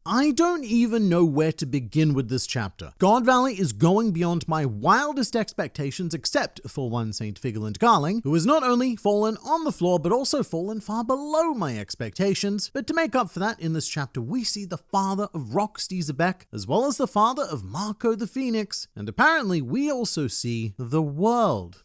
I don't even know where to begin with this chapter. God Valley is going beyond my wildest expectations, except for one Saint Figarland Garling, who has not only fallen on the floor, but also fallen far below my expectations. But to make up for that, in this chapter, we see the father of Roxy Xebec, as well as the father of Marco the Phoenix, and apparently we also see the world.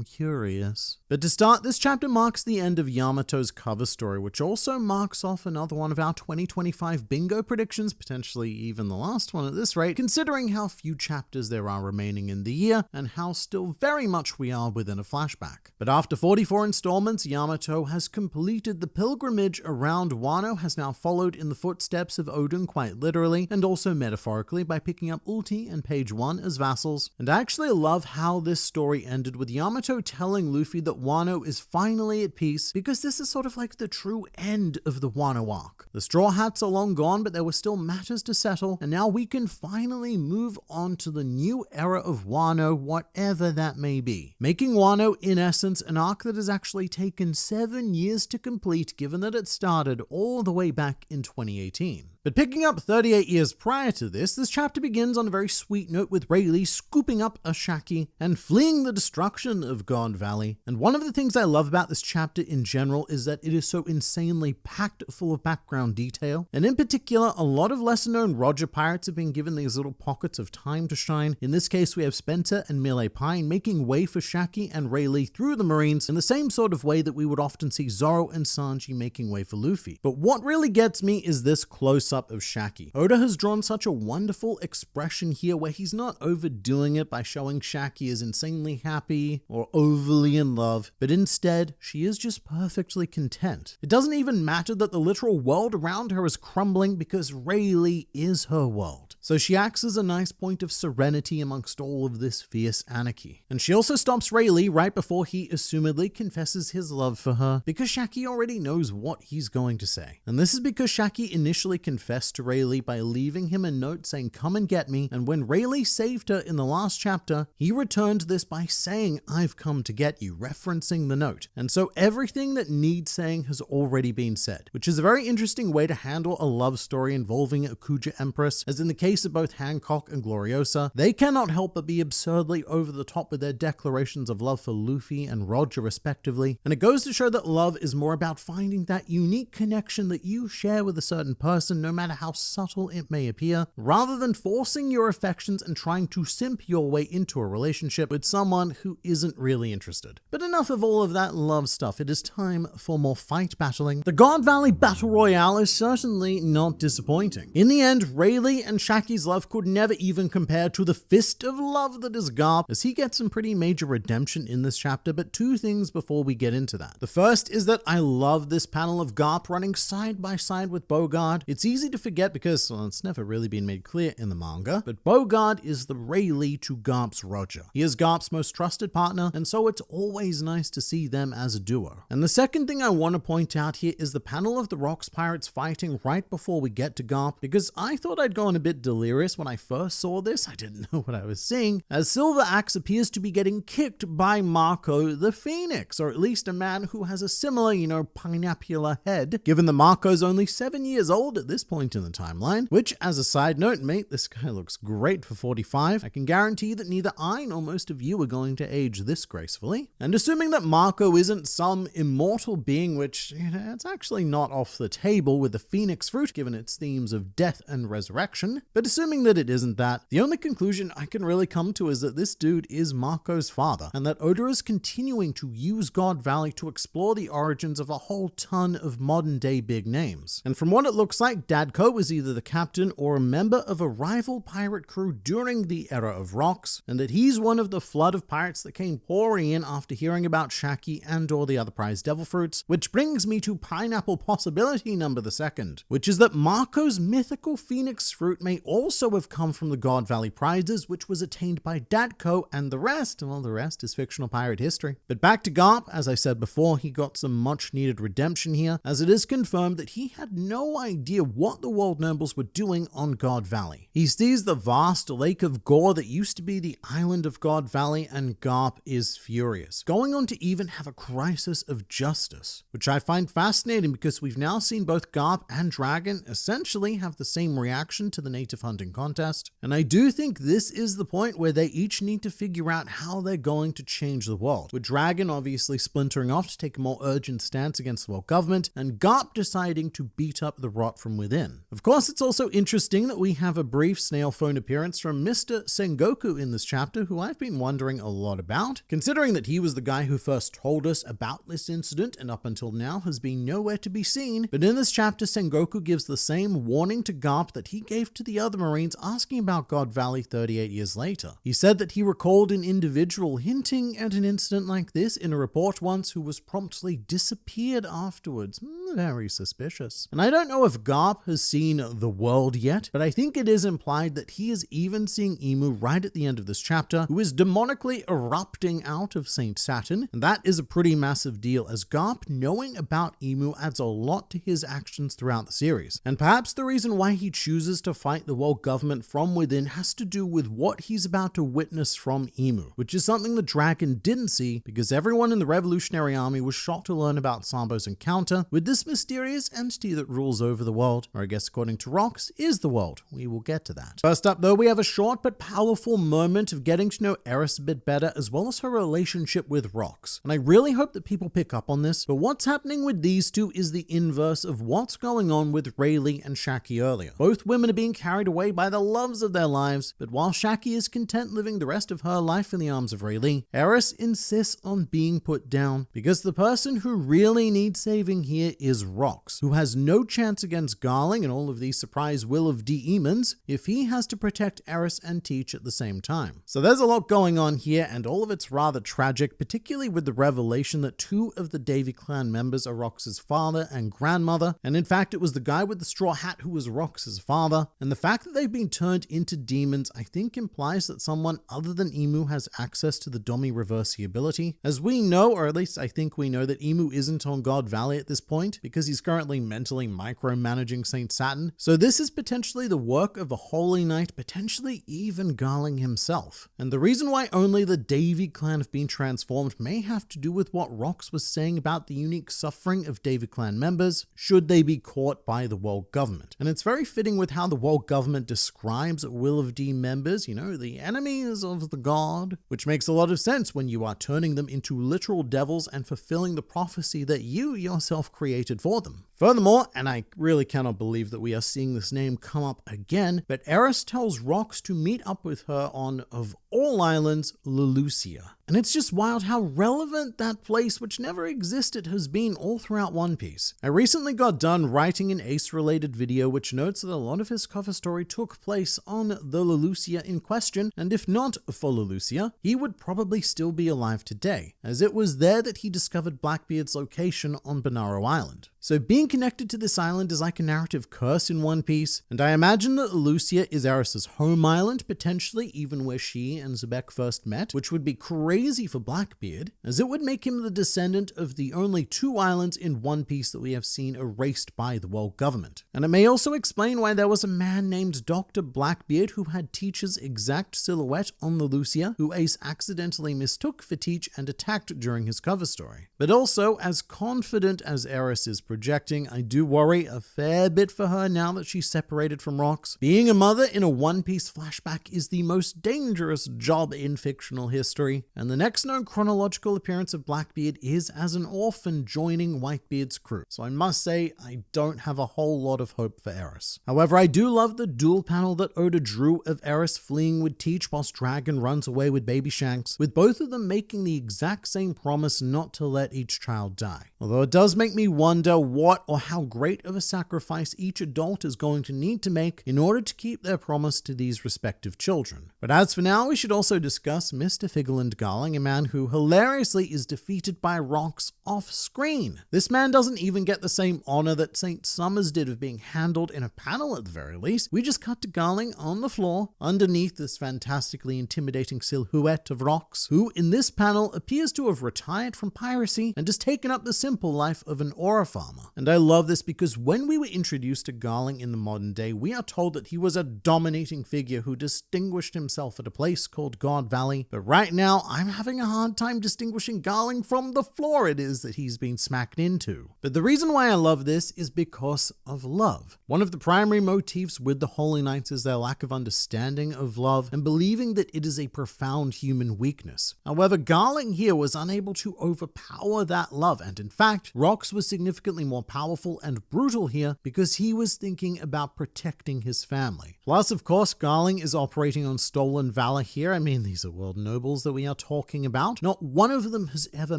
Curious. But to start, this chapter marks the end of Yamato's cover story, which also marks off another one of our 2025 bingo predictions, potentially even the last one at this rate, considering how few chapters there are remaining in the year, and how still very much we are within a flashback. But after 44 installments, Yamato has completed the pilgrimage around Wano, has now followed in the footsteps of Odin quite literally, and also metaphorically by picking up Ulti and Page 1 as vassals. And I actually love how this story ended with Yamato telling Luffy that Wano is finally at peace, because this is sort of like the true end of the Wano arc. The Straw Hats are long gone, but there were still matters to settle, and now we can finally move on to the new era of Wano, whatever that may be. Making Wano, in essence, an arc that has actually taken 7 years to complete, given that it started all the way back in 2018. But picking up 38 years prior to this chapter begins on a very sweet note with Rayleigh scooping up a Shakky and fleeing the destruction of God Valley. And one of the things I love about this chapter in general is that it is so insanely packed full of background detail. And in particular, a lot of lesser known Roger pirates have been given these little pockets of time to shine. In this case, we have Spencer and Melee Pine making way for Shakky and Rayleigh through the Marines in the same sort of way that we would often see Zoro and Sanji making way for Luffy. But what really gets me is this close-up of Shakky. Oda has drawn such a wonderful expression here where he's not overdoing it by showing Shakky as insanely happy or overly in love, but instead she is just perfectly content. It doesn't even matter that the literal world around her is crumbling because Rayleigh is her world. So she acts as a nice point of serenity amongst all of this fierce anarchy. And she also stops Rayleigh right before he assumedly confesses his love for her, because Shakky already knows what he's going to say. And this is because Shakky initially confessed to Rayleigh by leaving him a note saying, "Come and get me," and when Rayleigh saved her in the last chapter, he returned this by saying, "I've come to get you," referencing the note. And so everything that needs saying has already been said, which is a very interesting way to handle a love story involving a Kuja Empress, as in the case of both Hancock and Gloriosa. They cannot help but be absurdly over the top with their declarations of love for Luffy and Roger respectively, and it goes to show that love is more about finding that unique connection that you share with a certain person, no matter how subtle it may appear, rather than forcing your affections and trying to simp your way into a relationship with someone who isn't really interested. But enough of all of that love stuff, it is time for more fight battling. The God Valley Battle Royale is certainly not disappointing. In the end, Rayleigh and Shakky's love could never even compare to the fist of love that is Garp, as he gets some pretty major redemption in this chapter. But two things before we get into that. The first is that I love this panel of Garp running side by side with Bogard. It's easy to forget because, well, it's never really been made clear in the manga, but Bogard is the Rayleigh to Garp's Roger. He is Garp's most trusted partner, and so it's always nice to see them as a duo. And the second thing I want to point out here is the panel of the Rocks Pirates fighting right before we get to Garp, because I thought I'd gone a bit delirious when I first saw this. I didn't know what I was seeing, as Silver Axe appears to be getting kicked by Marco the Phoenix, or at least a man who has a similar, pineappular head, given that Marco's only 7 years old at this point in the timeline, which, as a side note, mate, this guy looks great for 45. I can guarantee that neither I nor most of you are going to age this gracefully. And assuming that Marco isn't some immortal being, which, it's actually not off the table with the Phoenix Fruit, given its themes of death and resurrection, but assuming that it isn't that, the only conclusion I can really come to is that this dude is Marco's father, and that Oda is continuing to use God Valley to explore the origins of a whole ton of modern day big names. And from what it looks like, Dadko was either the captain or a member of a rival pirate crew during the era of Rocks, and that he's one of the flood of pirates that came pouring in after hearing about Shakky and all the other prized devil fruits, which brings me to pineapple possibility number the second, which is that Marco's mythical Phoenix Fruit may also have come from the God Valley prizes, which was attained by Dadko, and the rest, well, the rest is fictional pirate history. But back to Garp, as I said before, he got some much needed redemption here, as it is confirmed that he had no idea what what the world nobles were doing on God Valley. He sees the vast lake of gore that used to be the island of God Valley, and Garp is furious, going on to even have a crisis of justice, which I find fascinating because we've now seen both Garp and Dragon essentially have the same reaction to the native hunting contest, and I do think this is the point where they each need to figure out how they're going to change the world, with Dragon obviously splintering off to take a more urgent stance against the world government, and Garp deciding to beat up the rot from within. Of course, it's also interesting that we have a brief snail phone appearance from Mr. Sengoku in this chapter, who I've been wondering a lot about, considering that he was the guy who first told us about this incident and up until now has been nowhere to be seen. But in this chapter, Sengoku gives the same warning to Garp that he gave to the other Marines asking about God Valley 38 years later. He said that he recalled an individual hinting at an incident like this in a report once who was promptly disappeared afterwards. Very suspicious. And I don't know if Garp has seen the world yet, but I think it is implied that he is even seeing Imu right at the end of this chapter, who is demonically erupting out of Saint Saturn, and that is a pretty massive deal, as Garp knowing about Imu adds a lot to his actions throughout the series. And perhaps the reason why he chooses to fight the world government from within has to do with what he's about to witness from Imu, which is something the Dragon didn't see because everyone in the Revolutionary Army was shocked to learn about Sambo's encounter with this mysterious entity that rules over the world, or I guess according to Rox, is the world. We will get to that. First up though, we have a short but powerful moment of getting to know Eris a bit better, as well as her relationship with Rox. And I really hope that people pick up on this, but what's happening with these two is the inverse of what's going on with Rayleigh and Shakky earlier. Both women are being carried away by the loves of their lives, but while Shakky is content living the rest of her life in the arms of Rayleigh, Eris insists on being put down because the person who really needs saving here is Rox, who has no chance against Garling and all of these surprise Will of Demons if he has to protect Eris and Teach at the same time. So there's a lot going on here, and all of it's rather tragic, particularly with the revelation that two of the Davy Clan members are Rox's father and grandmother, and in fact it was the guy with the straw hat who was Rox's father, and the fact that they've been turned into demons I think implies that someone other than Imu has access to the Domy Reversy ability. As we know, or at least I think we know, that Imu isn't on God Valley at this point because he's currently mentally micromanaging Saint Saturn, so this is potentially the work of a Holy Knight, potentially even Garling himself. And the reason why only the Davy Clan have been transformed may have to do with what Rox was saying about the unique suffering of Davy Clan members should they be caught by the world government. And it's very fitting with how the world government describes Will of D members, you know, the enemies of the god, which makes a lot of sense when you are turning them into literal devils and fulfilling the prophecy that you yourself created for them. Furthermore, and I really cannot believe that we are seeing this name come up again, but Eris tells Rox to meet up with her on, of all islands, Lulusia. And it's just wild how relevant that place, which never existed, has been all throughout One Piece. I recently got done writing an Ace-related video which notes that a lot of his cover story took place on the Lulusia in question, and if not for Lulusia, he would probably still be alive today, as it was there that he discovered Blackbeard's location on Banaro Island. So being connected to this island is like a narrative curse in One Piece, and I imagine that Lulusia is Eris's home island, potentially even where she and Xebec first met, which would be crazy for Blackbeard, as it would make him the descendant of the only two islands in One Piece that we have seen erased by the world government. And it may also explain why there was a man named Dr. Blackbeard who had Teach's exact silhouette on Lulusia, who Ace accidentally mistook for Teach and attacked during his cover story. But also, as confident as Eris is projecting, I do worry a fair bit for her now that she's separated from Rox. Being a mother in a One Piece flashback is the most dangerous job in fictional history, and the next known chronological appearance of Blackbeard is as an orphan joining Whitebeard's crew. So I must say, I don't have a whole lot of hope for Eris. However, I do love the dual panel that Oda drew of Eris fleeing with Teach whilst Dragon runs away with Baby Shanks, with both of them making the exact same promise not to let each child die. Although it does make me wonder what or how great of a sacrifice each adult is going to need to make in order to keep their promise to these respective children. But as for now, we should also discuss Mr. Figarland Garling Garling, a man who hilariously is defeated by rocks off screen. This man doesn't even get the same honor that St. Summers did of being handled in a panel at the very least. We just cut to Garling on the floor underneath this fantastically intimidating silhouette of rocks, who in this panel appears to have retired from piracy and has taken up the simple life of an ore farmer. And I love this because when we were introduced to Garling in the modern day, we are told that he was a dominating figure who distinguished himself at a place called God Valley. But right now, I'm having a hard time distinguishing Garling from the floor it is that he's been smacked into. But the reason why I love this is because of love. One of the primary motifs with the Holy Knights is their lack of understanding of love and believing that it is a profound human weakness. However, Garling here was unable to overpower that love, and in fact, Rox was significantly more powerful and brutal here because he was thinking about protecting his family. Plus, of course, Garling is operating on stolen valor here. I mean, these are world nobles that we are talking about. Not one of them has ever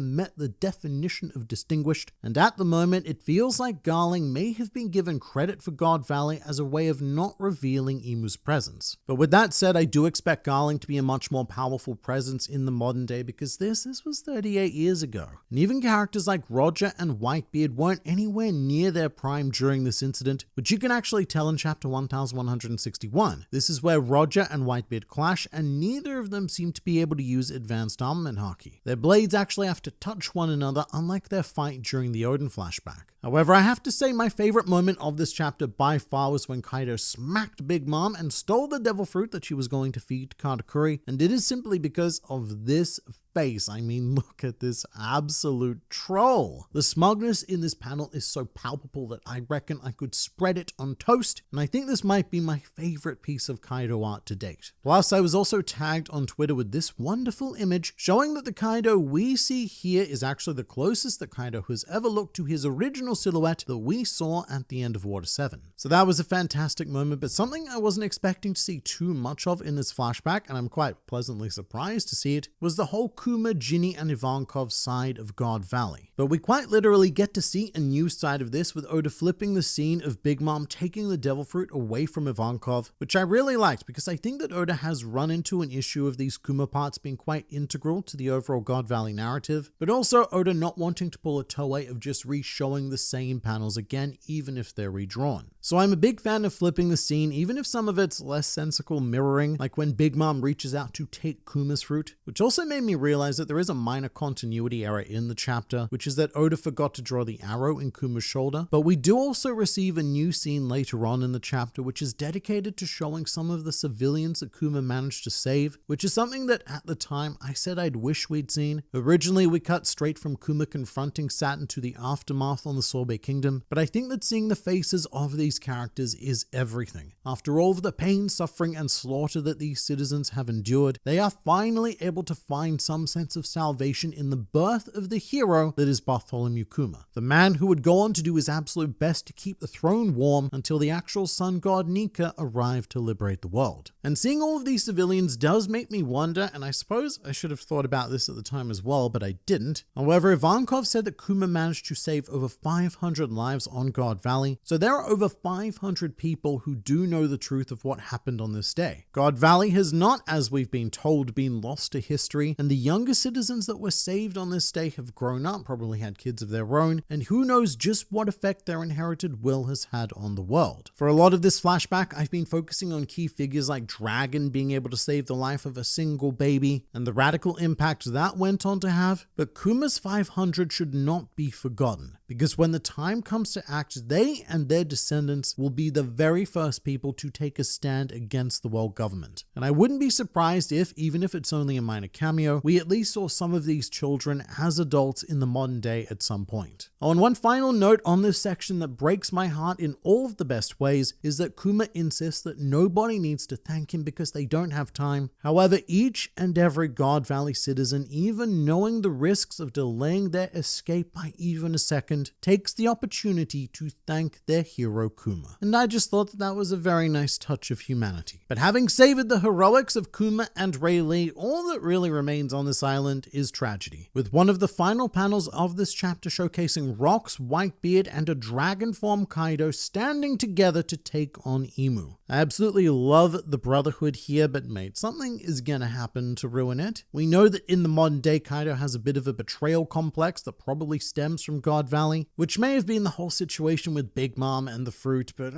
met the definition of distinguished, and at the moment, it feels like Garling may have been given credit for God Valley as a way of not revealing Imu's presence. But with that said, I do expect Garling to be a much more powerful presence in the modern day because this was 38 years ago. And even characters like Roger and Whitebeard weren't anywhere near their prime during this incident, which you can actually tell in chapter 1161. This is where Roger and Whitebeard clash, and neither of them seem to be able to use advanced armament hockey. Their blades actually have to touch one another, unlike their fight during the Odin flashback. However, I have to say my favorite moment of this chapter by far was when Kaido smacked Big Mom and stole the devil fruit that she was going to feed Katakuri, and it is simply because of this face. I mean, look at this absolute troll. The smugness in this panel is so palpable that I reckon I could spread it on toast, and I think this might be my favorite piece of Kaido art to date. Plus, I was also tagged on Twitter with this wonderful image showing that the Kaido we see here is actually the closest that Kaido has ever looked to his original silhouette that we saw at the end of Water 7. So that was a fantastic moment, but something I wasn't expecting to see too much of in this flashback, and I'm quite pleasantly surprised to see it, was the whole Kuma, Ginny, and Ivankov side of God Valley. But we quite literally get to see a new side of this with Oda flipping the scene of Big Mom taking the devil fruit away from Ivankov, which I really liked because I think that Oda has run into an issue of these Kuma parts being quite integral to the overall God Valley narrative, but also Oda not wanting to pull a Toei of just re-showing the same panels again, even if they're redrawn. So I'm a big fan of flipping the scene, even if some of it's less sensical mirroring, like when Big Mom reaches out to take Kuma's fruit, which also made me realize that there is a minor continuity error in the chapter, which is that Oda forgot to draw the arrow in Kuma's shoulder. But we do also receive a new scene later on in the chapter, which is dedicated to showing some of the civilians that Kuma managed to save, which is something that at the time I said I'd wish we'd seen. Originally, we cut straight from Kuma confronting Saturn to the aftermath on the Sorbet Kingdom, but I think that seeing the faces of these characters is everything. After all of the pain, suffering, and slaughter that these citizens have endured, they are finally able to find some sense of salvation in the birth of the hero that is Bartholomew Kuma, the man who would go on to do his absolute best to keep the throne warm until the actual sun god Nika arrived to liberate the world. And seeing all of these civilians does make me wonder, and I suppose I should have thought about this at the time as well, but I didn't. However, Ivankov said that Kuma managed to save over 500 lives on God Valley, so there are over 500 people who do know the truth of what happened on this day. God Valley has not, as we've been told, been lost to history, and the younger citizens that were saved on this day have grown up, probably had kids of their own, and who knows just what effect their inherited will has had on the world. For a lot of this flashback, I've been focusing on key figures like Dragon being able to save the life of a single baby, and the radical impact that went on to have, but Kuma's 500 should not be forgotten, because when the time comes to act, they and their descendants will be the very first people to take a stand against the world government. And I wouldn't be surprised if, even if it's only a minor cameo, we at least saw some of these children as adults in the modern day at some point. Oh, and one final note on this section that breaks my heart in all of the best ways is that Kuma insists that nobody needs to thank him because they don't have time. However, each and every God Valley citizen, even knowing the risks of delaying their escape by even a second, takes the opportunity to thank their hero Kuma. And I just thought that was a very nice touch of humanity. But having savored the heroics of Kuma and Rayleigh, all that really remains on this island is tragedy, with one of the final panels of this chapter showcasing Rocks, Whitebeard, and a dragon form Kaido standing together to take on Imu. I absolutely love the brotherhood here, but mate, something is gonna happen to ruin it. We know that in the modern day, Kaido has a bit of a betrayal complex that probably stems from God Valley, which may have been the whole situation with Big Mom and the fruit, but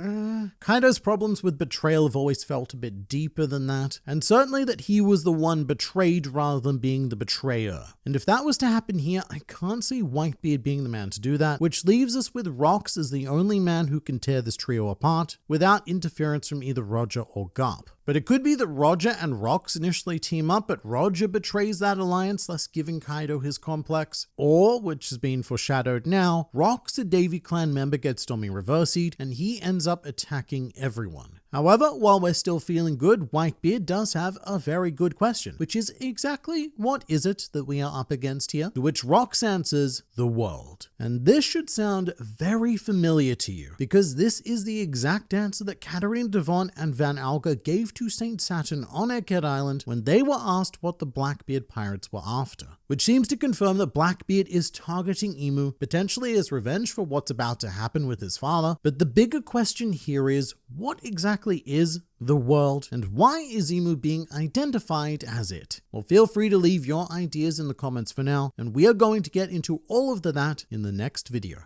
Kaido's problems with betrayal have always felt a bit deeper than that, and certainly that he was the one betrayed rather than being the betrayer. And if that was to happen here, I can't see Whitebeard being the man to do that, which leaves us with Rocks as the only man who can tear this trio apart without interference from either Roger or Garp. But it could be that Roger and Rocks initially team up, but Roger betrays that alliance, thus giving Kaido his complex. Or, which has been foreshadowed now, Rocks, a Davy Clan member, gets Domy Reversied, and he ends up attacking everyone. However, while we're still feeling good, Whitebeard does have a very good question, which is exactly what is it that we are up against here? To which Rocks answers, the world. And this should sound very familiar to you, because this is the exact answer that Katarina Devon and Van Alga gave to Saint Saturn on Egghead Island when they were asked what the Blackbeard pirates were after, which seems to confirm that Blackbeard is targeting Imu, potentially as revenge for what's about to happen with his father. But the bigger question here is, what exactly is the world, and why is Imu being identified as it? Well, feel free to leave your ideas in the comments for now, and we are going to get into all of that in the next video.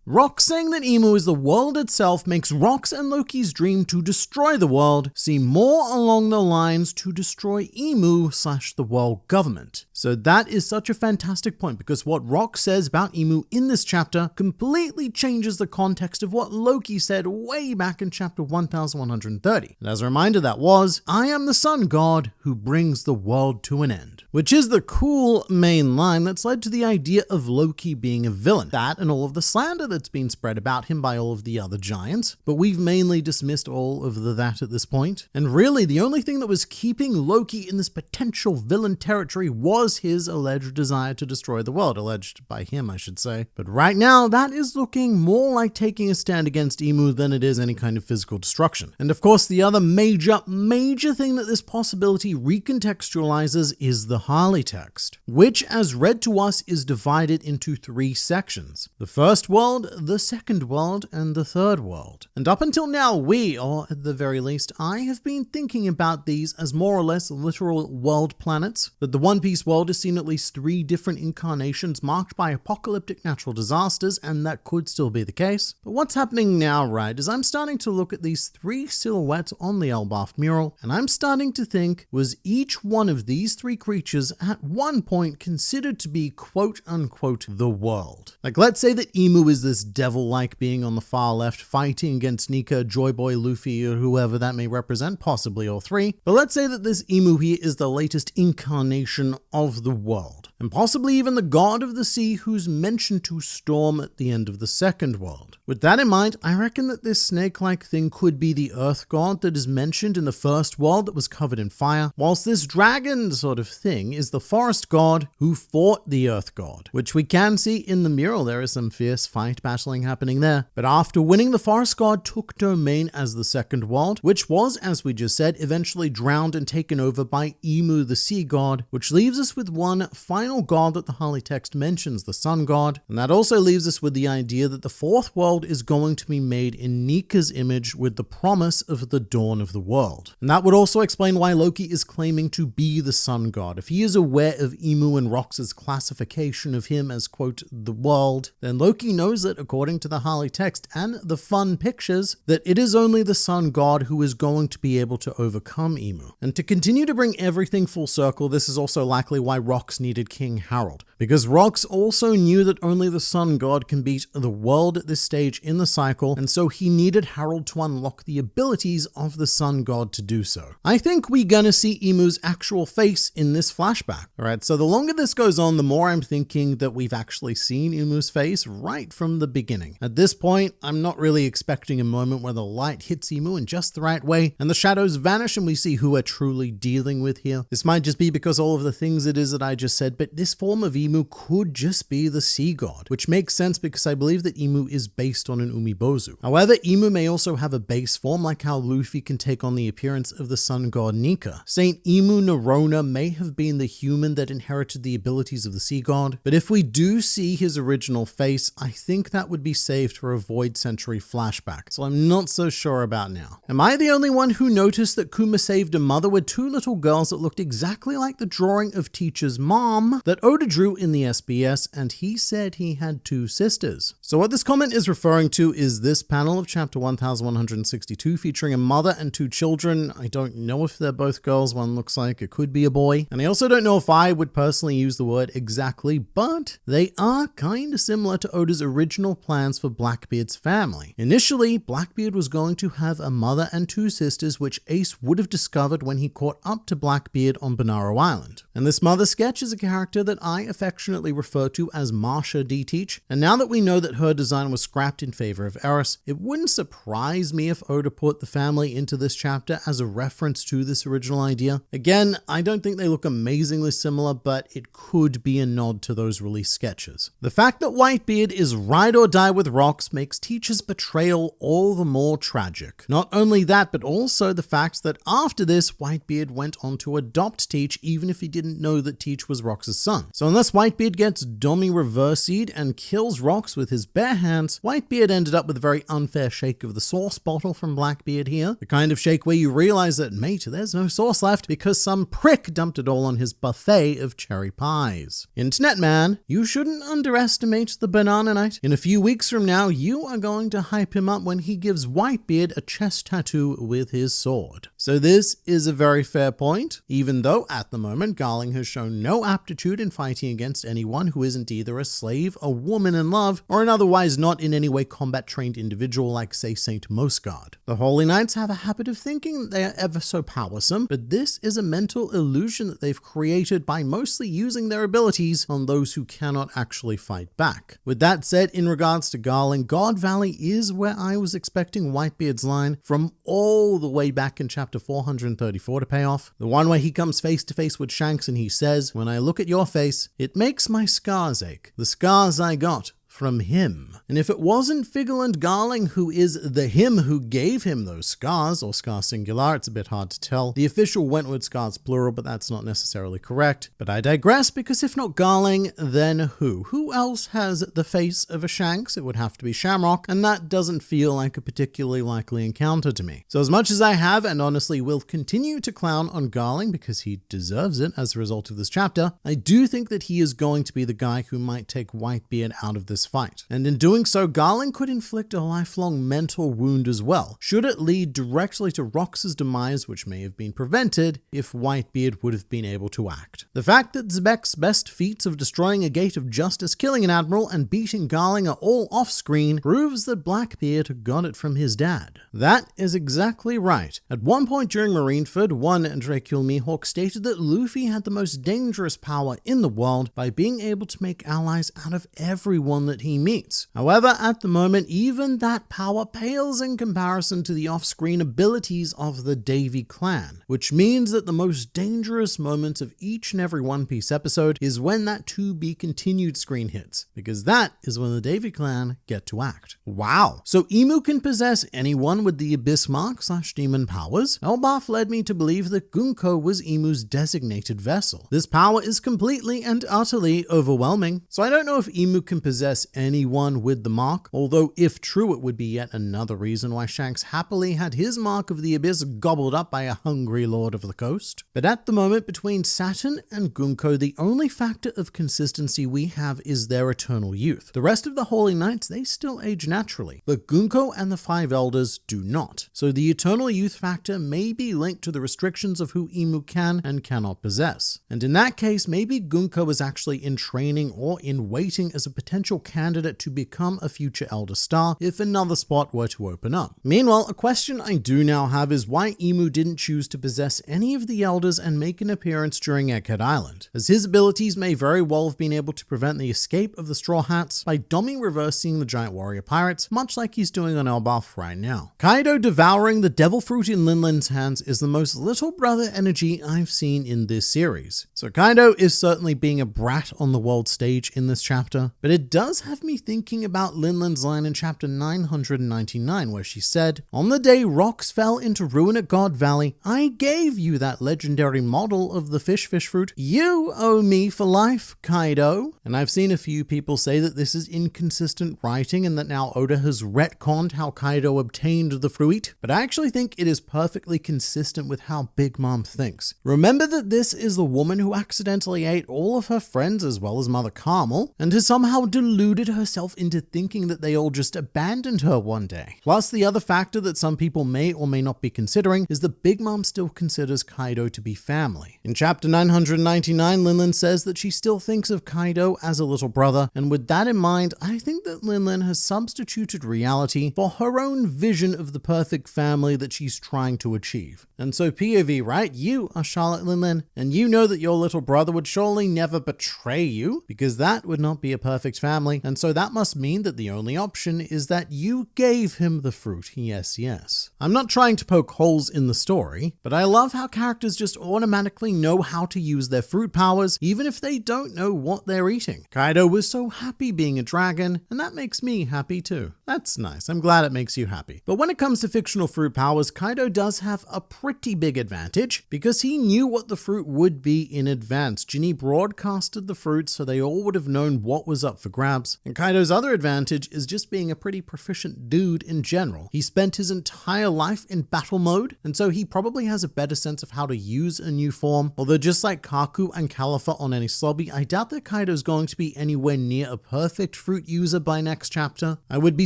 Rocks saying that Imu is the world itself makes Rocks and Loki's dream to destroy the world seem more along the lines to destroy Imu / the world government. So that is such a fantastic point, because what Rocks says about Imu in this chapter completely changes the context of what Loki said way back in chapter 1130. And as a reminder, that was, I am the sun god who brings the world to an end. Which is the cool main line that's led to the idea of Loki being a villain. That and all of the slander that's been spread about him by all of the other giants, but we've mainly dismissed all of that at this point. And really, the only thing that was keeping Loki in this potential villain territory was his alleged desire to destroy the world. Alleged by him, I should say. But right now, that is looking more like taking a stand against Imu than it is any kind of physical destruction. And of course, the other major thing that this possibility recontextualizes is the Harley text, which, as read to us, is divided into 3 sections. The first world, the second world, and the third world. And up until now, we, or at the very least, I have been thinking about these as more or less literal world planets, that the One Piece world has seen at least 3 different incarnations marked by apocalyptic natural disasters, and that could still be the case. But what's happening now, right, is I'm starting to look at these 3 silhouettes on the Elbaf mural, and I'm starting to think, was each one of these 3 creatures at one point considered to be quote-unquote the world? Like, let's say that Imu is this devil-like being on the far left fighting against Nika, Joy Boy, Luffy, or whoever that may represent, possibly all 3. But let's say that this Imu here is the latest incarnation of the world, and possibly even the god of the sea who's mentioned to storm at the end of the second world. With that in mind, I reckon that this snake-like thing could be the earth god that is mentioned in the first world that was covered in fire, whilst this dragon sort of thing is the forest god who fought the earth god, which we can see in the mural. There is some fierce fight battling happening there. But after winning, the forest god took domain as the second world, which was, as we just said, eventually drowned and taken over by Imu the sea god, which leaves us with one final god that the Harley text mentions, the sun god. And that also leaves us with the idea that the fourth world is going to be made in Nika's image with the promise of the dawn of the world. And that would also explain why Loki is claiming to be the sun god. If he is aware of Imu and Rocks' classification of him as, quote, the world, then Loki knows that, according to the Harley text and the fun pictures, that it is only the sun god who is going to be able to overcome Imu. And to continue to bring everything full circle, this is also likely why Rocks needed King Harold, because Rocks also knew that only the sun god can beat the world at this stage in the cycle, and so he needed Harold to unlock the abilities of the sun god to do so. I think we're gonna see Imu's actual face in this flashback. Alright, so the longer this goes on, the more I'm thinking that we've actually seen Imu's face right from the beginning. At this point, I'm not really expecting a moment where the light hits Imu in just the right way, and the shadows vanish and we see who we're truly dealing with here. This might just be because all of the things it is that I just said, but it, this form of Imu could just be the sea god, which makes sense because I believe that Imu is based on an Umibozu. However, Imu may also have a base form like how Luffy can take on the appearance of the sun god Nika. Saint Imu Nerona may have been the human that inherited the abilities of the sea god, but if we do see his original face, I think that would be saved for a Void Century flashback, so I'm not so sure about now. Am I the only one who noticed that Kuma saved a mother with two little girls that looked exactly like the drawing of Teacher's mom that Oda drew in the SBS, and he said he had two sisters? So what this comment is referring to is this panel of chapter 1162 featuring a mother and two children. I don't know if they're both girls, one looks like it could be a boy, and I also don't know if I would personally use the word exactly, but they are kind of similar to Oda's original plans for Blackbeard's family. Initially, Blackbeard was going to have a mother and two sisters, which Ace would have discovered when he caught up to Blackbeard on Banaro Island. And this mother sketch is a character that I affectionately refer to as Marsha D. Teach, and now that we know that her design was scrapped in favor of Eris, it wouldn't surprise me if Oda put the family into this chapter as a reference to this original idea. Again, I don't think they look amazingly similar, but it could be a nod to those release sketches. The fact that Whitebeard is ride or die with rocks makes Teach's betrayal all the more tragic. Not only that, but also the fact that after this, Whitebeard went on to adopt Teach even if he didn't know that Teach was Rox's son. So unless Whitebeard gets Domy Reversied and kills Rox with his bare hands, Whitebeard ended up with a very unfair shake of the sauce bottle from Blackbeard here. The kind of shake where you realize that, mate, there's no sauce left because some prick dumped it all on his buffet of cherry pies. Internet man, you shouldn't underestimate the Banana Knight. In a few weeks from now, you are going to hype him up when he gives Whitebeard a chest tattoo with his sword. So this is a very fair point, even though at the moment Garling has shown no aptitude in fighting against anyone who isn't either a slave, a woman in love, or an otherwise not in any way combat trained individual like say Saint Mosgard. The Holy Knights have a habit of thinking that they are ever so powersome, but this is a mental illusion that they've created by mostly using their abilities on those who cannot actually fight back. With that said, in regards to Garling, God Valley is where I was expecting Whitebeard's line from all the way back in chapter 434 to pay off. The one where he comes face to face with Shanks and he says, "When I look at your face, it makes my scars ache. The scars I got from him." And if it wasn't Figarland Garling who is the him who gave him those scars, or scar singular, it's a bit hard to tell. The official Wentworth scars plural, but that's not necessarily correct. But I digress, because if not Garling, then who? Who else has the face of a Shanks? It would have to be Shamrock, and that doesn't feel like a particularly likely encounter to me. So as much as I have, and honestly will continue to clown on Garling because he deserves it as a result of this chapter, I do think that he is going to be the guy who might take Whitebeard out of this fight. And in doing so, Garling could inflict a lifelong mental wound as well, should it lead directly to Rox's demise, which may have been prevented if Whitebeard would have been able to act. The fact that Xebec's best feats of destroying a gate of justice, killing an admiral, and beating Garling are all off-screen proves that Blackbeard got it from his dad. That is exactly right. At one point during Marineford, one Drakeul Mihawk stated that Luffy had the most dangerous power in the world by being able to make allies out of everyone that he meets. However, at the moment, even that power pales in comparison to the off-screen abilities of the Davy Clan, which means that the most dangerous moment of each and every One Piece episode is when that to be continued screen hits, because that is when the Davy Clan get to act. Wow. So Imu can possess anyone with the Abyss Mark / demon powers. Elbaf led me to believe that Gunko was Imu's designated vessel. This power is completely and utterly overwhelming, so I don't know if Imu can possess anyone with the mark, although if true, it would be yet another reason why Shanks happily had his mark of the Abyss gobbled up by a hungry lord of the coast. But at the moment, between Saturn and Gunko, the only factor of consistency we have is their eternal youth. The rest of the Holy Knights, they still age naturally, but Gunko and the Five Elders do not. So the eternal youth factor may be linked to the restrictions of who Imu can and cannot possess. And in that case, maybe Gunko is actually in training or in waiting as a potential candidate to become a future Elder Star if another spot were to open up. Meanwhile, a question I do now have is why Imu didn't choose to possess any of the Elders and make an appearance during Egghead Island, as his abilities may very well have been able to prevent the escape of the Straw Hats by Domy Reversying the giant warrior pirates, much like he's doing on Elbaf right now. Kaido devouring the devil fruit in Linlin's hands is the most little brother energy I've seen in this series. So Kaido is certainly being a brat on the world stage in this chapter, but it does have me thinking about Linlin's line in chapter 999 where she said, "On the day rocks fell into ruin at God Valley, I gave you that legendary model of the fish fruit. You owe me for life, Kaido." And I've seen a few people say that this is inconsistent writing and that now Oda has retconned how Kaido obtained the fruit, but I actually think it is perfectly consistent with how Big Mom thinks. Remember that this is the woman who accidentally ate all of her friends as well as Mother Carmel, and has somehow deluded herself into thinking that they all just abandoned her one day. Plus, the other factor that some people may or may not be considering is that Big Mom still considers Kaido to be family. In chapter 999, Linlin says that she still thinks of Kaido as a little brother, and with that in mind, I think that Linlin has substituted reality for her own vision of the perfect family that she's trying to achieve. And so POV, right? You are Charlotte Linlin, and you know that your little brother would surely never betray you, because that would not be a perfect family, and so that must mean that the only option is that you gave him the fruit. Yes, yes. I'm not trying to poke holes in the story, but I love how characters just automatically know how to use their fruit powers, even if they don't know what they're eating. Kaido was so happy being a dragon, and that makes me happy too. That's nice. I'm glad it makes you happy. But when it comes to fictional fruit powers, Kaido does have a pretty big advantage, because he knew what the fruit would be in advance. Ginny broadcasted the fruit, so they all would have known what was up for grabs. And Kaido's other advantage is just being a pretty proficient dude in general. He spent his entire life in battle mode, and so he probably has a better sense of how to use a new form. Although just like Kaku and Califa on any Slobby, I doubt that Kaido's going to be anywhere near a perfect fruit user by next chapter. I would be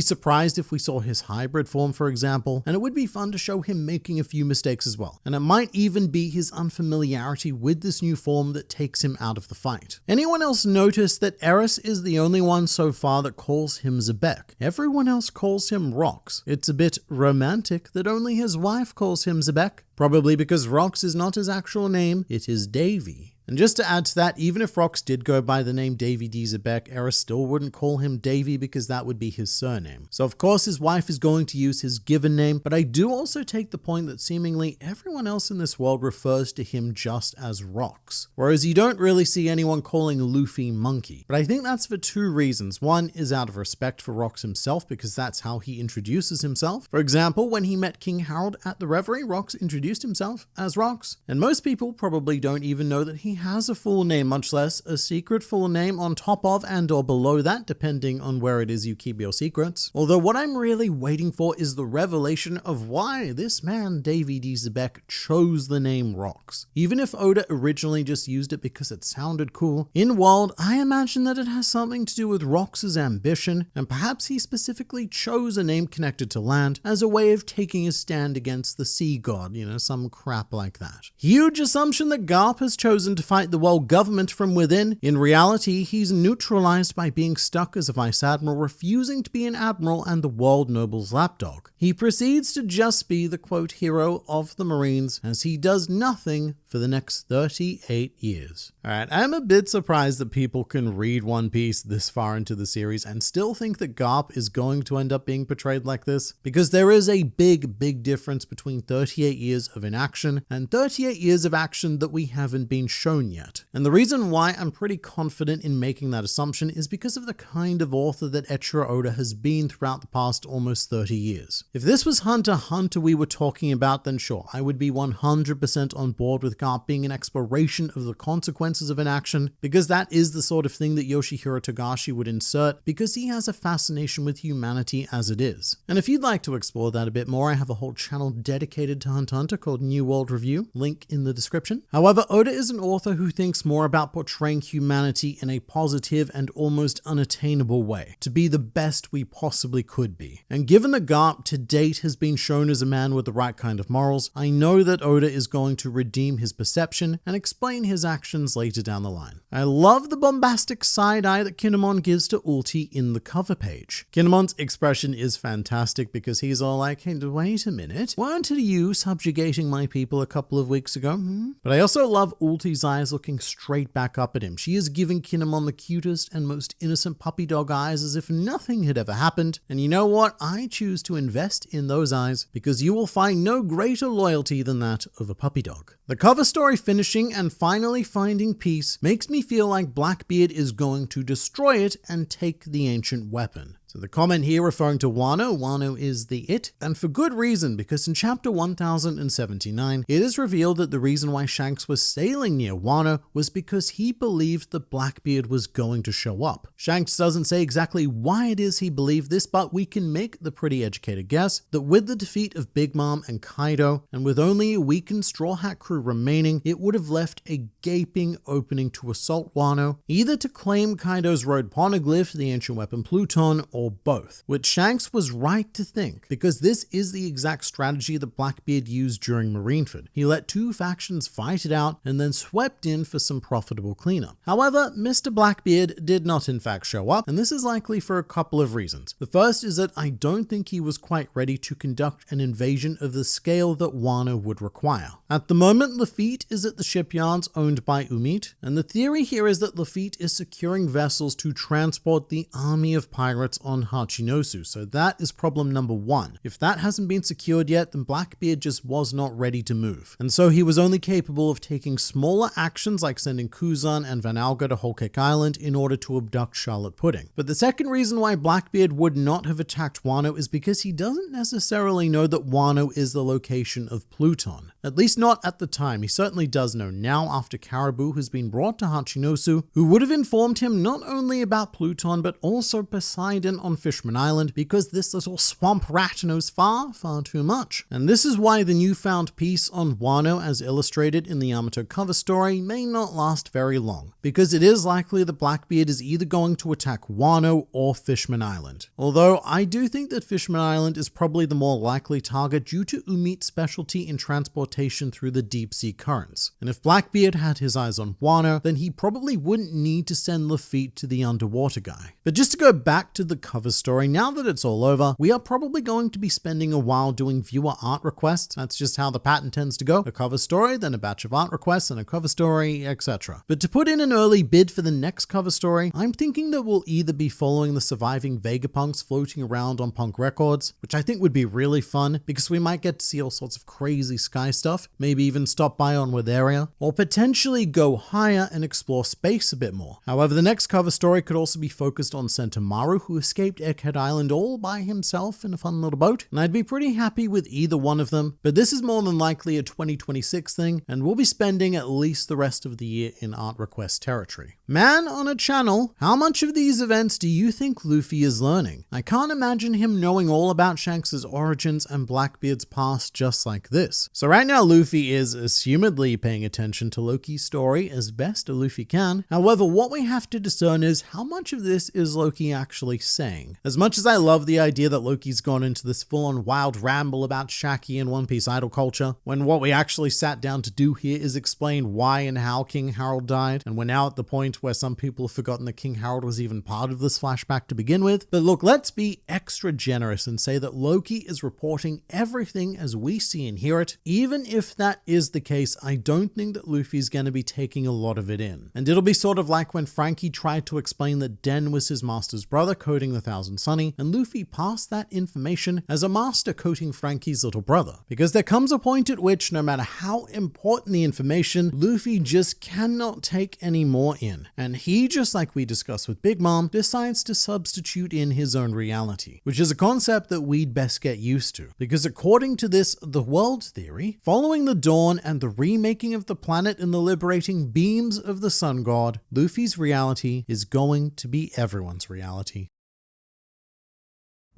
surprised if we saw his hybrid form, for example, and it would be fun to show him making a few mistakes as well. And it might even be his unfamiliarity with this new form that takes him out of the fight. Anyone else notice that Eris is the only one so far that calls him Xebec? Everyone else calls him Rox. It's a bit romantic that only his wife calls him Xebec, probably because Rox is not his actual name, it is Davy. And just to add to that, even if Rox did go by the name Davy D. Xebec, Eris still wouldn't call him Davy because that would be his surname. So of course his wife is going to use his given name, but I do also take the point that seemingly everyone else in this world refers to him just as Rox. Whereas you don't really see anyone calling Luffy Monkey. But I think that's for two reasons. One is out of respect for Rox himself, because that's how he introduces himself. For example, when he met King Harold at the Reverie, Rox introduced himself as Rox. And most people probably don't even know that he has a full name, much less a secret full name on top of and or below that, depending on where it is you keep your secrets. Although what I'm really waiting for is the revelation of why this man, Davy D. Xebec, chose the name Rox. Even if Oda originally just used it because it sounded cool, in world, I imagine that it has something to do with Rox's ambition, and perhaps he specifically chose a name connected to land as a way of taking a stand against the sea god, some crap like that. Huge assumption that Garp has chosen to fight the world government from within. In reality, he's neutralized by being stuck as a vice admiral, refusing to be an admiral and the world noble's lapdog. He proceeds to just be the quote hero of the Marines as he does nothing for the next 38 years. Alright, I'm a bit surprised that people can read One Piece this far into the series and still think that Garp is going to end up being portrayed like this, because there is a big difference between 38 years of inaction and 38 years of action that we haven't been shown yet. And the reason why I'm pretty confident in making that assumption is because of the kind of author that Eiichiro Oda has been throughout the past almost 30 years. If this was Hunter x Hunter we were talking about, then sure, I would be 100% on board with Garp being an exploration of the consequences of inaction, because that is the sort of thing that Yoshihiro Togashi would insert, because he has a fascination with humanity as it is. And if you'd like to explore that a bit more, I have a whole channel dedicated to Hunter x Hunter called New World Review, link in the description. However, Oda is an author who thinks more about portraying humanity in a positive and almost unattainable way, to be the best we possibly could be. And given that Garp to date has been shown as a man with the right kind of morals, I know that Oda is going to redeem his his perception and explain his actions later down the line. I love the bombastic side-eye that Kinemon gives to Ulti in the cover page. Kinemon's expression is fantastic because he's all like, hey, wait a minute, weren't you subjugating my people a couple of weeks ago? But I also love Ulti's eyes looking straight back up at him. She is giving Kinemon the cutest and most innocent puppy dog eyes as if nothing had ever happened. And you know what? I choose to invest in those eyes because you will find no greater loyalty than that of a puppy dog. The cover story finishing and finally finding peace makes me feel like Blackbeard is going to destroy it and take the ancient weapon. So the comment here referring to Wano, Wano is the it, and for good reason, because in chapter 1079, it is revealed that the reason why Shanks was sailing near Wano was because he believed that Blackbeard was going to show up. Shanks doesn't say exactly why it is he believed this, but we can make the pretty educated guess that with the defeat of Big Mom and Kaido, and with only a weakened Straw Hat crew remaining, it would have left a gaping opening to assault Wano, either to claim Kaido's road poneglyph, the ancient weapon Pluton, or both, which Shanks was right to think, because this is the exact strategy that Blackbeard used during Marineford. He let two factions fight it out and then swept in for some profitable cleanup. However, Mr. Blackbeard did not in fact show up, and this is likely for a couple of reasons. The first is that I don't think he was quite ready to conduct an invasion of the scale that Wano would require. At the moment, Lafitte is at the shipyards owned by Umit, and the theory here is that Lafitte is securing vessels to transport the army of pirates on Hachinosu, so that is problem number one. If that hasn't been secured yet, then Blackbeard just was not ready to move, and so he was only capable of taking smaller actions like sending Kuzan and Van Alga to Whole Cake Island in order to abduct Charlotte Pudding. But the second reason why Blackbeard would not have attacked Wano is because he doesn't necessarily know that Wano is the location of Pluton. At least not at the time. He certainly does know now after Caribou has been brought to Hachinosu, who would have informed him not only about Pluton but also Poseidon on Fishman Island, because this little swamp rat knows far too much. And this is why the newfound peace on Wano, as illustrated in the Yamato cover story, may not last very long, because it is likely that Blackbeard is either going to attack Wano or Fishman Island. Although I do think that Fishman Island is probably the more likely target due to Umit's specialty in transportation through the deep sea currents. And if Blackbeard had his eyes on Wano, then he probably wouldn't need to send Lafitte to the underwater guy. But just to go back to the cover story, now that it's all over, we are probably going to be spending a while doing viewer art requests. That's just how the pattern tends to go. A cover story, then a batch of art requests, and a cover story, etc. But to put in an early bid for the next cover story, I'm thinking that we'll either be following the surviving Vegapunks floating around on Punk Records, which I think would be really fun because we might get to see all sorts of crazy sky stuff, maybe even stop by on Witheria, or potentially go higher and explore space a bit more. However, the next cover story could also be focused on Sentomaru, who escaped Egghead Island all by himself in a fun little boat, and I'd be pretty happy with either one of them, but this is more than likely a 2026 thing, and we'll be spending at least the rest of the year in art request territory. Man on a channel, how much of these events do you think Luffy is learning? I can't imagine him knowing all about Shanks' origins and Blackbeard's past just like this. So right now Luffy is assumedly paying attention to Loki's story as best a Luffy can. However, what we have to discern is how much of this is Loki actually saying. As much as I love the idea that Loki's gone into this full-on wild ramble about Shakky and One Piece idol culture, when what we actually sat down to do here is explain why and how King Harold died, and we're now at the point where some people have forgotten that King Harold was even part of this flashback to begin with. But look, let's be extra generous and say that Loki is reporting everything as we see and hear it. Even if that is the case, I don't think that Luffy's going to be taking a lot of it in. And it'll be sort of like when Frankie tried to explain that Den was his master's brother coating the Thousand Sunny, and Luffy passed that information as a master coating Frankie's little brother. Because there comes a point at which, no matter how important the information, Luffy just cannot take any more in. And he, just like we discussed with Big Mom, decides to substitute in his own reality, which is a concept that we'd best get used to. Because according to this The World theory, following the dawn and the remaking of the planet and the liberating beams of the sun god, Luffy's reality is going to be everyone's reality.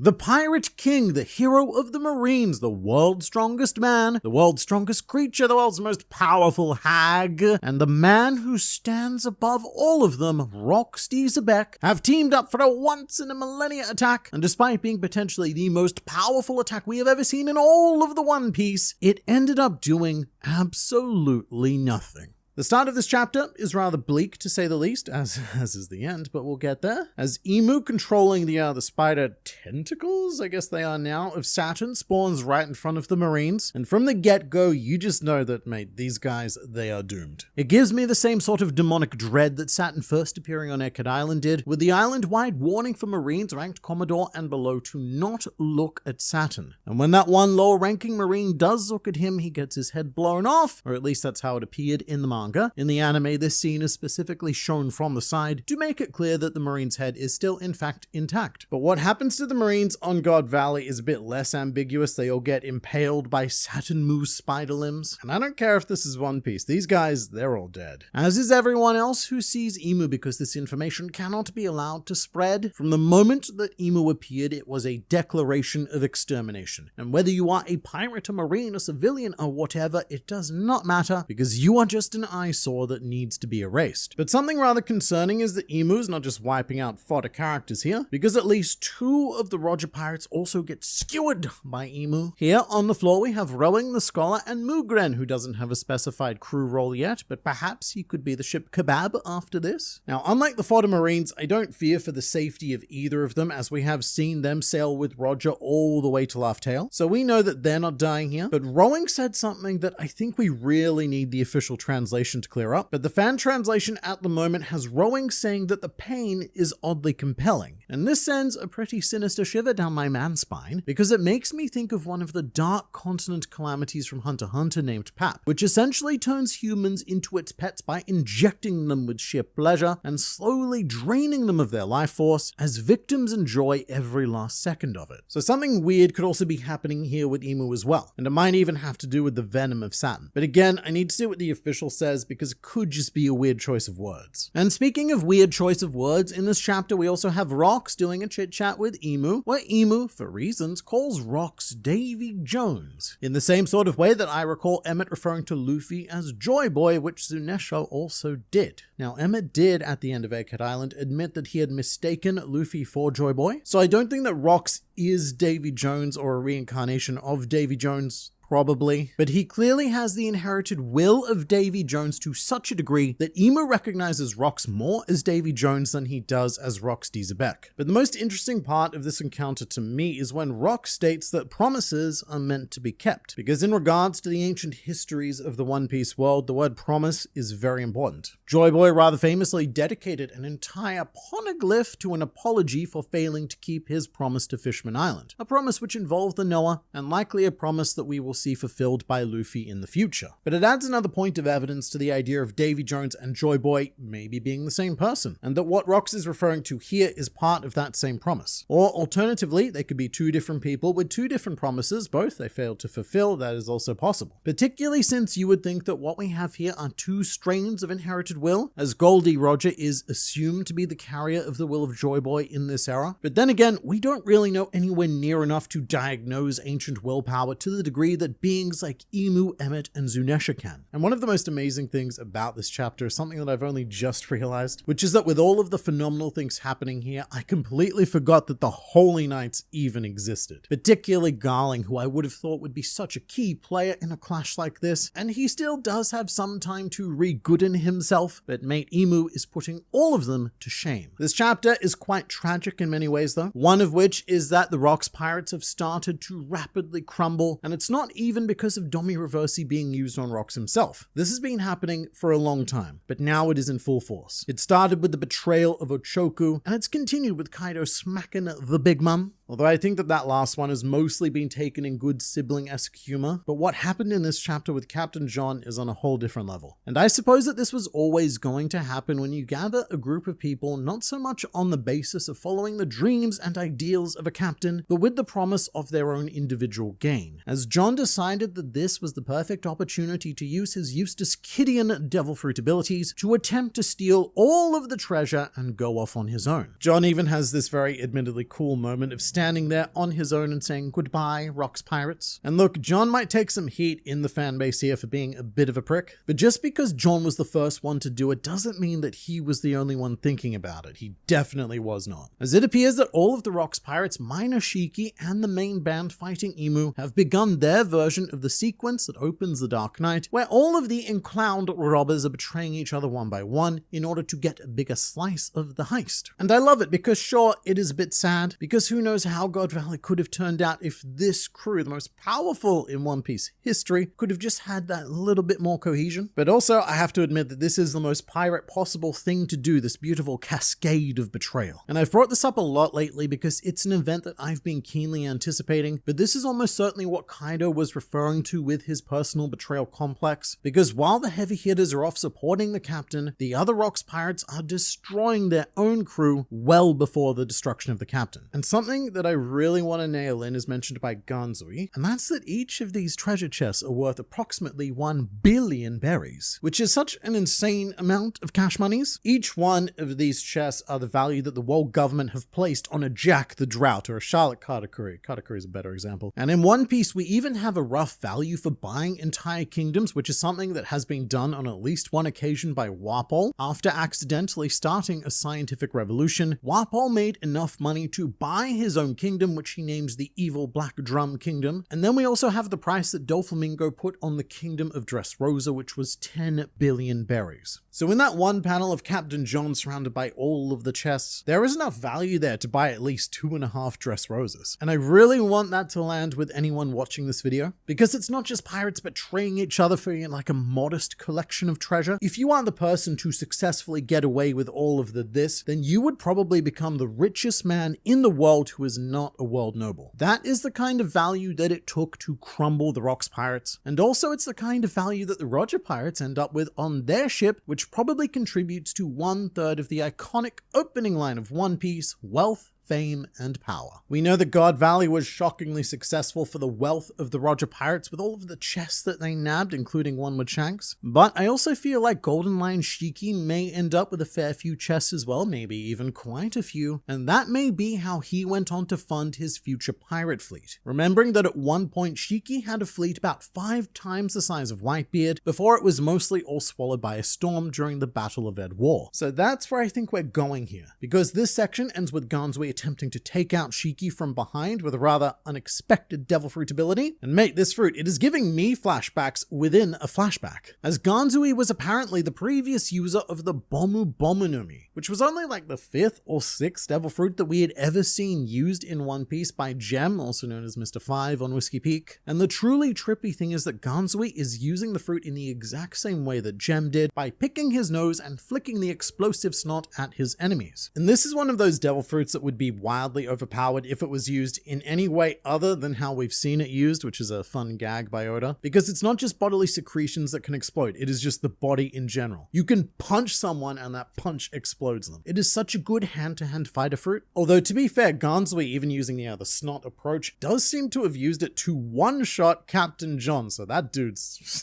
The Pirate King, the hero of the Marines, the world's strongest man, the world's strongest creature, the world's most powerful hag, and the man who stands above all of them, Roxy Xebec, have teamed up for a once-in-a-millennia attack, and despite being potentially the most powerful attack we have ever seen in all of the One Piece, it ended up doing absolutely nothing. The start of this chapter is rather bleak, to say the least, as is the end, but we'll get there. As Imu controlling the spider tentacles, I guess they are now, of Saturn spawns right in front of the Marines, and from the get-go, you just know that, mate, these guys, they are doomed. It gives me the same sort of demonic dread that Saturn first appearing on Eckert Island did, with the island-wide warning for Marines ranked Commodore and below to not look at Saturn. And when that one lower-ranking Marine does look at him, he gets his head blown off, or at least that's how it appeared in the manga. In the anime, this scene is specifically shown from the side to make it clear that the Marine's head is still in fact intact. But what happens to the Marines on God Valley is a bit less ambiguous. They all get impaled by Saturn Mu's spider limbs. And I don't care if this is One Piece, these guys, they're all dead. As is everyone else who sees Imu, because this information cannot be allowed to spread. From the moment that Imu appeared, it was a declaration of extermination. And whether you are a pirate, a Marine, a civilian, or whatever, it does not matter, because you are just an eyesore that needs to be erased. But something rather concerning is that Imu's not just wiping out fodder characters here, because at least 2 of the Roger pirates also get skewered by Imu. Here on the floor we have Rowing the Scholar and Mugren, who doesn't have a specified crew role yet, but perhaps he could be the ship Kebab after this. Now, unlike the fodder Marines, I don't fear for the safety of either of them, as we have seen them sail with Roger all the way to Laugh Tale, so we know that they're not dying here. But Rowing said something that I think we really need the official translation to clear up, but the fan translation at the moment has Rowing saying that the pain is oddly compelling. And this sends a pretty sinister shiver down my man's spine, because it makes me think of one of the dark continent calamities from Hunter x Hunter named Pap, which essentially turns humans into its pets by injecting them with sheer pleasure and slowly draining them of their life force, as victims enjoy every last second of it. So something weird could also be happening here with Imu as well, and it might even have to do with the venom of Saturn. But again, I need to see what the official says, because it could just be a weird choice of words. And speaking of weird choice of words, in this chapter we also have Rox doing a chit chat with Imu, where Imu, for reasons, calls Rox Davy Jones, in the same sort of way that I recall Emmett referring to Luffy as Joy Boy, which Zunesho also did. Now, Emmett did, at the end of Egghead Island, admit that he had mistaken Luffy for Joy Boy, so I don't think that Rox is Davy Jones or a reincarnation of Davy Jones. Probably, but he clearly has the inherited will of Davy Jones to such a degree that Imu recognizes Rox more as Davy Jones than he does as Roxy Xebec. But the most interesting part of this encounter to me is when Rox states that promises are meant to be kept, because in regards to the ancient histories of the One Piece world, the word promise is very important. Joy Boy rather famously dedicated an entire poneglyph to an apology for failing to keep his promise to Fishman Island, a promise which involved the Noah, and likely a promise that we will see fulfilled by Luffy in the future. But it adds another point of evidence to the idea of Davy Jones and Joy Boy maybe being the same person, and that what Rox is referring to here is part of that same promise. Or alternatively, they could be 2 different people with 2 different promises, both they failed to fulfill. That is also possible. Particularly since you would think that what we have here are 2 strains of inherited will, as Goldie Roger is assumed to be the carrier of the will of Joy Boy in this era. But then again, we don't really know anywhere near enough to diagnose ancient willpower to the degree that beings like Imu, Emmett, and Zunesha can. And one of the most amazing things about this chapter is something that I've only just realized, which is that with all of the phenomenal things happening here, I completely forgot that the Holy Knights even existed. Particularly Garling, who I would have thought would be such a key player in a clash like this, and he still does have some time to re-gooden himself, but mate Imu is putting all of them to shame. This chapter is quite tragic in many ways though, one of which is that the Rox pirates have started to rapidly crumble, and it's not even because of Domy Reversy being used on Rox himself. This has been happening for a long time, but now it is in full force. It started with the betrayal of Ochoku, and it's continued with Kaido smacking the Big Mum. Although I think that last one has mostly been taken in good sibling-esque humor, but what happened in this chapter with Captain John is on a whole different level. And I suppose that this was always going to happen when you gather a group of people not so much on the basis of following the dreams and ideals of a captain, but with the promise of their own individual gain. As John decided that this was the perfect opportunity to use his Eustace Kiddian devil fruit abilities to attempt to steal all of the treasure and go off on his own. John even has this very admittedly cool moment of standing there on his own and saying, "Goodbye, Rocks Pirates." And look, John might take some heat in the fan base here for being a bit of a prick, but just because John was the first one to do it doesn't mean that he was the only one thinking about it. He definitely was not. As it appears that all of the Rocks Pirates, minus Shakky and the main band fighting Emu, have begun their version of the sequence that opens the Dark Knight, where all of the enclowned robbers are betraying each other one by one in order to get a bigger slice of the heist. And I love it because sure, it is a bit sad, because who knows how God Valley could have turned out if this crew, the most powerful in One Piece history, could have just had that little bit more cohesion. But also, I have to admit that this is the most pirate possible thing to do, this beautiful cascade of betrayal. And I've brought this up a lot lately because it's an event that I've been keenly anticipating, but this is almost certainly what Kaido was referring to with his personal betrayal complex, because while the heavy hitters are off supporting the captain, the other Rocks Pirates are destroying their own crew well before the destruction of the captain. And something that I really want to nail in is mentioned by Ganzui, and that's that each of these treasure chests are worth approximately 1 billion berries, which is such an insane amount of cash monies. Each one of these chests are the value that the world government have placed on a Jack the Drought or a Charlotte Katakuri. Katakuri is a better example. And in One Piece, we even have a rough value for buying entire kingdoms, which is something that has been done on at least one occasion by Walpole. After accidentally starting a scientific revolution, Walpole made enough money to buy his own kingdom, which he names the Evil Black Drum Kingdom. And then we also have the price that Doflamingo put on the kingdom of Dressrosa, which was 10 billion berries. So in that one panel of Captain John surrounded by all of the chests, there is enough value there to buy at least 2.5 Dressrosas. And I really want that to land with anyone watching this video, because it's not just pirates betraying each other for like a modest collection of treasure. If you are the person to successfully get away with all of this, then you would probably become the richest man in the world who is not a world noble. That is the kind of value that it took to crumble the Rocks Pirates, and also it's the kind of value that the Roger Pirates end up with on their ship, which probably contributes to 1/3 of the iconic opening line of One Piece: wealth, fame, and power. We know that God Valley was shockingly successful for the wealth of the Roger Pirates with all of the chests that they nabbed, including one with Shanks. But I also feel like Golden Lion Shakky may end up with a fair few chests as well, maybe even quite a few, and that may be how he went on to fund his future pirate fleet. Remembering that at one point Shakky had a fleet about 5 times the size of Whitebeard before it was mostly all swallowed by a storm during the Battle of Ed War. So that's where I think we're going here, because this section ends with Ganzui attempting to take out Shakky from behind with a rather unexpected devil fruit ability. And mate, this fruit, it is giving me flashbacks within a flashback, as Ganzui was apparently the previous user of the Bomu Bomunumi, which was only like the 5th or 6th devil fruit that we had ever seen used in One Piece by Gem, also known as Mr. 5 on Whiskey Peak. And the truly trippy thing is that Ganzui is using the fruit in the exact same way that Gem did, by picking his nose and flicking the explosive snot at his enemies. And this is one of those devil fruits that would be wildly overpowered if it was used in any way other than how we've seen it used, which is a fun gag by Oda, because it's not just bodily secretions that can explode, it is just the body in general. You can punch someone and that punch explodes them. It is such a good hand-to-hand fighter fruit. Although to be fair, Ganzui, even using the snot approach, does seem to have used it to one-shot Captain John, so that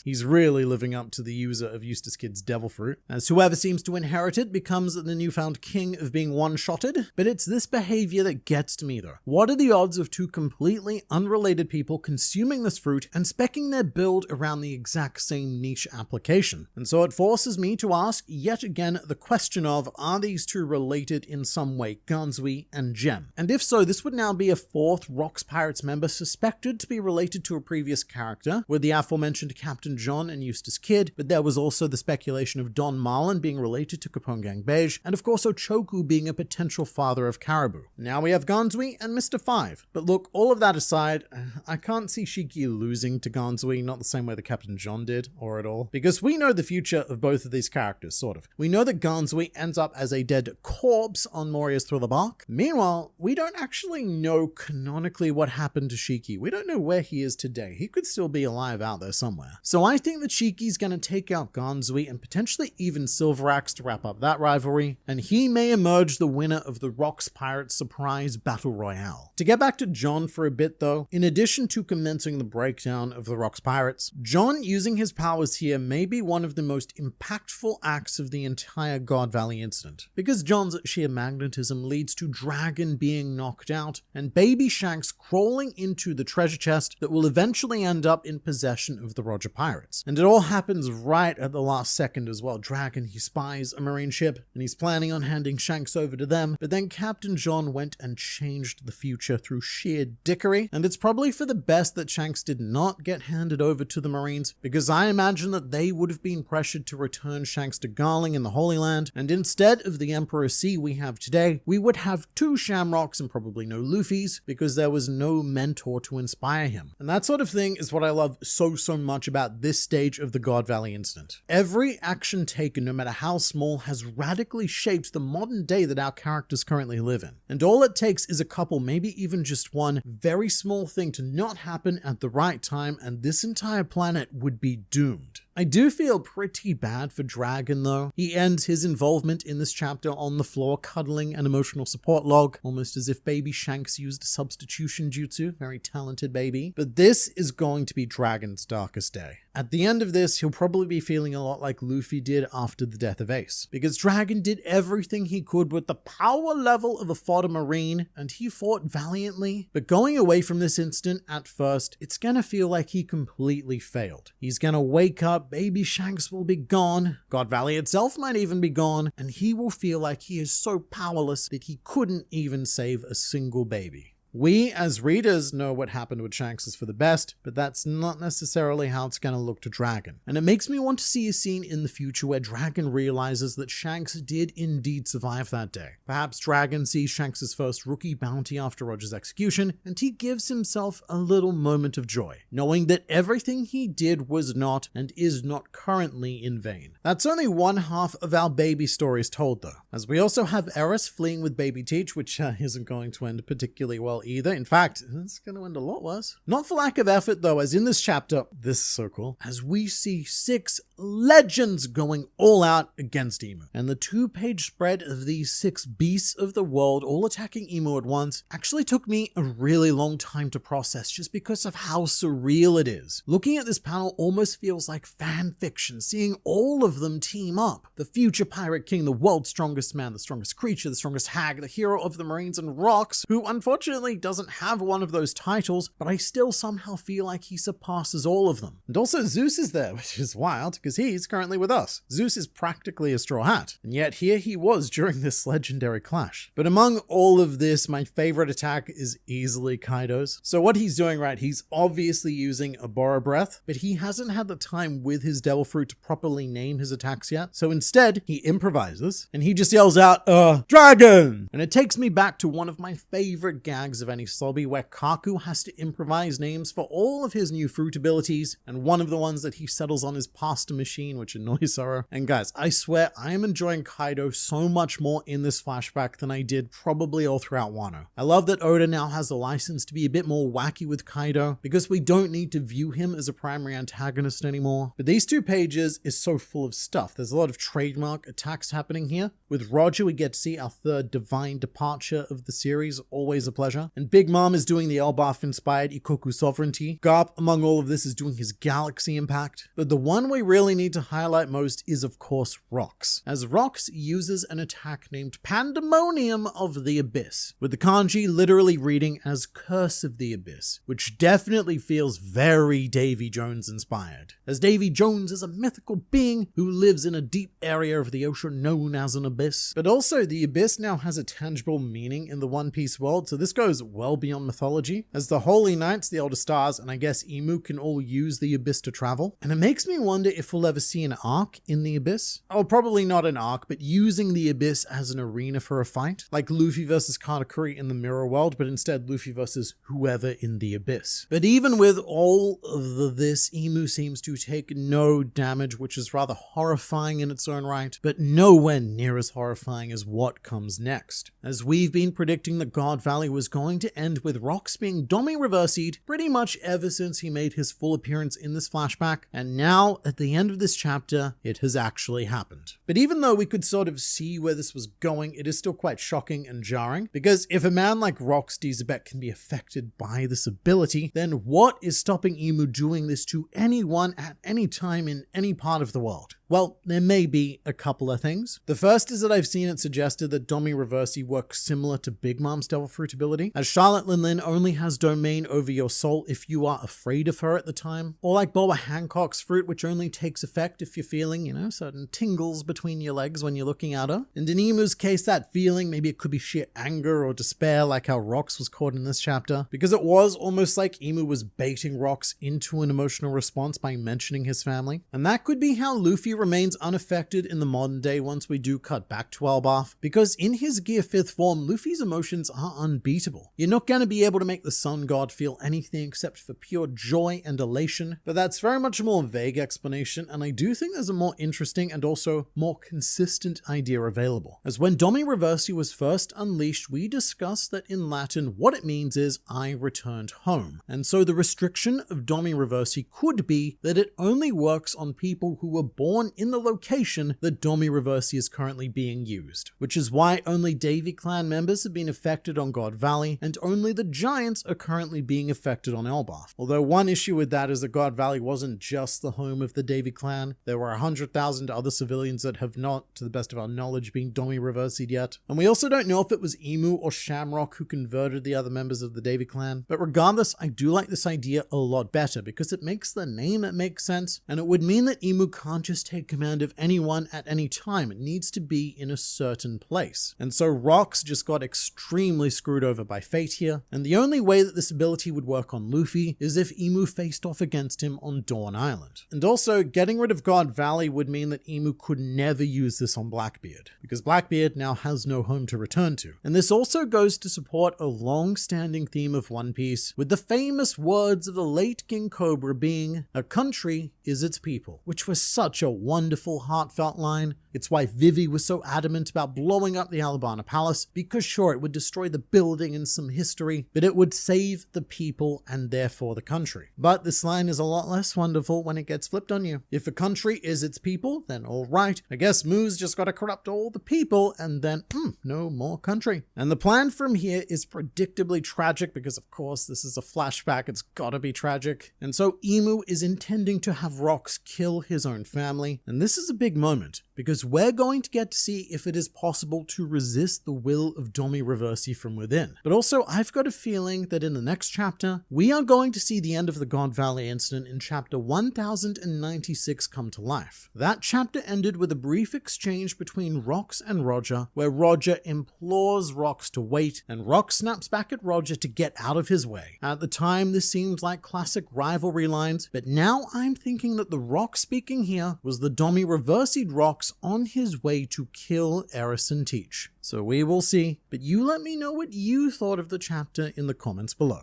he's really living up to the user of Eustace Kid's devil fruit, as whoever seems to inherit it becomes the newfound king of being one-shotted. But it's this behavior that gets to me though. What are the odds of 2 completely unrelated people consuming this fruit and speccing their build around the exact same niche application? And so it forces me to ask yet again the question of, are these 2 related in some way, Ganzui and Gem? And if so, this would now be a 4th Rocks Pirates member suspected to be related to a previous character, with the aforementioned Captain John and Eustace Kid, but there was also the speculation of Don Marlin being related to Capone Gang Beige, and of course Ochoku being a potential father of Caribou. Now we have Ganzui and Mr. 5. But look, all of that aside, I can't see Shakky losing to Ganzui, not the same way that Captain John did, or at all. Because we know the future of both of these characters, sort of. We know that Ganzui ends up as a dead corpse on Moria's Thriller Bark. Meanwhile, we don't actually know canonically what happened to Shakky. We don't know where he is today. He could still be alive out there somewhere. So I think that Shakky's gonna take out Ganzui and potentially even Silver Axe to wrap up that rivalry, and he may emerge the winner of the Rocks Pirates Pirates surprise battle royale. To get back to John for a bit though, in addition to commencing the breakdown of the Rocks Pirates, John using his powers here may be one of the most impactful acts of the entire God Valley incident, because John's sheer magnetism leads to Dragon being knocked out and baby Shanks crawling into the treasure chest that will eventually end up in possession of the Roger Pirates. And it all happens right at the last second as well. Dragon, he spies a marine ship and he's planning on handing Shanks over to them, but then Captain John went and changed the future through sheer dickery, and it's probably for the best that Shanks did not get handed over to the Marines, because I imagine that they would have been pressured to return Shanks to Garling in the Holy Land, and instead of the Emperor C we have today, we would have 2 Shamrocks and probably no Luffys, because there was no mentor to inspire him. And that sort of thing is what I love so much about this stage of the God Valley incident. Every action taken, no matter how small, has radically shaped the modern day that our characters currently live in. And all it takes is a couple, maybe even just one, very small thing to not happen at the right time, and this entire planet would be doomed. I do feel pretty bad for Dragon though. He ends his involvement in this chapter on the floor cuddling an emotional support log, almost as if baby Shanks used a substitution jutsu. Very talented baby. But this is going to be Dragon's darkest day. At the end of this, he'll probably be feeling a lot like Luffy did after the death of Ace, because Dragon did everything he could with the power level of a fodder marine, and he fought valiantly. But going away from this incident at first, it's gonna feel like he completely failed. He's gonna wake up, baby Shanks will be gone, God Valley itself might even be gone, and he will feel like he is so powerless that he couldn't even save a single baby. We, as readers, know what happened with Shanks is for the best, but that's not necessarily how it's going to look to Dragon. And it makes me want to see a scene in the future where Dragon realizes that Shanks did indeed survive that day. Perhaps Dragon sees Shanks' first rookie bounty after Roger's execution, and he gives himself a little moment of joy, knowing that everything he did was not and is not currently in vain. That's only one half of our baby stories told though, as we also have Eris fleeing with baby Teach, which isn't going to end particularly well either. In fact, it's going to end a lot worse. Not for lack of effort though, as in this chapter, this is so cool, as we see 6 legends going all out against Emu. And the 2-page spread of these 6 beasts of the world all attacking Emu at once actually took me a really long time to process, just because of how surreal it is. Looking at this panel almost feels like fan fiction, seeing all of them team up. The future pirate king, the world's strongest man, the strongest creature, the strongest hag, the hero of the Marines and Rocks, who unfortunately doesn't have one of those titles, but I still somehow feel like he surpasses all of them. And also Zeus is there, which is wild, because he's currently with us. Zeus is practically a straw hat, and yet here he was during this legendary clash. But among all of this, my favorite attack is easily Kaido's. So what he's doing, right, he's obviously using a Borrow Breath, but he hasn't had the time with his Devil Fruit to properly name his attacks yet. So instead, he improvises, and he just yells out, Dragon! And it takes me back to one of my favorite gags of any Sobby, where Kaku has to improvise names for all of his new fruit abilities, and one of the ones that he settles on is Pasta Machine, which annoys Zoro. And guys, I swear I am enjoying Kaido so much more in this flashback than I did probably all throughout Wano. I love that Oda now has the license to be a bit more wacky with Kaido, because we don't need to view him as a primary antagonist anymore. But these 2 pages is so full of stuff. There's a lot of trademark attacks happening here. With Roger, we get to see our 3rd divine departure of the series, always a pleasure. And Big Mom is doing the Elbaf-inspired Ikoku sovereignty. Garp, among all of this, is doing his galaxy impact. But the one we really need to highlight most is, of course, Rocks, as Rocks uses an attack named Pandemonium of the Abyss, with the kanji literally reading as Curse of the Abyss, which definitely feels very Davy Jones inspired, as Davy Jones is a mythical being who lives in a deep area of the ocean known as an abyss. But also, the abyss now has a tangible meaning in the One Piece world, so this goes well beyond mythology, as the Holy Knights, the Elder Stars, and I guess Emu can all use the abyss to travel. And it makes me wonder if we'll ever see an arc in the abyss. Oh, probably not an arc, but using the abyss as an arena for a fight, like Luffy versus Katakuri in the Mirror World, but instead Luffy versus whoever in the abyss. But even with all of this, Emu seems to take no damage, which is rather horrifying in its own right, but nowhere near as horrifying as what comes next. As we've been predicting, the God Valley was going to end with Rocks being Domy Reversied pretty much ever since he made his full appearance in this flashback, and now at the end end of this chapter, it has actually happened. But even though we could sort of see where this was going, it is still quite shocking and jarring, because if a man like Rox Xebec can be affected by this ability, then what is stopping Imu doing this to anyone at any time in any part of the world? Well, there may be a couple of things. The first is that I've seen it suggested that Domy Reversy works similar to Big Mom's Devil Fruit ability, as Charlotte Linlin only has domain over your soul if you are afraid of her at the time, or like Boba Hancock's fruit, which only takes effect if you're feeling, certain tingles between your legs when you're looking at her. And in Imu's case, that feeling, maybe it could be sheer anger or despair, like how Rox was caught in this chapter, because it was almost like Imu was baiting Rox into an emotional response by mentioning his family. And that could be how Luffy remains unaffected in the modern day once we do cut back to Elbaf, because in his Gear 5th form, Luffy's emotions are unbeatable. You're not going to be able to make the Sun God feel anything except for pure joy and elation, but that's very much a more vague explanation, and I do think there's a more interesting and also more consistent idea available. As when Domy Reversy was first unleashed, we discussed that in Latin, what it means is, I returned home. And so the restriction of Domy Reversy could be that it only works on people who were born in the location that Domy Reversy is currently being used, which is why only Davy Clan members have been affected on God Valley, and only the Giants are currently being affected on Elbaf. Although one issue with that is that God Valley wasn't just the home of the Davy Clan. There were 100,000 other civilians that have not, to the best of our knowledge, been Domy Reversi'd yet. And we also don't know if it was Emu or Shamrock who converted the other members of the Davy Clan. But regardless, I do like this idea a lot better because it makes the name make sense, and it would mean that Emu can't just take command of anyone at any time. It needs to be in a certain place. And so Rox just got extremely screwed over by fate here, and the only way that this ability would work on Luffy is if Emu faced off against him on Dawn Island. And also, getting rid of God Valley would mean that Emu could never use this on Blackbeard, because Blackbeard now has no home to return to. And this also goes to support a long-standing theme of One Piece, with the famous words of the late King Cobra being, "A country is its people," which was such a wonderful, heartfelt line. It's why Vivi was so adamant about blowing up the Alabama Palace, because sure, it would destroy the building and some history, but it would save the people and therefore the country. But this line is a lot less wonderful when it gets flipped on you. If a country is its people, then alright, I guess Moo's just gotta corrupt all the people and then, no more country. And the plan from here is predictably tragic because of course this is a flashback, it's gotta be tragic. And so Emu is intending to have Rox kill his own family, and this is a big moment, because we're going to get to see if it is possible to resist the will of Domy Reversy from within. But also, I've got a feeling that in the next chapter, we are going to see the end of the God Valley incident in chapter 1096 come to life. That chapter ended with a brief exchange between Rox and Roger, where Roger implores Rox to wait, and Rox snaps back at Roger to get out of his way. At the time, this seemed like classic rivalry lines, but now I'm thinking that the Rox speaking here was the Domy Reversi'd Rox on his way to kill Eris and Teach. So we will see, but you let me know what you thought of the chapter in the comments below.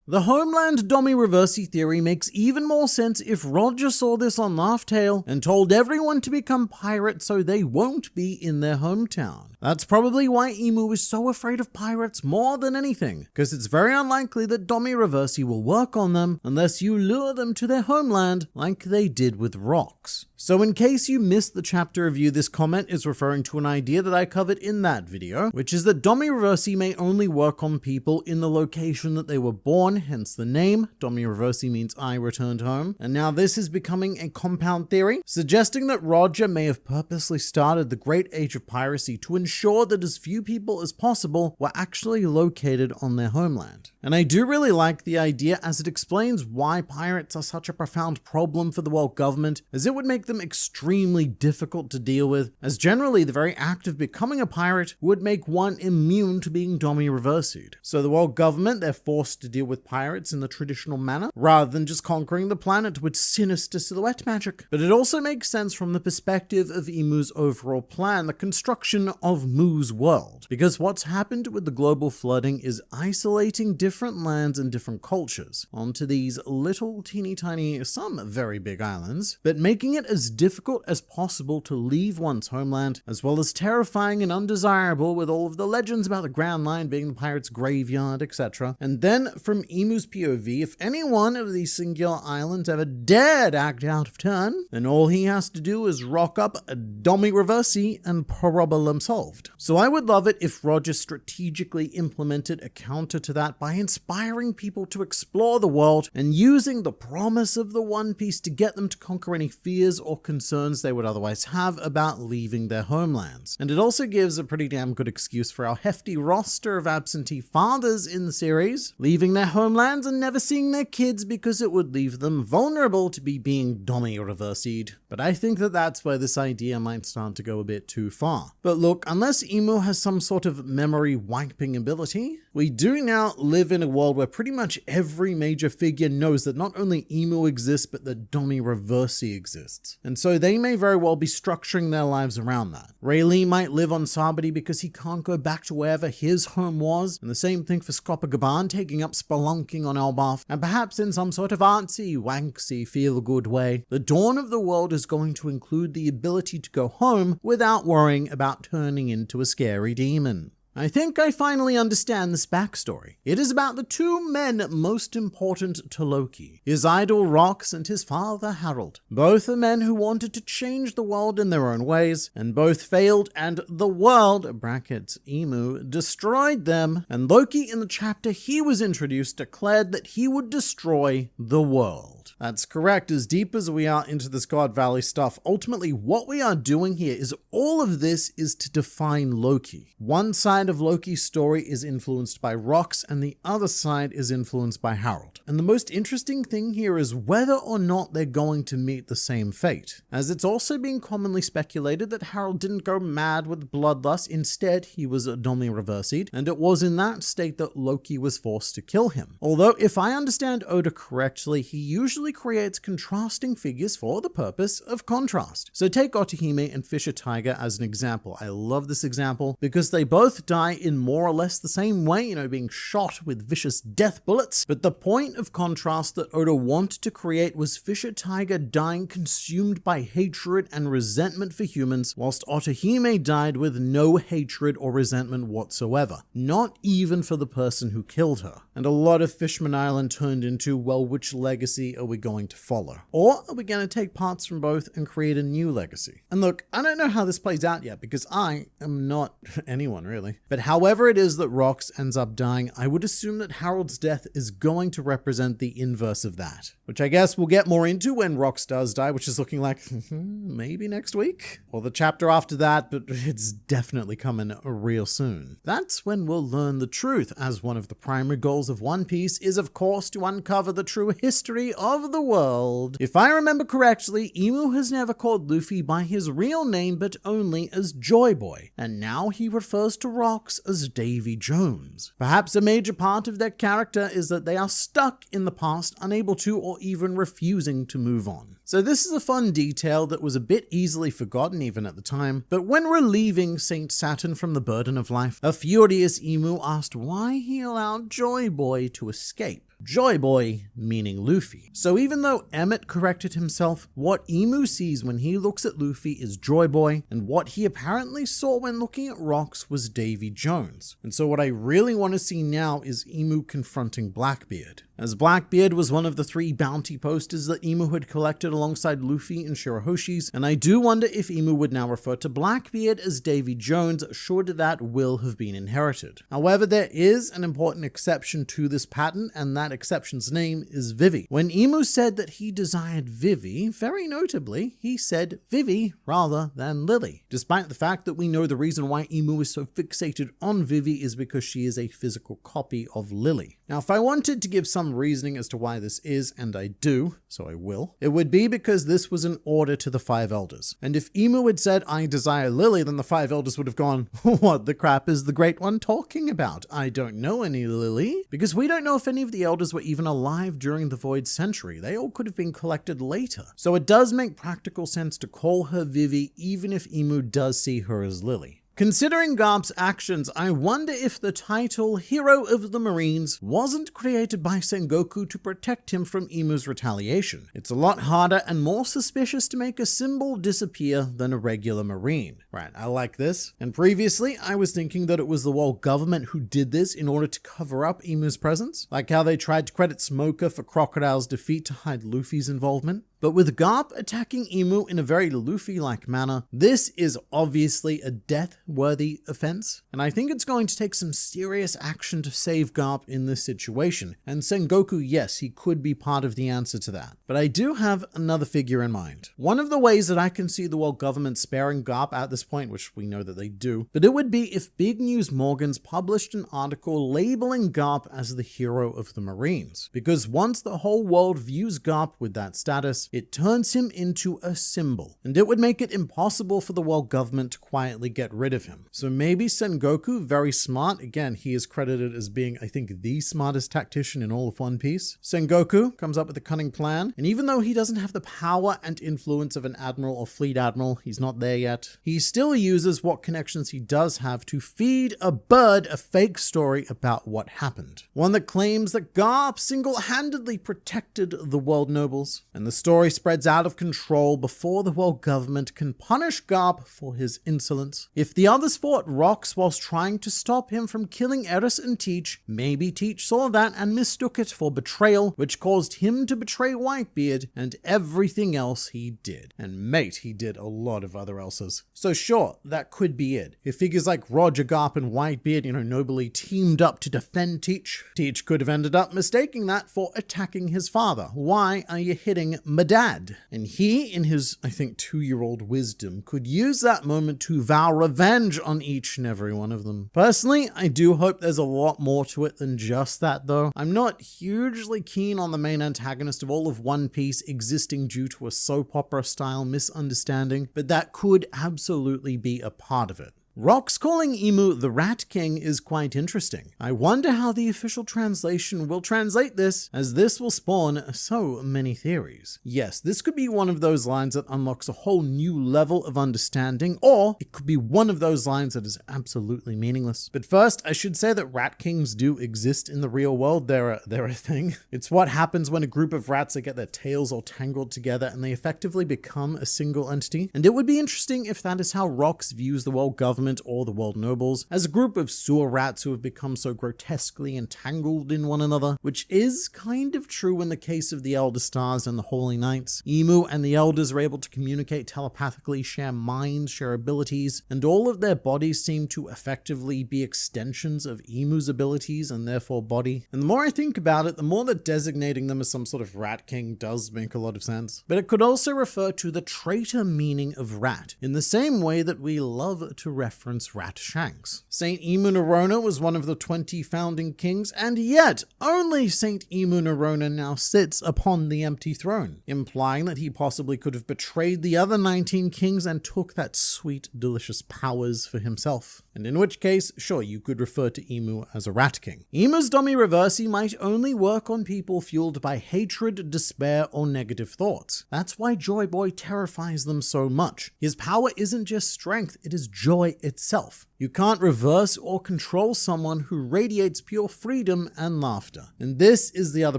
The Homeland Domy Reversy theory makes even more sense if Roger saw this on Laugh Tale and told everyone to become pirates so they won't be in their hometown. That's probably why Emu is so afraid of pirates more than anything, because it's very unlikely that Domy Reversy will work on them unless you lure them to their homeland like they did with Rox. So in case you missed the chapter review, this comment is referring to an idea that I covered in that video, which is that Domy Reversy may only work on people in the location that they were born, hence the name. Domy Reversy means I returned home. And now this is becoming a compound theory, suggesting that Roger may have purposely started the Great Age of Piracy to ensure that as few people as possible were actually located on their homeland. And I do really like the idea, as it explains why pirates are such a profound problem for the world government, as it would make them extremely difficult to deal with, as generally the very act of becoming a pirate would make one immune to being Domy Reversi'd. So the world government, they're forced to deal with pirates in the traditional manner, rather than just conquering the planet with sinister silhouette magic. But it also makes sense from the perspective of Emu's overall plan, the construction of of Mu's world, because what's happened with the global flooding is isolating different lands and different cultures onto these little teeny tiny, some very big islands, but making it as difficult as possible to leave one's homeland, as well as terrifying and undesirable with all of the legends about the Grand Line being the pirate's graveyard, etc. And then, from Emu's POV, if any one of these singular islands ever dared act out of turn, then all he has to do is rock up a Domy Reversy and problem solved. So I would love it if Roger strategically implemented a counter to that by inspiring people to explore the world and using the promise of the One Piece to get them to conquer any fears or concerns they would otherwise have about leaving their homelands. And it also gives a pretty damn good excuse for our hefty roster of absentee fathers in the series, leaving their homelands and never seeing their kids because it would leave them vulnerable to be being Domy Reversied. But I think that that's where this idea might start to go a bit too far. But look, unless Emu has some sort of memory wiping ability, we do now live in a world where pretty much every major figure knows that not only Emu exists, but that Domy Reversy exists. And so they may very well be structuring their lives around that. Rayleigh might live on Sabadi because he can't go back to wherever his home was, and the same thing for Scopogaban taking up spelunking on Elbaf, and perhaps in some sort of artsy, wanksy, feel-good way, the dawn of the world is going to include the ability to go home without worrying about turning into a scary demon. I think I finally understand this backstory. It is about the two men most important to Loki, his idol Rox and his father Harold. Both are men who wanted to change the world in their own ways, and both failed, and the world, brackets Emu, destroyed them, and Loki in the chapter he was introduced declared that he would destroy the world. That's correct. As deep as we are into this God Valley stuff, ultimately what we are doing here is all of this is to define Loki. One side of Loki's story is influenced by Rox, and the other side is influenced by Harold. And the most interesting thing here is whether or not they're going to meet the same fate, as it's also being commonly speculated that Harold didn't go mad with bloodlust, instead he was Domy Reversied, and it was in that state that Loki was forced to kill him. Although if I understand Oda correctly, he usually creates contrasting figures for the purpose of contrast. So take Otohime and Fisher Tiger as an example. I love this example because they both die in more or less the same way, being shot with vicious death bullets. But the point of contrast that Oda wanted to create was Fisher Tiger dying consumed by hatred and resentment for humans, whilst Otohime died with no hatred or resentment whatsoever, not even for the person who killed her. And a lot of Fishman Island turned into, well, which legacy are we going to follow? Or are we going to take parts from both and create a new legacy? And look, I don't know how this plays out yet because I am not anyone really. But however it is that Rox ends up dying, I would assume that Harold's death is going to represent the inverse of that, which I guess we'll get more into when Rox does die, which is looking like maybe next week or the chapter after that, but it's definitely coming real soon. That's when we'll learn the truth, as one of the primary goals of One Piece is of course to uncover the true history of the world. If I remember correctly, Emu has never called Luffy by his real name but only as Joy Boy, and now he refers to Rox as Davy Jones. Perhaps a major part of their character is that they are stuck in the past, unable to or even refusing to move on. So this is a fun detail that was a bit easily forgotten even at the time, but when relieving Saint Saturn from the burden of life, a furious Emu asked why he allowed Joy Boy to escape. Joy Boy meaning Luffy. So even though Emmett corrected himself, what Emu sees when he looks at Luffy is Joy Boy, and what he apparently saw when looking at Rox was Davy Jones. And so what I really want to see now is Emu confronting Blackbeard, as Blackbeard was one of the 3 bounty posters that Emu had collected alongside Luffy and Shirahoshi's, and I do wonder if Emu would now refer to Blackbeard as Davy Jones, should that will have been inherited. However, there is an important exception to this pattern, and that exception's name is Vivi. When Emu said that he desired Vivi, very notably, he said Vivi rather than Lily, despite the fact that we know the reason why Emu is so fixated on Vivi is because she is a physical copy of Lily. Now, if I wanted to give some reasoning as to why this is, and I do, so I will, it would be because this was an order to the 5 elders. And if Emu had said, I desire Lily, then the 5 elders would have gone, what the crap is the Great One talking about? I don't know any Lily. Because we don't know if any of the elders were even alive during the Void Century. They all could have been collected later. So it does make practical sense to call her Vivi, even if Emu does see her as Lily. Considering Garp's actions, I wonder if the title Hero of the Marines wasn't created by Sengoku to protect him from Imu's retaliation. It's a lot harder and more suspicious to make a symbol disappear than a regular Marine. Right, I like this. And previously, I was thinking that it was the world government who did this in order to cover up Imu's presence, like how they tried to credit Smoker for Crocodile's defeat to hide Luffy's involvement. But with Garp attacking Imu in a very Luffy-like manner, this is obviously a death-worthy offense, and I think it's going to take some serious action to save Garp in this situation. And Sengoku, yes, he could be part of the answer to that. But I do have another figure in mind. One of the ways that I can see the world government sparing Garp at this point, which we know that they do, but it would be if Big News Morgans published an article labeling Garp as the hero of the Marines. Because once the whole world views Garp with that status, it turns him into a symbol, and it would make it impossible for the world government to quietly get rid of him. So maybe Sengoku, very smart, again, he is credited as being, I think, the smartest tactician in all of One Piece. Sengoku comes up with a cunning plan, and even though he doesn't have the power and influence of an admiral or fleet admiral, he's not there yet, he still uses what connections he does have to feed a bird a fake story about what happened. One that claims that Garp single-handedly protected the world nobles, and the story spreads out of control before the world government can punish Garp for his insolence. If the others fought rocks whilst trying to stop him from killing Eris and Teach, maybe Teach saw that and mistook it for betrayal, which caused him to betray Whitebeard and everything else he did. And mate, he did a lot of other else's. So sure, that could be it. If figures like Roger, Garp, and Whitebeard, nobly teamed up to defend Teach, Teach could have ended up mistaking that for attacking his father. Why are you hitting my dad? And he, in his, I think, 2-year-old wisdom, could use that moment to vow revenge on each and every one of them. Personally, I do hope there's a lot more to it than just that, though. I'm not hugely keen on the main antagonist of all of One Piece existing due to a soap opera-style misunderstanding, but that could absolutely be a part of it. Rox calling Imu the Rat King is quite interesting. I wonder how the official translation will translate this, as this will spawn so many theories. Yes, this could be one of those lines that unlocks a whole new level of understanding, or it could be one of those lines that is absolutely meaningless. But first, I should say that Rat Kings do exist in the real world. They're a thing. It's what happens when a group of rats that get their tails all tangled together and they effectively become a single entity. And it would be interesting if that is how Rox views the world government or the world nobles, as a group of sewer rats who have become so grotesquely entangled in one another, which is kind of true in the case of the Elder Stars and the Holy Knights. Imu and the Elders are able to communicate telepathically, share minds, share abilities, and all of their bodies seem to effectively be extensions of Imu's abilities and therefore body. And the more I think about it, the more that designating them as some sort of Rat King does make a lot of sense. But it could also refer to the traitor meaning of rat, in the same way that we love to reference Rat Shanks. Saint Imu Nerona was one of the 20 founding kings, and yet only Saint Imu Nerona now sits upon the empty throne, implying that he possibly could have betrayed the other 19 kings and took that sweet, delicious powers for himself. And in which case, sure, you could refer to Imu as a Rat King. Imu's Domy Reversy might only work on people fueled by hatred, despair, or negative thoughts. That's why Joy Boy terrifies them so much. His power isn't just strength, it is joy itself. You can't reverse or control someone who radiates pure freedom and laughter. And this is the other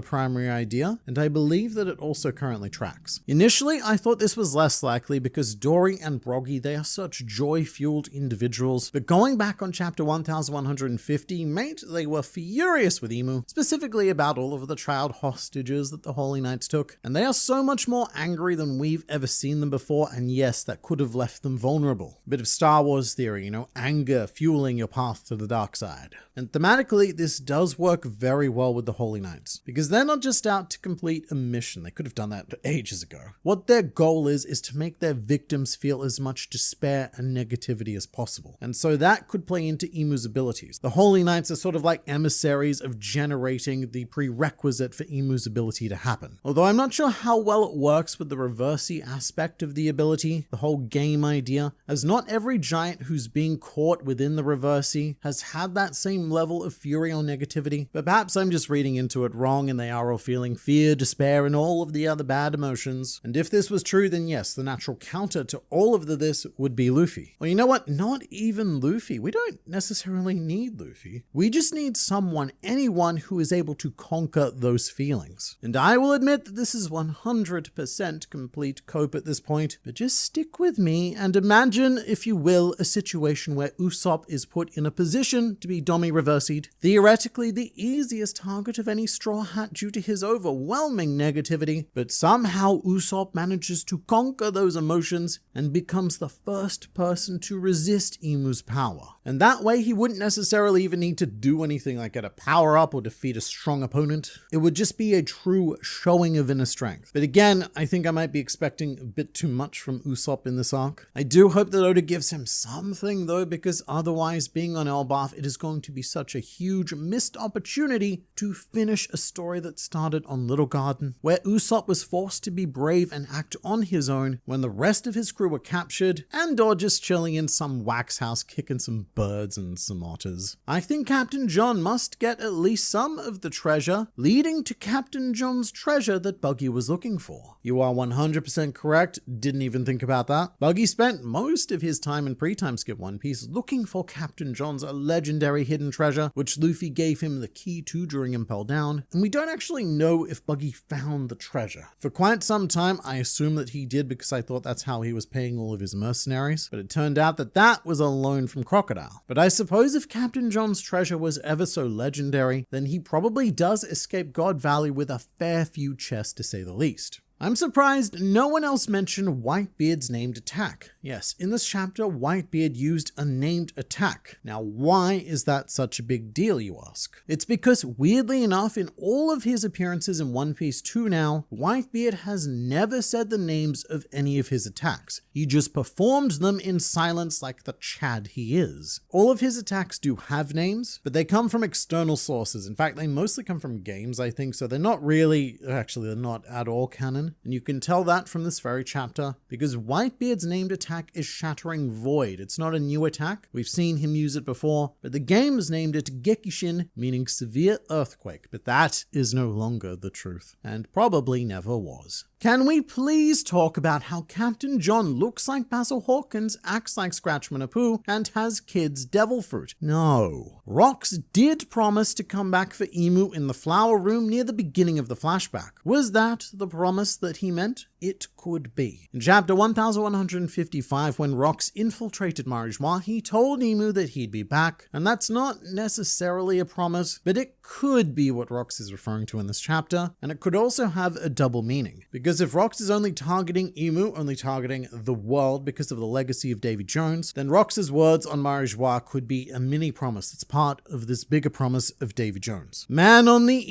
primary idea, and I believe that it also currently tracks. Initially, I thought this was less likely because Dory and Broggy, they are such joy-fueled individuals, but going back on chapter 1150, mate, they were furious with Imu, specifically about all of the child hostages that the Holy Knights took, and they are so much more angry than we've ever seen them before, and yes, that could have left them vulnerable. A bit of Star Wars theory, anger fueling your path to the dark side. And thematically, this does work very well with the Holy Knights, because they're not just out to complete a mission. They could have done that ages ago. What their goal is to make their victims feel as much despair and negativity as possible. And so that could play into Imu's abilities. The Holy Knights are sort of like emissaries of generating the prerequisite for Imu's ability to happen. Although I'm not sure how well it works with the Reversy aspect of the ability, the whole game idea, as not every giant who who's being caught within the Reversy has had that same level of fury or negativity, but perhaps I'm just reading into it wrong and they are all feeling fear, despair, and all of the other bad emotions. And if this was true, then yes, the natural counter to all of this would be Luffy. Well, you know what? Not even Luffy. We don't necessarily need Luffy. We just need someone, anyone who is able to conquer those feelings. And I will admit that this is 100% complete cope at this point, but just stick with me and imagine, if you will, a situation where Usopp is put in a position to be Domy Reversied, theoretically the easiest target of any Straw Hat due to his overwhelming negativity, but somehow Usopp manages to conquer those emotions and becomes the first person to resist Imu's power. And that way he wouldn't necessarily even need to do anything like get a power up or defeat a strong opponent. It would just be a true showing of inner strength. But again, I think I might be expecting a bit too much from Usopp in this arc. I do hope that Oda gives him something though, because otherwise being on Elbaf, it is going to be such a huge missed opportunity to finish a story that started on Little Garden, where Usopp was forced to be brave and act on his own when the rest of his crew were captured and or just chilling in some wax house kicking some birds and some otters. I think Captain John must get at least some of the treasure, leading to Captain John's treasure that Buggy was looking for. You are 100% correct, didn't even think about that. Buggy spent most of his time in pre-time skip One Piece looking for Captain John's legendary hidden treasure, which Luffy gave him the key to during Impel Down, and we don't actually know if Buggy found the treasure. For quite some time, I assumed that he did because I thought that's how he was paying all of his mercenaries, but it turned out that that was a loan from Crocodile. But I suppose if Captain John's treasure was ever so legendary, then he probably does escape God Valley with a fair few chests to say the least. I'm surprised no one else mentioned Whitebeard's named attack. Yes, in this chapter, Whitebeard used a named attack. Now, why is that such a big deal, you ask? It's because, weirdly enough, in all of his appearances in One Piece 2 now, Whitebeard has never said the names of any of his attacks. He just performed them in silence like the Chad he is. All of his attacks do have names, but they come from external sources. In fact, they mostly come from games, I think, so they're not really, actually, they're not at all canon. And you can tell that from this very chapter, because Whitebeard's named attack is Shattering Void. It's not a new attack. We've seen him use it before, but the game's named it Gekishin, meaning severe earthquake, but that is no longer the truth, and probably never was. Can we please talk about how Captain John looks like Basil Hawkins, acts like Scratchman Apu, and has kids devil fruit? No. Rox did promise to come back for Emu in the flower room near the beginning of the flashback. Was that the promise that he meant? It could be. In chapter 1155, when Rox infiltrated Marijois, he told Emu that he'd be back, and that's not necessarily a promise, but it could be what Rox is referring to in this chapter, and it could also have a double meaning. Because if Rox is only targeting Emu, only targeting the world because of the legacy of Davy Jones, then Rox's words on Marijois could be a mini promise that's part of this bigger promise of Davy Jones. Man on the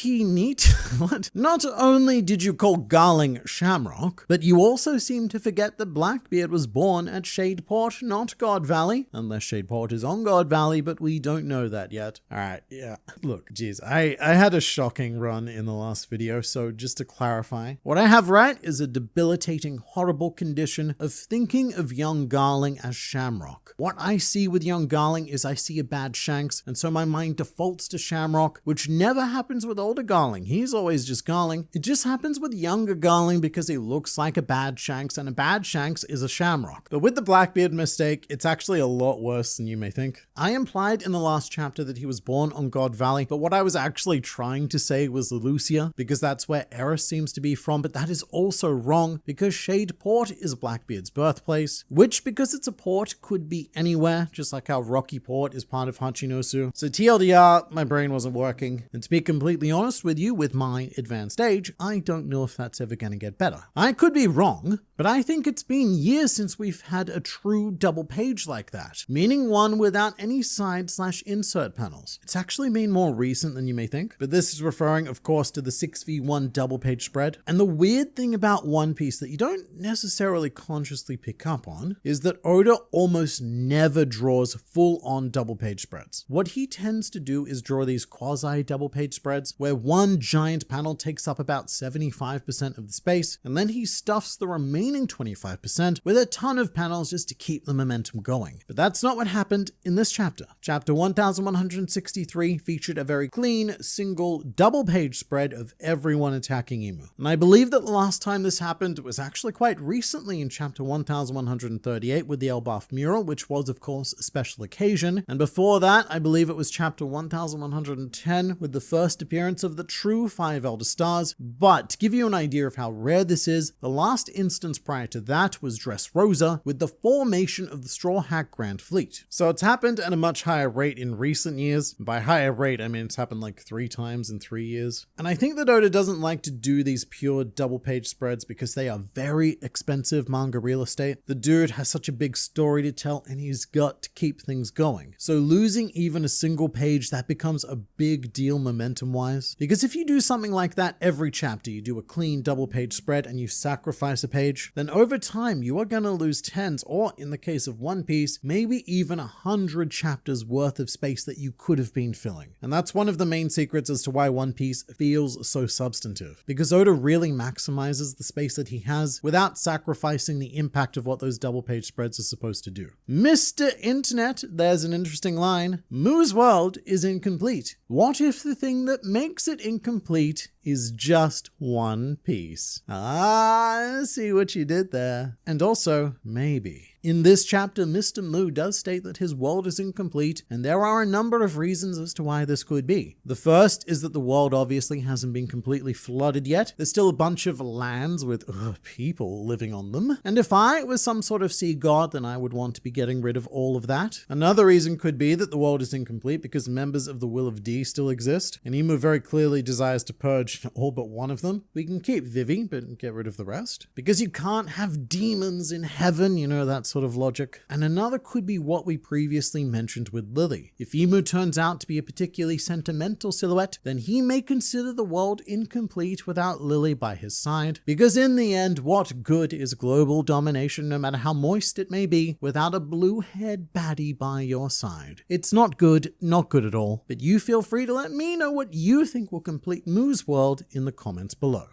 Neat. What? Not only did you call Garling Shamrock, but you also seem to forget that Blackbeard was born at Shadeport, not God Valley. Unless Shadeport is on God Valley, but we don't know that yet. Alright, yeah. Look, geez, I had a shocking run in the last video, so just to clarify, what I have right is a debilitating, horrible condition of thinking of young Garling as Shamrock. What I see with young Garling is I see a bad Shanks, and so my mind defaults to Shamrock, which never happens with older Garling. He's always just Garling. It just happens with younger Garling because he looks like a bad Shanks, and a bad Shanks is a Shamrock. But with the Blackbeard mistake, it's actually a lot worse than you may think. I implied in the last chapter that he was born on God Valley, but what I was actually trying to say was Lulusia, because that's where Eris seems to be from, but that is also wrong because Shadeport is Blackbeard's birthplace, which, because it's a port, could be anywhere, just like how Rocky Port is part of Hachinosu. So TLDR, my brain wasn't working, and to be completely honest with you, with my advanced age, I don't know if that's ever going to get better. I could be wrong, but I think it's been years since we've had a true double page like that, meaning one without any side/insert panels. It's actually been more recent than you may think, but this is referring, of course, to the 6v1 double page spread. And the the weird thing about One Piece that you don't necessarily consciously pick up on is that Oda almost never draws full-on double-page spreads. What he tends to do is draw these quasi-double-page spreads where one giant panel takes up about 75% of the space, and then he stuffs the remaining 25% with a ton of panels just to keep the momentum going. But that's not what happened in this chapter. Chapter 1163 featured a very clean, single, double-page spread of everyone attacking Imu. And I believe that the last time this happened was actually quite recently in chapter 1138 with the Elbaf mural, which was of course a special occasion. And before that, I believe it was chapter 1110 with the first appearance of the true 5 Elder Stars. But to give you an idea of how rare this is, the last instance prior to that was Dressrosa with the formation of the Straw Hat Grand Fleet. So it's happened at a much higher rate in recent years. By higher rate, I mean it's happened like 3 times in 3 years. And I think that Oda doesn't like to do these pure double-page spreads because they are very expensive manga real estate. The dude has such a big story to tell and he's got to keep things going. So losing even a single page, that becomes a big deal momentum-wise. Because if you do something like that every chapter, you do a clean double-page spread and you sacrifice a page, then over time you are going to lose tens, or in the case of One Piece, maybe even 100 chapters worth of space that you could have been filling. And that's one of the main secrets as to why One Piece feels so substantive. Because Oda really maximizes the space that he has without sacrificing the impact of what those double-page spreads are supposed to do. Mr. Internet, there's an interesting line. Mu's world is incomplete. What if the thing that makes it incomplete is just One Piece? Ah, I see what you did there. And also, maybe. In this chapter, Mr. Mu does state that his world is incomplete, and there are a number of reasons as to why this could be. The first is that the world obviously hasn't been completely flooded yet. There's still a bunch of lands with people living on them. And if I was some sort of sea god, then I would want to be getting rid of all of that. Another reason could be that the world is incomplete because members of the Will of D still exist, and Imu very clearly desires to purge all but one of them. We can keep Vivi, but get rid of the rest. Because you can't have demons in heaven, you know, that sort of logic. And another could be what we previously mentioned with Lily. If Imu turns out to be a particularly sentimental silhouette, then he may consider the world incomplete without Lily by his side. Because in the end, what good is global domination, no matter how moist it may be, without a blue-haired baddie by your side? It's not good at all. But you feel free to let me know what you think will complete Mu's world in the comments below.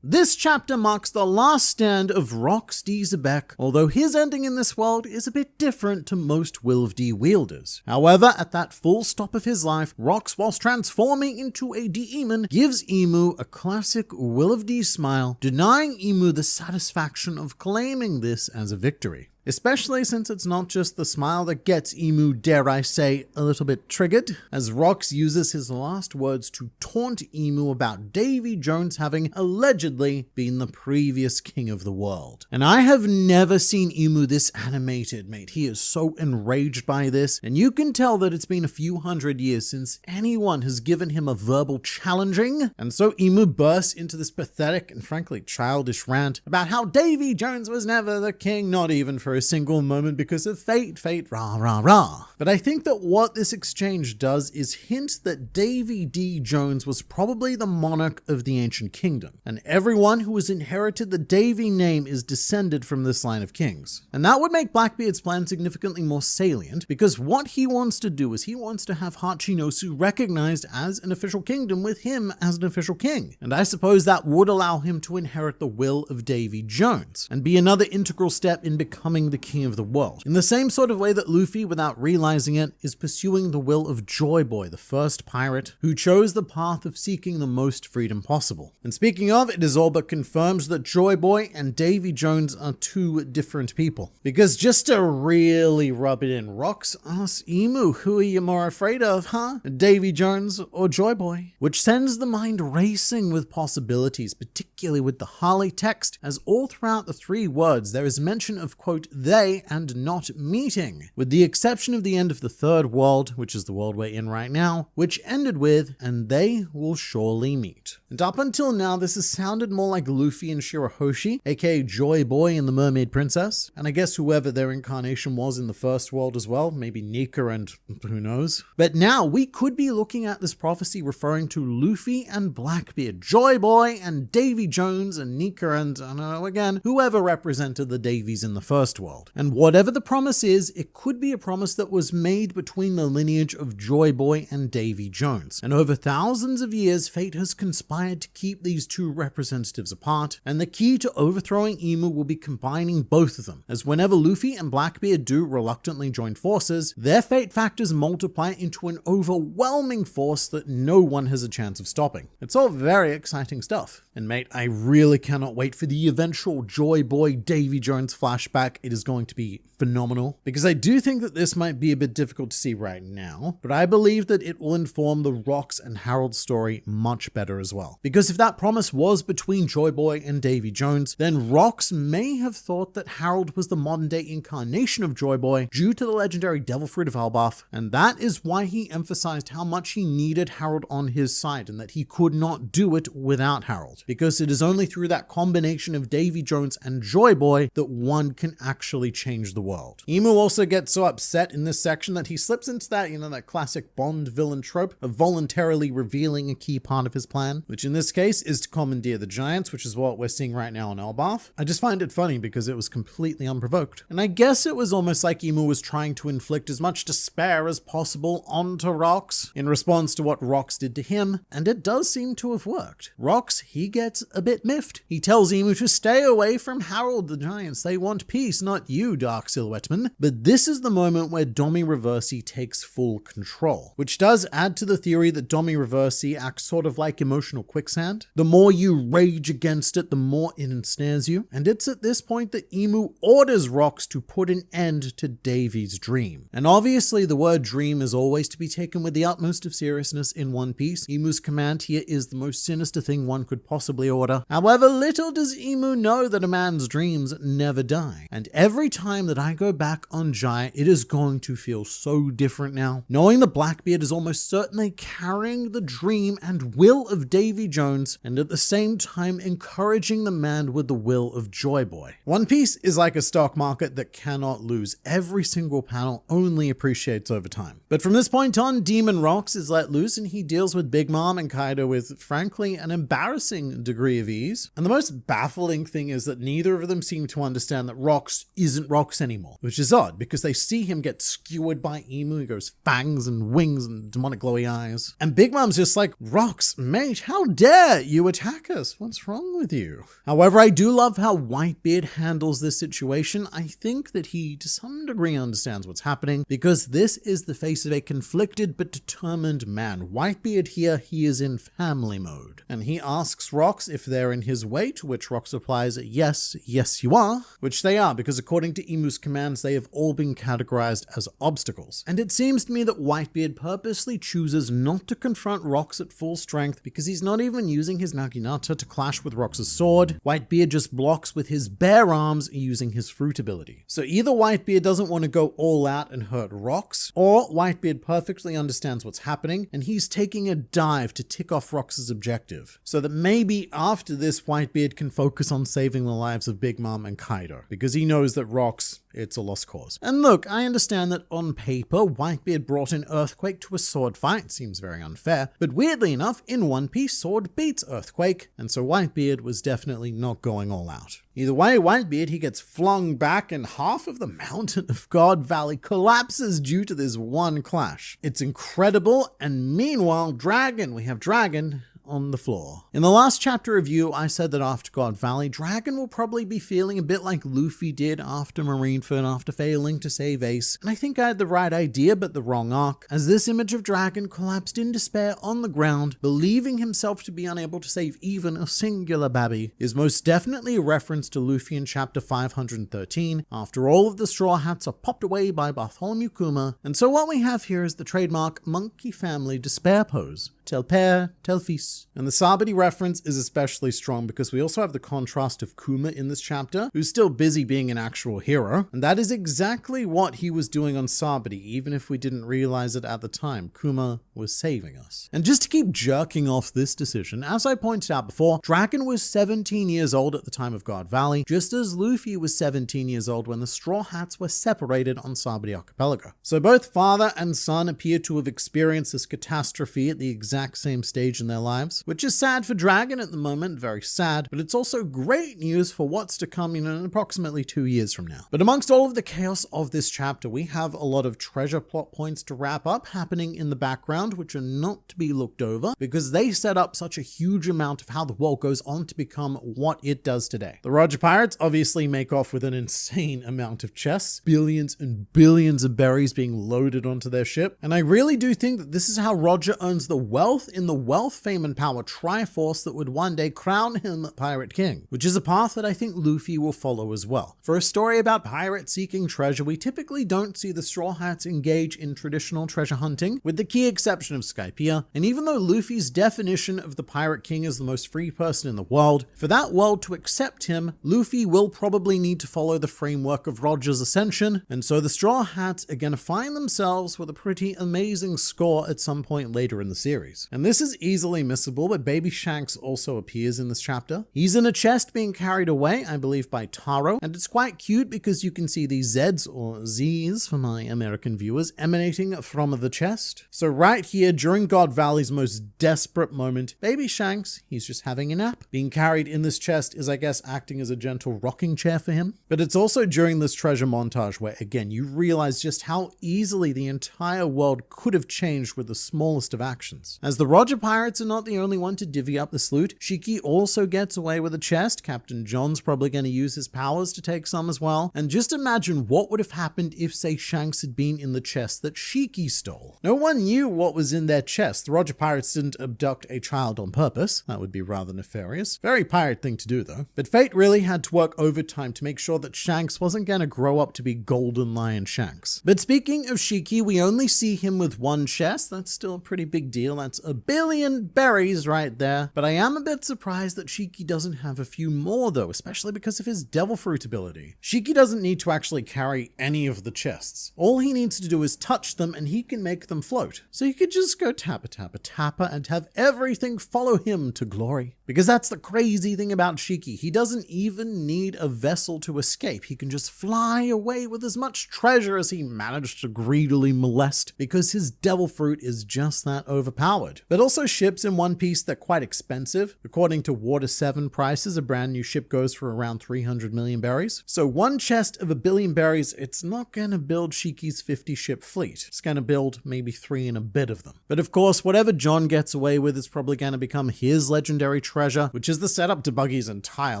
This chapter marks the last stand of Rox D. Xebec, although his ending in this world is a bit different to most Will of D wielders. However, at that full stop of his life, Rox, whilst transforming into a demon, gives Imu a classic Will of D smile, denying Imu the satisfaction of claiming this as a victory. Especially since it's not just the smile that gets Imu, dare I say, a little bit triggered, as Rox uses his last words to taunt Imu about Davy Jones having allegedly been the previous king of the world. And I have never seen Imu this animated, mate. He is so enraged by this, and you can tell that it's been a few hundred years since anyone has given him a verbal challenging, and so Imu bursts into this pathetic and frankly childish rant about how Davy Jones was never the king, not even for a single moment because of fate, rah, rah, rah. But I think that what this exchange does is hint that Davy D. Jones was probably the monarch of the ancient kingdom, and everyone who has inherited the Davy name is descended from this line of kings. And that would make Blackbeard's plan significantly more salient, because what he wants to do is he wants to have Hachinosu recognized as an official kingdom with him as an official king. And I suppose that would allow him to inherit the will of Davy Jones, and be another integral step in becoming the king of the world. In the same sort of way that Luffy, without realizing it, is pursuing the will of Joy Boy, the first pirate, who chose the path of seeking the most freedom possible. And speaking of, it is all but confirmed that Joy Boy and Davy Jones are two different people. Because just to really rub it in, Rox asks Imu, who are you more afraid of, huh? Davy Jones or Joy Boy? Which sends the mind racing with possibilities, particularly with the Harley text, as all throughout the 3 words there is mention of, quote, they and not meeting, with the exception of the end of the third world, which is the world we're in right now, which ended with, and they will surely meet. And up until now, this has sounded more like Luffy and Shirahoshi, aka Joy Boy and the Mermaid Princess, and I guess whoever their incarnation was in the first world as well, maybe Nika and who knows. But now we could be looking at this prophecy referring to Luffy and Blackbeard, Joy Boy and Davy Jones and Nika and, I don't know, again, whoever represented the Davies in the first world. And whatever the promise is, it could be a promise that was made between the lineage of Joy Boy and Davy Jones. And over thousands of years, fate has conspired to keep these two representatives apart, and the key to overthrowing Imu will be combining both of them, as whenever Luffy and Blackbeard do reluctantly join forces, their fate factors multiply into an overwhelming force that no one has a chance of stopping. It's all very exciting stuff. And mate, I really cannot wait for the eventual Joy Boy Davy Jones flashback. It is going to be phenomenal, because I do think that this might be a bit difficult to see right now, but I believe that it will inform the Rocks and Harold story much better as well. Because if that promise was between Joy Boy and Davy Jones, then Rocks may have thought that Harold was the modern day incarnation of Joy Boy due to the legendary Devil Fruit of Elbaf, and that is why he emphasized how much he needed Harold on his side and that he could not do it without Harold, because it is only through that combination of Davy Jones and Joy Boy that one can actually change the world. Imu also gets so upset in this section that he slips into that, that classic Bond villain trope of voluntarily revealing a key part of his plan, which in this case is to commandeer the giants, which is what we're seeing right now in Elbaf. I just find it funny because it was completely unprovoked. And I guess it was almost like Imu was trying to inflict as much despair as possible onto Rocks in response to what Rocks did to him, and it does seem to have worked. Rocks, he gets a bit miffed. He tells Imu to stay away from Harold the Giants. They want peace, not you, Dark Silhouetteman. But this is the moment where Domy Reversy takes full control, which does add to the theory that Domy Reversy acts sort of like emotional quicksand. The more you rage against it, the more it ensnares you. And it's at this point that Imu orders Rocks to put an end to Davy's dream. And obviously the word dream is always to be taken with the utmost of seriousness in One Piece. Imu's command here is the most sinister thing one could possibly order. However, little does Imu know that a man's dreams never die. And every time that I go back on Jaya, it is going to feel so different now, knowing that Blackbeard is almost certainly carrying the dream and will of Davy Jones, and at the same time encouraging the man with the will of Joy Boy. One Piece is like a stock market that cannot lose. Every single panel only appreciates over time. But from this point on, Demon Rocks is let loose and he deals with Big Mom and Kaido with, frankly, an embarrassing degree of ease. And the most baffling thing is that neither of them seem to understand that Rocks isn't Rocks anymore, which is odd because they see him get skewered by Imu. He goes fangs and wings and demonic glowy eyes. And Big Mom's just like, Rocks, mate, how dare you attack us? What's wrong with you? However, I do love how Whitebeard handles this situation. I think that he, to some degree, understands what's happening because this is the face of a conflicted but determined man. Whitebeard here, he is in family mode. And he asks Rocks if they're in his way, to which Rocks replies, yes, yes you are, which they are because according to Imu's commands, they have all been categorized as obstacles. And it seems to me that Whitebeard purposely chooses not to confront Rocks at full strength because he's not even using his Naginata to clash with Rocks' sword. Whitebeard just blocks with his bare arms using his fruit ability. So either Whitebeard doesn't want to go all out and hurt Rocks, or Whitebeard perfectly understands what's happening and he's taking a dive to tick off Rocks' objective. So that maybe after this, Whitebeard can focus on saving the lives of Big Mom and Kaido, because he knows that Rocks, it's a lost cause. And look, I understand that on paper, Whitebeard brought in Earthquake to a sword fight. Seems very unfair. But weirdly enough, in One Piece, sword beats Earthquake, and so Whitebeard was definitely not going all out. Either way, Whitebeard, he gets flung back and half of the mountain of God Valley collapses due to this one clash. It's incredible, and meanwhile, we have Dragon on the floor. In the last chapter review, I said that after God Valley, Dragon will probably be feeling a bit like Luffy did after Marineford after failing to save Ace. And I think I had the right idea, but the wrong arc, as this image of Dragon collapsed in despair on the ground, believing himself to be unable to save even a singular babby, is most definitely a reference to Luffy in chapter 513, after all of the Straw Hats are popped away by Bartholomew Kuma. And so what we have here is the trademark monkey family despair pose. Tel père, tel fils. peace. And the Sabati reference is especially strong because we also have the contrast of Kuma in this chapter, who's still busy being an actual hero, and that is exactly what he was doing on Sabati, even if we didn't realize it at the time. Kuma was saving us. And just to keep jerking off this decision, as I pointed out before, Dragon was 17 years old at the time of God Valley, just as Luffy was 17 years old when the Straw Hats were separated on Sabati Archipelago. So both father and son appear to have experienced this catastrophe at the exact same stage in their lives, which is sad for Dragon at the moment, very sad, but it's also great news for what's to come in approximately 2 years from now. But amongst all of the chaos of this chapter, we have a lot of treasure plot points to wrap up happening in the background, which are not to be looked over because they set up such a huge amount of how the world goes on to become what it does today. The Roger Pirates obviously make off with an insane amount of chests, billions and billions of berries being loaded onto their ship, and I really do think that this is how Roger earns the wealth in the wealth, fame, and power Triforce that would one day crown him Pirate King, which is a path that I think Luffy will follow as well. For a story about pirates seeking treasure, we typically don't see the Straw Hats engage in traditional treasure hunting, with the key exception of Skypiea, and even though Luffy's definition of the Pirate King is the most free person in the world, for that world to accept him, Luffy will probably need to follow the framework of Roger's ascension, and so the Straw Hats are going to find themselves with a pretty amazing score at some point later in the series. And this is easily missable, but Baby Shanks also appears in this chapter. He's in a chest being carried away, I believe by Taro, and it's quite cute because you can see these Zs, or Z's for my American viewers, emanating from the chest. So right here, during God Valley's most desperate moment, Baby Shanks, he's just having a nap. Being carried in this chest is, I guess, acting as a gentle rocking chair for him. But it's also during this treasure montage where, again, you realize just how easily the entire world could have changed with the smallest of actions. As the Roger Pirates are not the only one to divvy up this loot, Shiki also gets away with a chest. Captain John's probably going to use his powers to take some as well. And just imagine what would have happened if, say, Shanks had been in the chest that Shiki stole. No one knew what was in their chest. The Roger Pirates didn't abduct a child on purpose. That would be rather nefarious. Very pirate thing to do, though. But fate really had to work overtime to make sure that Shanks wasn't going to grow up to be Golden Lion Shanks. But speaking of Shiki, we only see him with one chest. That's still a pretty big deal. That's 1 billion berries right there. But I am a bit surprised that Shiki doesn't have a few more, though, especially because of his Devil Fruit ability. Shiki doesn't need to actually carry any of the chests. All he needs to do is touch them and he can make them float. So you could just go tappa tappa tappa and have everything follow him to glory. Because that's the crazy thing about Shiki. He doesn't even need a vessel to escape. He can just fly away with as much treasure as he managed to greedily molest, because his Devil Fruit is just that overpowered. But also ships in One Piece, they're quite expensive. According to Water 7 prices, a brand new ship goes for around 300 million berries. So one chest of 1 billion berries, it's not going to build Shiki's 50 ship fleet. It's going to build maybe 3 and a bit of them. But of course, whatever John gets away with is probably going to become his legendary treasure, which is the setup to Buggy's entire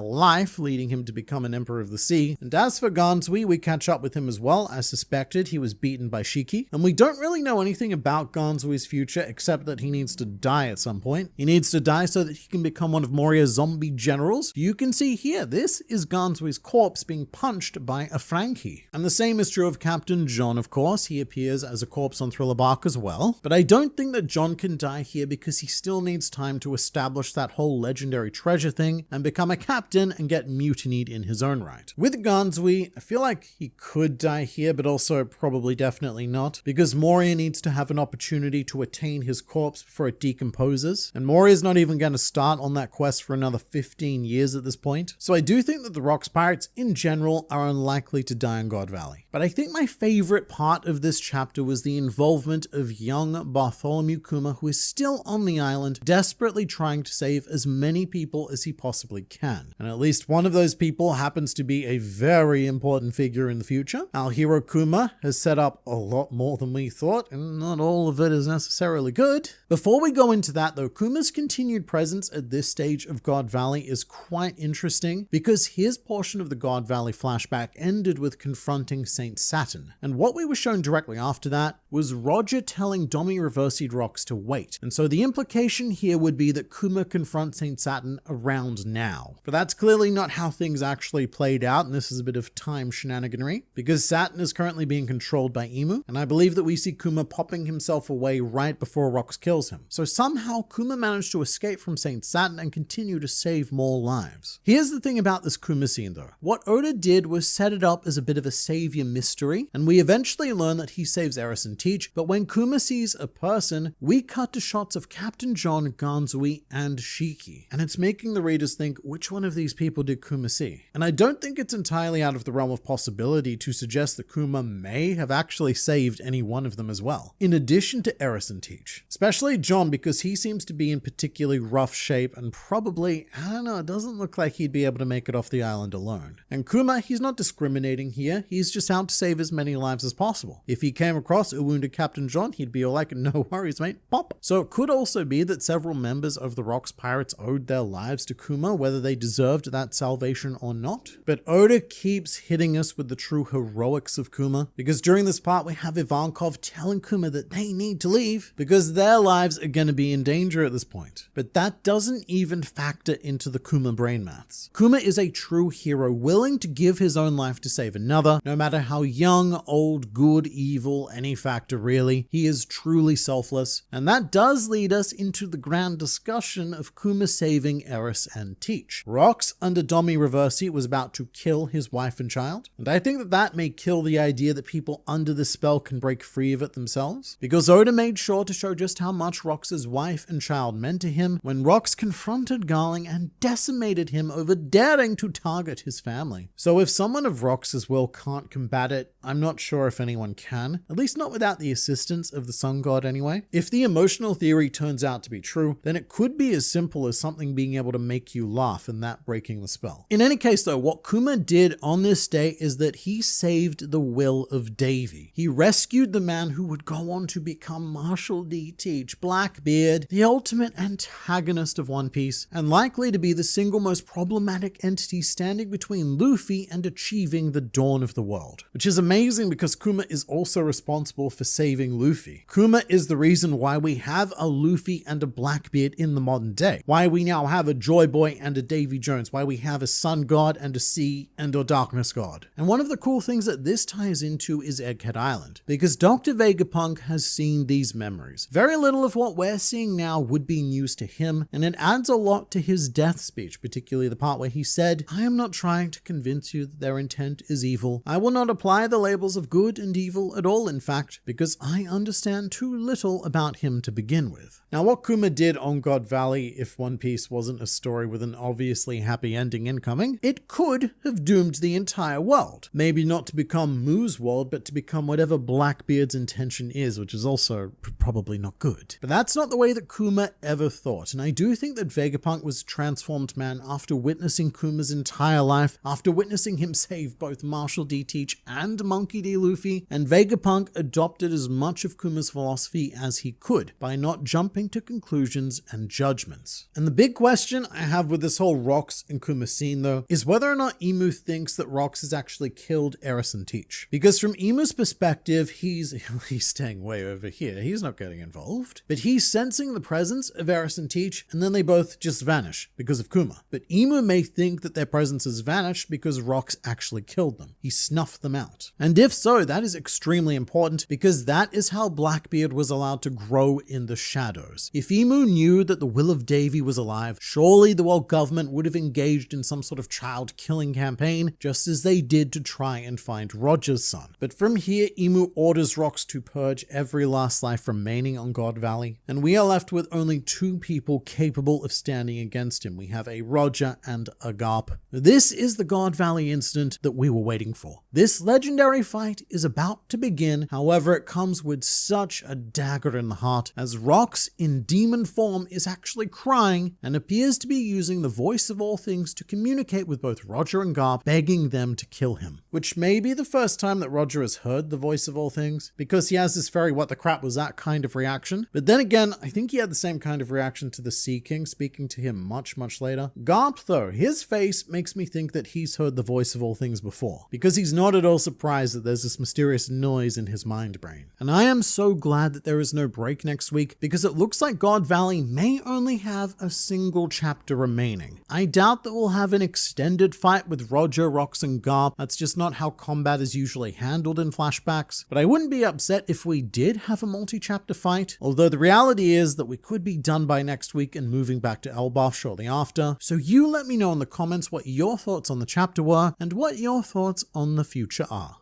life, leading him to become an Emperor of the Sea. And as for Gansui, we catch up with him as well. As suspected, he was beaten by Shiki, and we don't really know anything about Gansui's future except that he needs to die at some point. He needs to die so that he can become one of Moria's zombie generals. You can see here, this is Gansui's corpse being punched by a Frankie. And the same is true of Captain John, of course. He appears as a corpse on Thriller Bark as well. But I don't think that John can die here because he still needs time to establish that whole legendary treasure thing and become a captain and get mutinied in his own right. With Gansui, I feel like he could die here, but also probably definitely not, because Moria needs to have an opportunity to attain his corpse before it decomposes, and Moria's not even going to start on that quest for another 15 years at this point. So I do think that the Rocks Pirates in general are unlikely to die on God Valley. But I think my favorite part of this chapter was the involvement of young Bartholomew Kuma, who is still on the island, desperately trying to save as many people as he possibly can. And at least one of those people happens to be a very important figure in the future. Our hero Kuma has set up a lot more than we thought, and not all of it is necessarily good. Before we go into that though, Kuma's continued presence at this stage of God Valley is quite interesting because his portion of the God Valley flashback ended with confronting Saint Saturn. And what we were shown directly after that was Roger telling Domy Reversy Rocks to wait. And so the implication here would be that Kuma confronts Saint Saturn around now. But that's clearly not how things actually played out, and this is a bit of time shenaniganry, because Saturn is currently being controlled by Imu, and I believe that we see Kuma popping himself away right before Rocks kills him. So somehow Kuma Kuma managed to escape from Saint Saturn and continue to save more lives. Here's the thing about this Kuma scene though. What Oda did was set it up as a bit of a savior mystery, and we eventually learn that he saves Eris and Teach, but when Kuma sees a person, we cut to shots of Captain John, Ganzui, and Shiki, and it's making the readers think, which one of these people did Kuma see? And I don't think it's entirely out of the realm of possibility to suggest that Kuma may have actually saved any one of them as well, in addition to Eris and Teach. Especially John, because he seems to be in particularly rough shape and probably, I don't know, it doesn't look like he'd be able to make it off the island alone. And Kuma, he's not discriminating here, he's just out to save as many lives as possible. If he came across a wounded Captain John, he'd be all like, no worries mate, pop. So it could also be that several members of the Rocks Pirates owed their lives to Kuma, whether they deserved that salvation or not. But Oda keeps hitting us with the true heroics of Kuma, because during this part we have Ivankov telling Kuma that they need to leave because their lives are going to be in danger at this point. But that doesn't even factor into the Kuma brain maths. Kuma is a true hero, willing to give his own life to save another, no matter how young, old, good, evil, any factor really. He is truly selfless, and that does lead us into the grand discussion of Kuma saving Eris and Teach. Rocks, under Domy Reversy, was about to kill his wife and child, and I think that may kill the idea that people under this spell can break free of it themselves, because Oda made sure to show just how much Rox's wife and child meant to him when Rox confronted Garling and decimated him over daring to target his family. So if someone of Rox's will can't combat it, I'm not sure if anyone can, at least not without the assistance of the Sun God anyway. If the emotional theory turns out to be true, then it could be as simple as something being able to make you laugh and that breaking the spell. In any case though, what Kuma did on this day is that he saved the will of Davy. He rescued the man who would go on to become Marshal D. Teach, Blackbeard, the ultimate antagonist of One Piece, and likely to be the single most problematic entity standing between Luffy and achieving the dawn of the world. Which is amazing because Kuma is also responsible for saving Luffy. Kuma is the reason why we have a Luffy and a Blackbeard in the modern day, why we now have a Joy Boy and a Davy Jones, why we have a Sun God and a Sea and a Darkness God. And one of the cool things that this ties into is Egghead Island, because Dr. Vegapunk has seen these memories. Very little of what we're seeing now would be news to him, and it adds a lot to his death speech, particularly the part where he said, "I am not trying to convince you that their intent is evil. I will not apply the labels of good and evil at all, in fact, because I understand too little about him to begin with." Now, what Kuma did on God Valley, if One Piece wasn't a story with an obviously happy ending incoming, it could have doomed the entire world. Maybe not to become Moo's world, but to become whatever Blackbeard's intention is, which is also probably not good. But that's not the way that Kuma ever thought, and I do think that Vegapunk was a transformed man after witnessing Kuma's entire life, after witnessing him save both Marshal D. Teach and Monkey D. Luffy, and Vegapunk adopted as much of Kuma's philosophy as he could by not jumping to conclusions and judgments. And the big question I have with this whole Rox and Kuma scene though is whether or not Imu thinks that Rox has actually killed Eris and Teach. Because from Imu's perspective, he's staying way over here. He's not getting involved. But he's sensing the presence of Eris and Teach, and then they both just vanish because of Kuma. But Imu may think that their presence has vanished because Rox actually killed them. He snuffed them out. And if so, that is extremely important because that is how Blackbeard was allowed to grow in the shadows. If Imu knew that the will of Davy was alive, surely the world government would have engaged in some sort of child killing campaign, just as they did to try and find Roger's son. But from here, Imu orders Rox to purge every last life remaining on God Valley, and we are left with only two people capable of standing against him. We have a Roger and a Garp. This is the God Valley incident that we were waiting for. This legendary fight is about to begin, however it comes with such a dagger in the heart, as Rox in demon form is actually crying and appears to be using the voice of all things to communicate with both Roger and Garp, begging them to kill him. Which may be the first time that Roger has heard the voice of all things, because he has this very what the crap was that kind of reaction. But then again, I think he had the same kind of reaction to the Sea King speaking to him much later. Garp though, his face makes me think that he's heard the voice of all things before, because he's not at all surprised surprised that there's this mysterious noise in his mind brain. And I am so glad that there is no break next week, because it looks like God Valley may only have a single chapter remaining. I doubt that we'll have an extended fight with Roger, Rox, and Garp. That's just not how combat is usually handled in flashbacks. But I wouldn't be upset if we did have a multi-chapter fight, although the reality is that we could be done by next week and moving back to Elbaf shortly after. So you let me know in the comments what your thoughts on the chapter were and what your thoughts on the future are.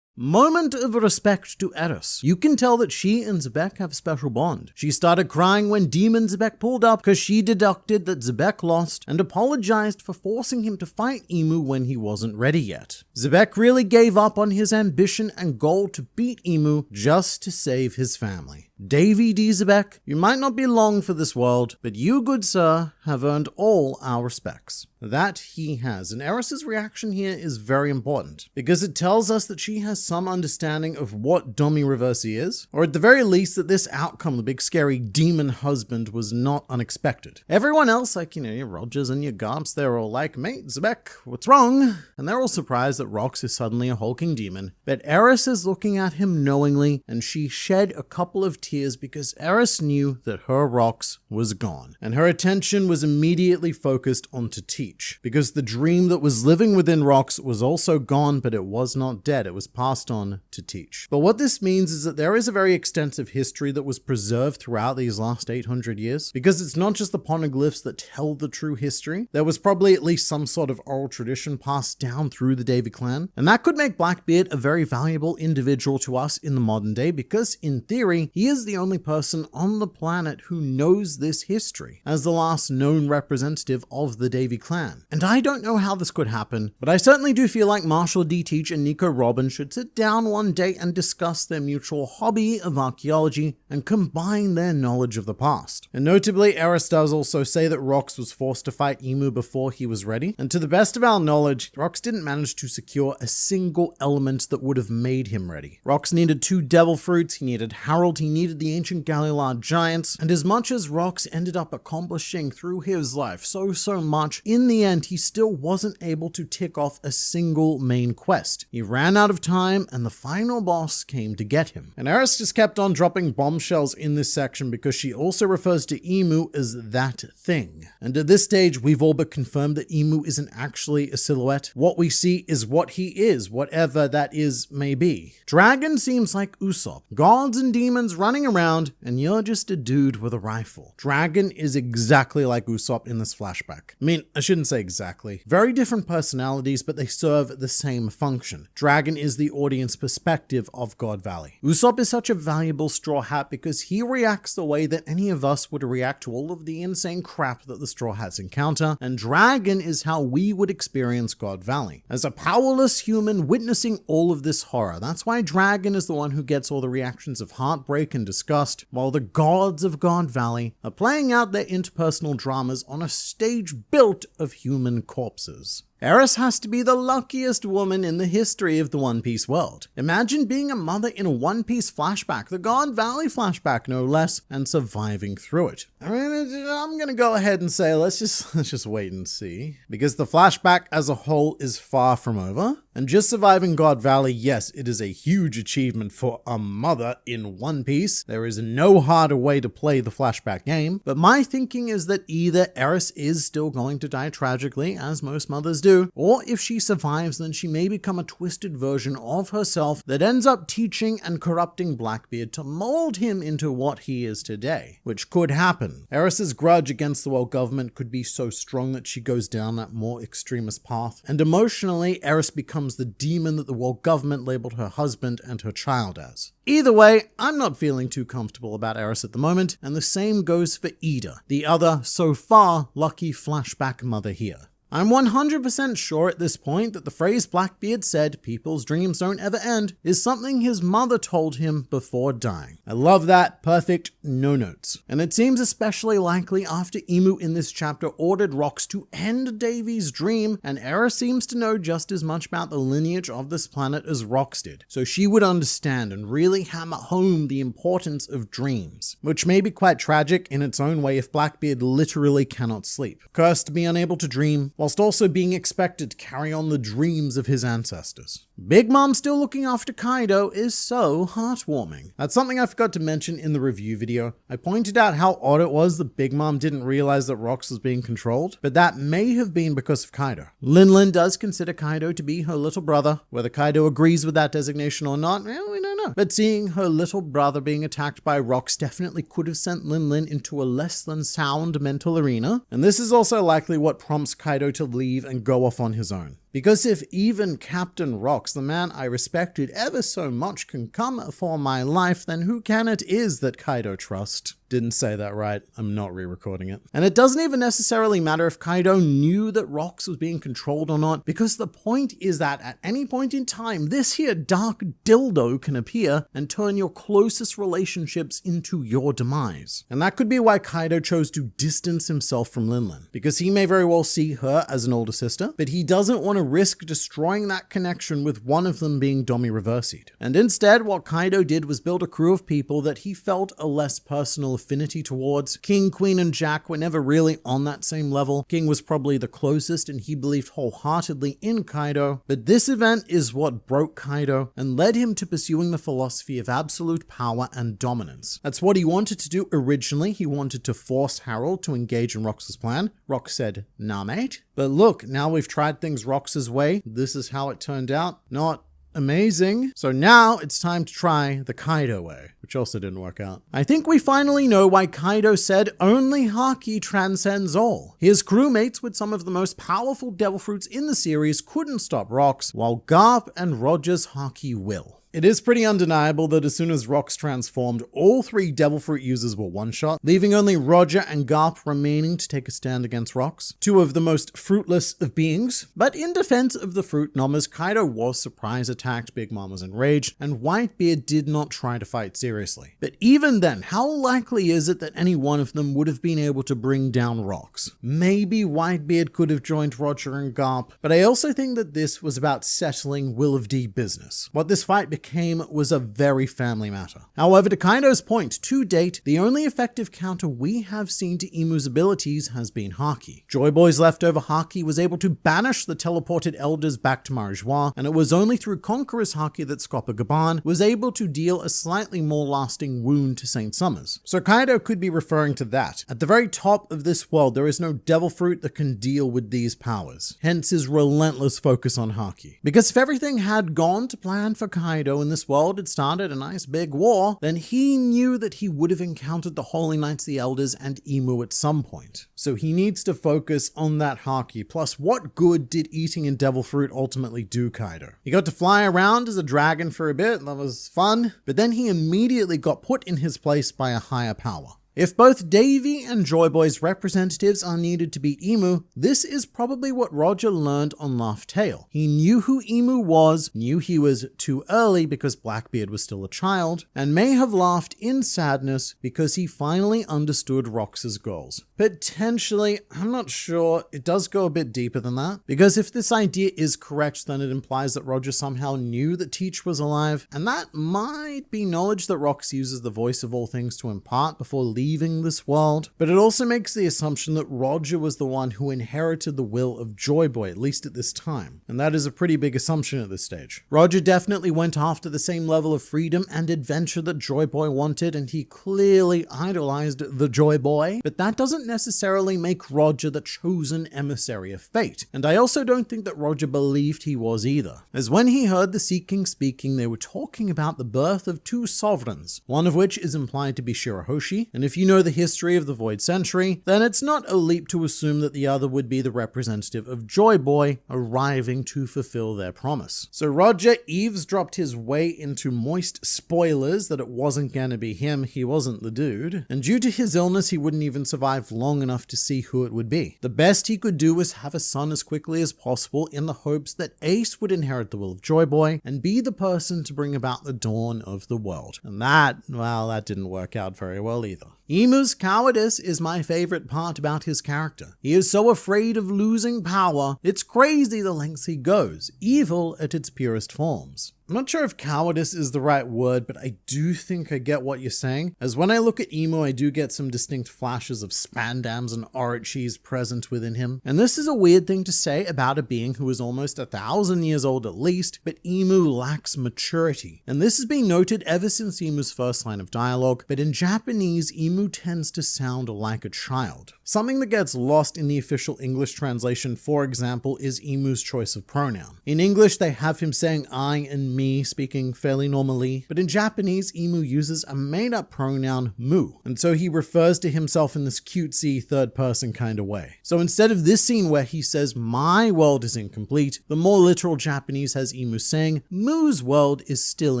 Moment of respect to Eris. You can tell that she and Xebec have a special bond. She started crying when Demon Xebec pulled up because she deducted that Xebec lost and apologized for forcing him to fight Emu when he wasn't ready yet. Xebec really gave up on his ambition and goal to beat Emu just to save his family. Davy D. Xebec, you might not be long for this world, but you, good sir, have earned all our respects. That he has, and Eris's reaction here is very important, because it tells us that she has some understanding of what Domy Reversy is, or at the very least that this outcome, the big scary demon husband, was not unexpected. Everyone else, like, your Rogers and your Garps, they're all like, mate, Xebec, what's wrong? And they're all surprised that Rox is suddenly a hulking demon, but Eris is looking at him knowingly, and she shed a couple of tears because Eris knew that her Rox was gone, and her attention was immediately focused onto Teach, because the dream that was living within Rox was also gone, but it was not dead. It was passed on to Teach. But what this means is that there is a very extensive history that was preserved throughout these last 800 years, because it's not just the poneglyphs that tell the true history. There was probably at least some sort of oral tradition passed down through the Davy Clan, and that could make Blackbeard a very valuable individual to us in the modern day, because in theory, he is the only person on the planet who knows this history as the last known representative of the Davy Clan. And I don't know how this could happen, but I certainly do feel like Marshall D. Teach and Nico Robin should sit down one day and discuss their mutual hobby of archaeology and combine their knowledge of the past. And notably, Eris does also say that Rox was forced to fight Emu before he was ready, and to the best of our knowledge, Rox didn't manage to secure a single element that would have made him ready. Rox needed 2 devil fruits, he needed Harold, he needed the ancient Galilard giants, and as much as Rox ended up accomplishing through his life so much, in the end he still wasn't able to tick off a single main quest. He ran out of time and the final boss came to get him. And Eris just kept on dropping bombshells in this section because she also refers to Emu as that thing. And at this stage we've all but confirmed that Emu isn't actually a silhouette. What we see is what he is, whatever that is may be. Dragon seems like Usopp. Gods and demons running around, and you're just a dude with a rifle. Dragon is exactly like Usopp in this flashback. I mean, I shouldn't say exactly. Very different personalities, but they serve the same function. Dragon is the audience perspective of God Valley. Usopp is such a valuable straw hat because he reacts the way that any of us would react to all of the insane crap that the straw hats encounter, and Dragon is how we would experience God Valley. As a powerless human witnessing all of this horror. That's why Dragon is the one who gets all the reactions of heartbreak and disgust, while the gods of God Valley are playing out their interpersonal dramas on a stage built of human corpses. Eris has to be the luckiest woman in the history of the One Piece world. Imagine being a mother in a One Piece flashback, the God Valley flashback no less, and surviving through it. I mean, I'm gonna go ahead and say let's just wait and see, because the flashback as a whole is far from over. And just surviving God Valley, yes, it is a huge achievement for a mother in One Piece. There is no harder way to play the flashback game, but my thinking is that either Eris is still going to die tragically, as most mothers do, or if she survives, then she may become a twisted version of herself that ends up teaching and corrupting Blackbeard to mold him into what he is today, which could happen. Eris's grudge against the world government could be so strong that she goes down that more extremist path, and emotionally, Eris becomes the demon that the world government labeled her husband and her child as. Either way, I'm not feeling too comfortable about Eris at the moment, and the same goes for Ida, the other, so far, lucky flashback mother here. I'm 100% sure at this point that the phrase Blackbeard said, "people's dreams don't ever end," is something his mother told him before dying. I love that. Perfect. No notes. And it seems especially likely after Emu in this chapter ordered Rox to end Davy's dream, and Eris seems to know just as much about the lineage of this planet as Rox did. So she would understand and really hammer home the importance of dreams, which may be quite tragic in its own way if Blackbeard literally cannot sleep. Cursed to be unable to dream, whilst also being expected to carry on the dreams of his ancestors. Big Mom still looking after Kaido is so heartwarming. That's something I forgot to mention in the review video. I pointed out how odd it was that Big Mom didn't realize that Rox was being controlled, but that may have been because of Kaido. Lin does consider Kaido to be her little brother. Whether Kaido agrees with that designation or not, well, we don't know. But seeing her little brother being attacked by Rox definitely could have sent Lin into a less than sound mental arena, and this is also likely what prompts Kaido to leave and go off on his own. Because if even Captain Rox, the man I respected ever so much, can come for my life, then who can it is that Kaido trust? Didn't say that right. I'm not re-recording it. And it doesn't even necessarily matter if Kaido knew that Rox was being controlled or not, because the point is that at any point in time, this here dark dildo can appear and turn your closest relationships into your demise. And that could be why Kaido chose to distance himself from Lin, because he may very well see her as an older sister, but he doesn't want to risk destroying that connection with one of them being Domy Reversied. And instead, what Kaido did was build a crew of people that he felt a less personal affinity towards. King, Queen, and Jack were never really on that same level. King was probably the closest, and he believed wholeheartedly in Kaido, but this event is what broke Kaido and led him to pursuing the philosophy of absolute power and dominance. That's what he wanted to do originally. He wanted to force Harold to engage in Rox's plan. Rox said, "Nah, mate." But look, now we've tried things Rox's way. This is how it turned out. Not amazing. So now it's time to try the Kaido way, which also didn't work out. I think we finally know why Kaido said only Haki transcends all. His crewmates with some of the most powerful devil fruits in the series couldn't stop Rox, while Garp and Roger's Haki will. It is pretty undeniable that as soon as Rox transformed, all three Devil Fruit users were one-shot, leaving only Roger and Garp remaining to take a stand against Rox, two of the most fruitless of beings. But in defense of the Fruit Nommers, Kaido was surprise attacked, Big Mom was enraged, and Whitebeard did not try to fight seriously. But even then, how likely is it that any one of them would have been able to bring down Rox? Maybe Whitebeard could have joined Roger and Garp, but I also think that this was about settling Will of D business. What this fight became was a very family matter. However, to Kaido's point, to date, the only effective counter we have seen to Imu's abilities has been Haki. Joy Boy's leftover Haki was able to banish the teleported elders back to Marijois, and it was only through Conqueror's Haki that Scopa was able to deal a slightly more lasting wound to Saint Summers. So Kaido could be referring to that. At the very top of this world, there is no devil fruit that can deal with these powers, hence his relentless focus on Haki. Because if everything had gone to plan for Kaido in this world had started a nice big war, then he knew that he would have encountered the Holy Knights, the Elders, and Imu at some point. So he needs to focus on that Haki. Plus, what good did eating in Devil Fruit ultimately do Kaido? He got to fly around as a dragon for a bit, that was fun, but then he immediately got put in his place by a higher power. If both Davy and Joy Boy's representatives are needed to beat Imu, this is probably what Roger learned on Laugh Tale. He knew who Imu was, knew he was too early because Blackbeard was still a child, and may have laughed in sadness because he finally understood Rox's goals. Potentially, I'm not sure, it does go a bit deeper than that, because if this idea is correct, then it implies that Roger somehow knew that Teach was alive, and that might be knowledge that Rox uses the voice of all things to impart before leaving this world. But it also makes the assumption that Roger was the one who inherited the will of Joy Boy, at least at this time, and that is a pretty big assumption at this stage. Roger definitely went after the same level of freedom and adventure that Joy Boy wanted, and he clearly idolized the Joy Boy, but that doesn't necessarily make Roger the chosen emissary of fate. And I also don't think that Roger believed he was either, as when he heard the Sea King speaking, they were talking about the birth of two sovereigns, one of which is implied to be Shirahoshi, and if you know the history of the Void Century, then it's not a leap to assume that the other would be the representative of Joy Boy arriving to fulfill their promise. So Roger eavesdropped his way into moist spoilers that it wasn't gonna be him, he wasn't the dude, and due to his illness he wouldn't even survive long enough to see who it would be. The best he could do was have a son as quickly as possible in the hopes that Ace would inherit the will of Joy Boy and be the person to bring about the dawn of the world. And that, well, that didn't work out very well either. Imu's cowardice is my favorite part about his character. He is so afraid of losing power, it's crazy the lengths he goes, evil at its purest forms. I'm not sure if cowardice is the right word, but I do think I get what you're saying. As when I look at Emu, I do get some distinct flashes of Spandams and Orochis present within him. And this is a weird thing to say about a being who is almost 1,000 years old at least, but Emu lacks maturity. And this has been noted ever since Emu's first line of dialogue, but in Japanese, Emu tends to sound like a child. Something that gets lost in the official English translation, for example, is Emu's choice of pronoun. In English, they have him saying I and me, speaking fairly normally, but in Japanese, Emu uses a made-up pronoun mu, and so he refers to himself in this cutesy third-person kind of way. So instead of this scene where he says my world is incomplete, the more literal Japanese has Emu saying Mu's world is still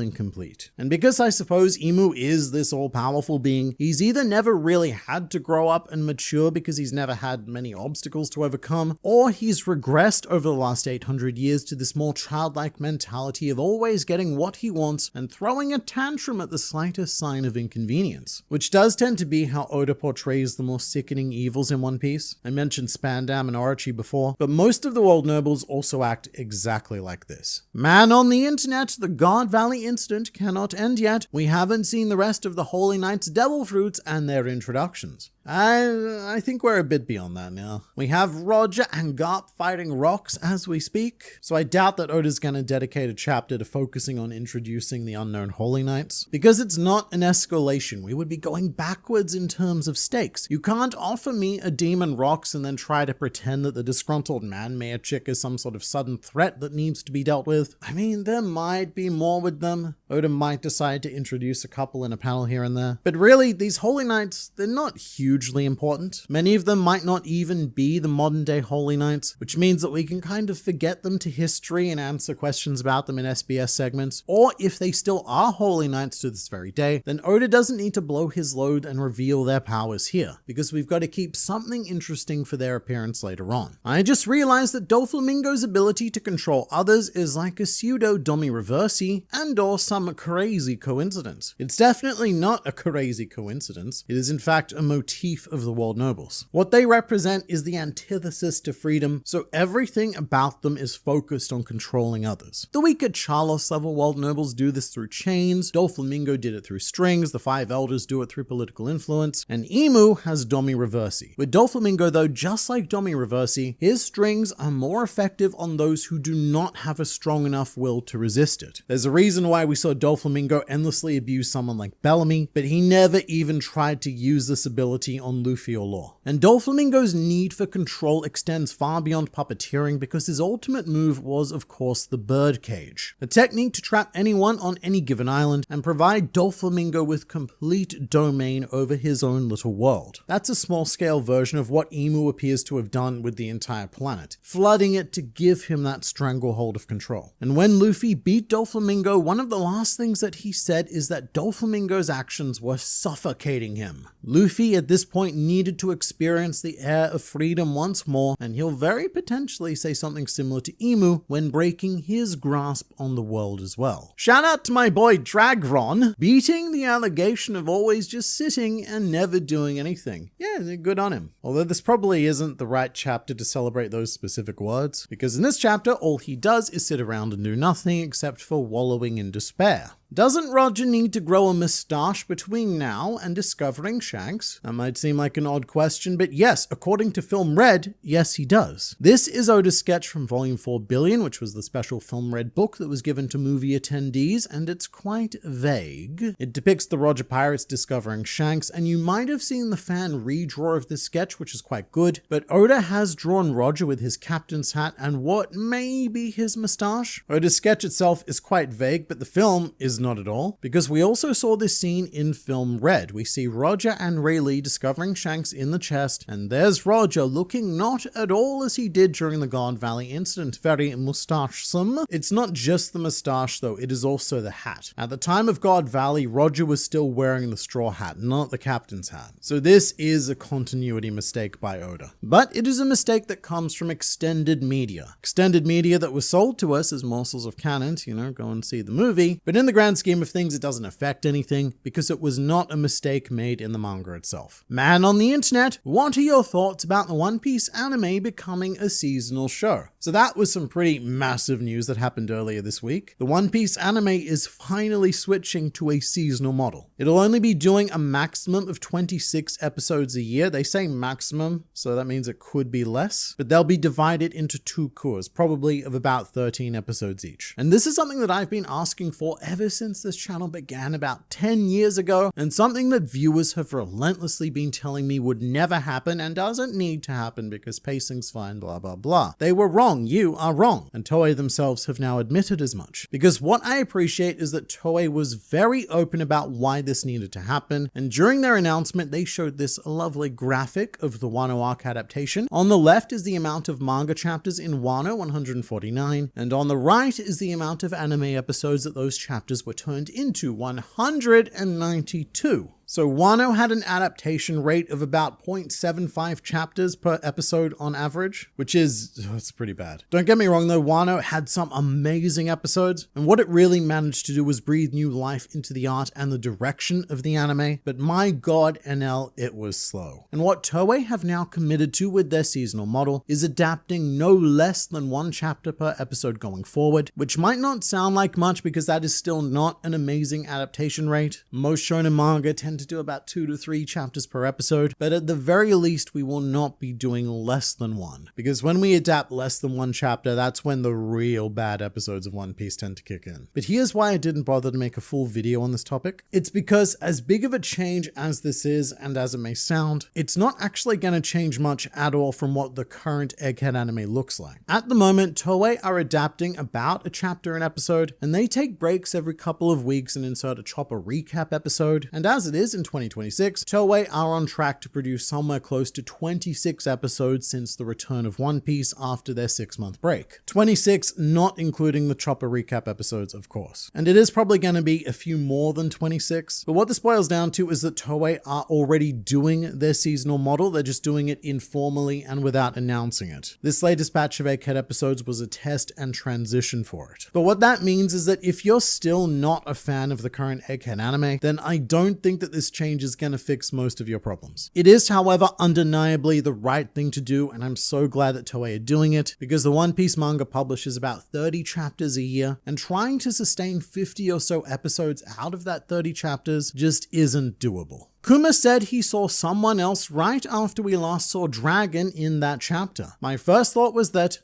incomplete. And because I suppose Emu is this all-powerful being, he's either never really had to grow up and mature because he's never had many obstacles to overcome, or he's regressed over the last 800 years to this more childlike mentality of always getting what he wants and throwing a tantrum at the slightest sign of inconvenience. Which does tend to be how Oda portrays the more sickening evils in One Piece. I mentioned Spandam and Orochi before, but most of the world nobles also act exactly like this. Man on the internet, the God Valley incident cannot end yet. We haven't seen the rest of the Holy Knight's devil fruits and their introductions. I think we're a bit beyond that now. We have Roger and Garp fighting rocks as we speak, so I doubt that Oda's gonna dedicate a chapter to focusing on introducing the unknown Holy Knights. Because it's not an escalation, we would be going backwards in terms of stakes. You can't offer me a demon rocks and then try to pretend that the disgruntled man-mare chick is some sort of sudden threat that needs to be dealt with. I mean, there might be more with them. Oda might decide to introduce a couple in a panel here and there. But really, these Holy Knights, they're not hugely important. Many of them might not even be the modern day Holy Knights, which means that we can kind of forget them to history and answer questions about them in SBS segments. Or if they still are Holy Knights to this very day, then Oda doesn't need to blow his load and reveal their powers here, because we've got to keep something interesting for their appearance later on. I just realized that Doflamingo's ability to control others is like a pseudo Domy Reversy and or some crazy coincidence. It's definitely not a crazy coincidence. It is in fact a motif of the world nobles. What they represent is the antithesis to freedom, so everything about them is focused on controlling others. The weaker Charlos level world nobles do this through chains, Doflamingo did it through strings, the Five Elders do it through political influence, and Emu has Domy Reversy. With Doflamingo though, just like Domy Reversy, his strings are more effective on those who do not have a strong enough will to resist it. There's a reason why we saw Doflamingo endlessly abuse someone like Bellamy, but he never even tried to use this ability on Luffy or Law. And Doflamingo's need for control extends far beyond puppeteering because his ultimate move was of course the birdcage, a technique to trap anyone on any given island and provide Doflamingo with complete domain over his own little world. That's a small scale version of what Emu appears to have done with the entire planet, flooding it to give him that stranglehold of control. And when Luffy beat Doflamingo, one of the last things that he said is that Doflamingo's actions were suffocating him. Luffy at this point needed to experience the air of freedom once more, and he'll very potentially say something similar to Emu when breaking his grasp on the world as well. Shout out to my boy Dragron, beating the allegation of always just sitting and never doing anything. Yeah, good on him. Although this probably isn't the right chapter to celebrate those specific words, because in this chapter all he does is sit around and do nothing except for wallowing in despair. Doesn't Roger need to grow a moustache between now and discovering Shanks? That might seem like an odd question, but yes, according to Film Red, yes he does. This is Oda's sketch from Volume 4 Billion, which was the special Film Red book that was given to movie attendees, and it's quite vague. It depicts the Roger Pirates discovering Shanks, and you might have seen the fan redraw of this sketch, which is quite good, but Oda has drawn Roger with his captain's hat and what may be his moustache. Oda's sketch itself is quite vague, but the film is not at all, because we also saw this scene in Film Red. We see Roger and Rayleigh discovering Shanks in the chest, and there's Roger looking not at all as he did during the God Valley incident, very moustachesome. It's not just the moustache though, it is also the hat. At the time of God Valley, Roger was still wearing the straw hat, not the captain's hat. So this is a continuity mistake by Oda. But it is a mistake that comes from extended media. Extended media that was sold to us as morsels of canon, go and see the movie, but in the grand grand scheme of things, it doesn't affect anything because it was not a mistake made in the manga itself. Man on the internet, what are your thoughts about the One Piece anime becoming a seasonal show? So that was some pretty massive news that happened earlier this week. The One Piece anime is finally switching to a seasonal model. It'll only be doing a maximum of 26 episodes a year. They say maximum, so that means it could be less, but they'll be divided into 2 cours, probably of about 13 episodes each. And this is something that I've been asking for ever since this channel began about 10 years ago, and something that viewers have relentlessly been telling me would never happen and doesn't need to happen because pacing's fine, blah blah blah. They were wrong. You are wrong. And Toei themselves have now admitted as much. Because what I appreciate is that Toei was very open about why this needed to happen, and during their announcement they showed this lovely graphic of the Wano arc adaptation. On the left is the amount of manga chapters in Wano, 149, and on the right is the amount of anime episodes that those chapters were turned into, 192. So Wano had an adaptation rate of about 0.75 chapters per episode on average, which is, it's pretty bad. Don't get me wrong though, Wano had some amazing episodes, and what it really managed to do was breathe new life into the art and the direction of the anime, but my god NL, it was slow. And what Toei have now committed to with their seasonal model is adapting no less than 1 chapter per episode going forward, which might not sound like much because that is still not an amazing adaptation rate. Most shonen manga tend to do about 2 to 3 chapters per episode, but at the very least we will not be doing less than 1, because when we adapt less than 1 chapter, that's when the real bad episodes of One Piece tend to kick in. But here's why I didn't bother to make a full video on this topic. It's because as big of a change as this is, and as it may sound, it's not actually going to change much at all from what the current Egghead anime looks like. At the moment, Toei are adapting about a chapter an episode, and they take breaks every couple of weeks and insert a Chopper recap episode, and as it is in 2026, Toei are on track to produce somewhere close to 26 episodes since the return of One Piece after their 6-month break. 26, not including the Chopper recap episodes, of course. And it is probably going to be a few more than 26, but what this boils down to is that Toei are already doing their seasonal model, they're just doing it informally and without announcing it. This latest batch of Egghead episodes was a test and transition for it. But what that means is that if you're still not a fan of the current Egghead anime, then I don't think that this change is going to fix most of your problems. It is, however, undeniably the right thing to do, and I'm so glad that Toei are doing it, because the One Piece manga publishes about 30 chapters a year, and trying to sustain 50 or so episodes out of that 30 chapters just isn't doable. Kuma said he saw someone else right after we last saw Dragon in that chapter. My first thought was that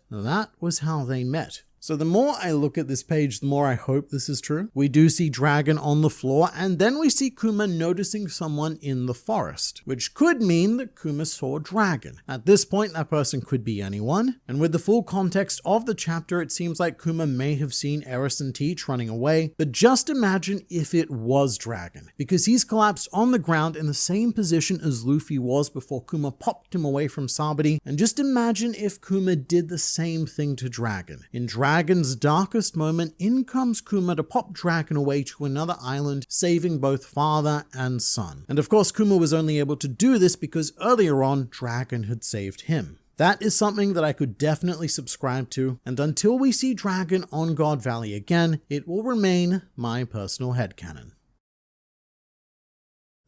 was how they met. So the more I look at this page, the more I hope this is true. We do see Dragon on the floor, and then we see Kuma noticing someone in the forest, which could mean that Kuma saw Dragon. At this point, that person could be anyone, and with the full context of the chapter, it seems like Kuma may have seen Eris and Teach running away, but just imagine if it was Dragon, because he's collapsed on the ground in the same position as Luffy was before Kuma popped him away from Sabari, and just imagine if Kuma did the same thing to Dragon. In Dragon's darkest moment, in comes Kuma to pop Dragon away to another island, saving both father and son. And of course, Kuma was only able to do this because earlier on, Dragon had saved him. That is something that I could definitely subscribe to, and until we see Dragon on God Valley again, it will remain my personal headcanon.